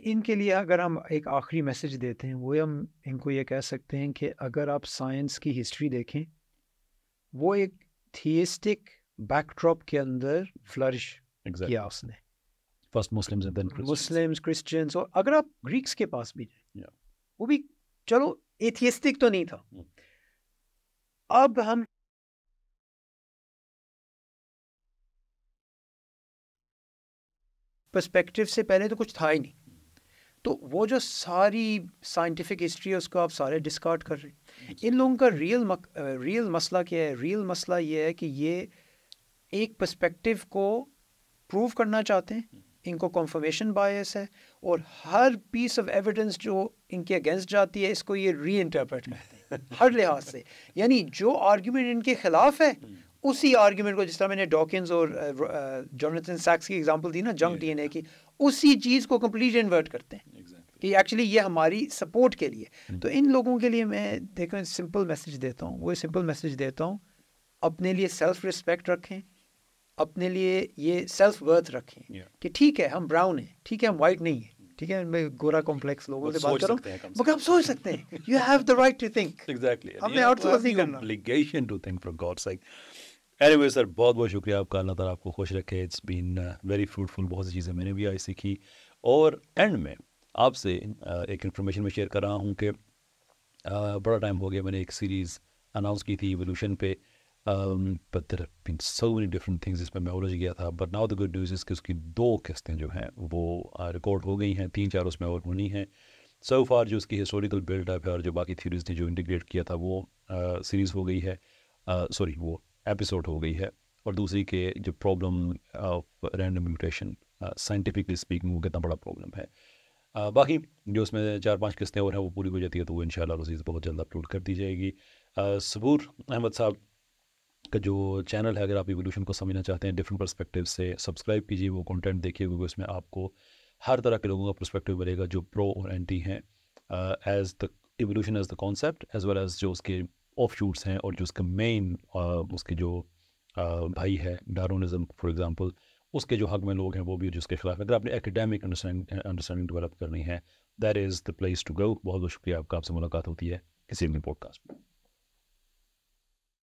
ان کے لیے اگر ہم ایک آخری میسج دیتے ہیں، وہ ہم ان کو یہ کہہ سکتے ہیں کہ اگر آپ سائنس کی ہسٹری دیکھیں، وہ ایک تھیسٹک بیک ڈراپ کے اندر فلرش کیا اس نے، فرسٹ مسلمز، کرسچنز، اور اگر آپ گریکس کے پاس بھی جائیں، وہ بھی چلو ایتھیسٹک تو نہیں تھا۔ اب ہم پرسپیکٹیو سے پہلے تو کچھ تھا ہی نہیں، تو وہ جو ساری سائنٹیفک ہسٹری ہے اس کو آپ سارے ڈسکارڈ کر رہے ہیں۔ ان لوگوں کا ریئل مسئلہ کیا ہے؟ ریئل مسئلہ یہ ہے کہ یہ ایک پرسپیکٹیو کو پروو کرنا چاہتے ہیں، ان کو کنفرمیشن بائس ہے، اور ہر پیس آف ایویڈنس جو ان کے اگینسٹ جاتی ہے اس کو یہ ری انٹرپریٹ کرتے ہیں ہر لحاظ سے، یعنی جو آرگیومنٹ ان کے خلاف ہے اسی آرگیومنٹ کو، جس طرح میں نے ڈاکنز اور جوناتھن سیکس کی ایگزامپل دی نا جنک ڈی این اے کی، اسی چیز کو کمپلیٹ انورٹ کرتے ہیں کہ ایکچولی یہ ہماری سپورٹ کے لیے۔ تو ان لوگوں کے لیے میں دیکھو سمپل میسج دیتا ہوں، وہ سمپل میسج دیتا ہوں، اپنے لیے سیلف رسپیکٹ رکھیں، اپنے لیے یہ سیلف ورتھ رکھیں کہ ٹھیک ہے ہم براؤن ہیں، ٹھیک ہے ہم وائٹ نہیں ہیں، ٹھیک ہے میں گورا کمپلیکس لوگوں سے بات کروں، مگر آپ سوچ سکتے ہیں، you have the right to think, ہم نے آؤٹ سورس نہیں کرنا، obligation to think for God's sake۔ اینیوے سر، بہت بہت شکریہ آپ کا، اللہ تعالیٰ آپ کو خوش رکھے، اٹس بین ویری فروٹفل، بہت سی چیزیں میں نے بھی آج سیکھی، اور اینڈ میں آپ سے ایک انفارمیشن میں شیئر کر رہا ہوں کہ بڑا ٹائم ہو گیا میں نے ایک سیریز اناؤنس کی تھی ایوولوشن پہ، but there have been so many different things جس میں میں الجھ گیا تھا، but now the good news is کہ اس کی 2 قسطیں جو ہیں وہ ریکارڈ ہو گئی ہیں، 3-4 اس میں اور ہونی ہیں۔ سو فار جو اس کی ہسٹوریکل بلڈ اپ ہے اور جو باقی تھیوریز نے جو انٹیگریٹ کیا تھا وہ سیریز ہو گئی ہے، وہ ایپیسوڈ ہو گئی ہے، اور دوسری کہ جو problem of random mutation scientifically speaking وہ کتنا بڑا پرابلم ہے۔ باقی جو اس میں 4-5 قسطیں اور ہیں وہ پوری ہو جاتی ہے تو وہ انشاءاللہ عزیز بہت جلد اپلوڈ کر دی جائے گی۔ صبور احمد صاحب کا جو چینل ہے، اگر آپ ایوولوشن کو سمجھنا چاہتے ہیں ڈفرینٹ پرسپیکٹیو سے، سبسکرائب کیجیے، وہ کنٹینٹ دیکھیے، کیونکہ اس میں آپ کو ہر طرح کے لوگوں کا پرسپیکٹیو ملے گا، جو پرو اور اینٹی ہیں، as the evolution as the concept, as well as جو اس کے آف شوٹس ہیں، اور جو اس کا مین اس کے جو بھائی ہے ڈارونزم فار ایگزامپل، اس کے جو حق میں لوگ ہیں وہ بھی جو اس کے خلاف ہیں۔ اگر آپ نے ایکیڈیمک انڈرسٹینڈنگ ڈیولپ کرنی ہے، that is the place to go. بہت بہت شکریہ آپ کا، آپ سے ملاقات ہوتی ہے کسی بھی پوڈ کاسٹ میں۔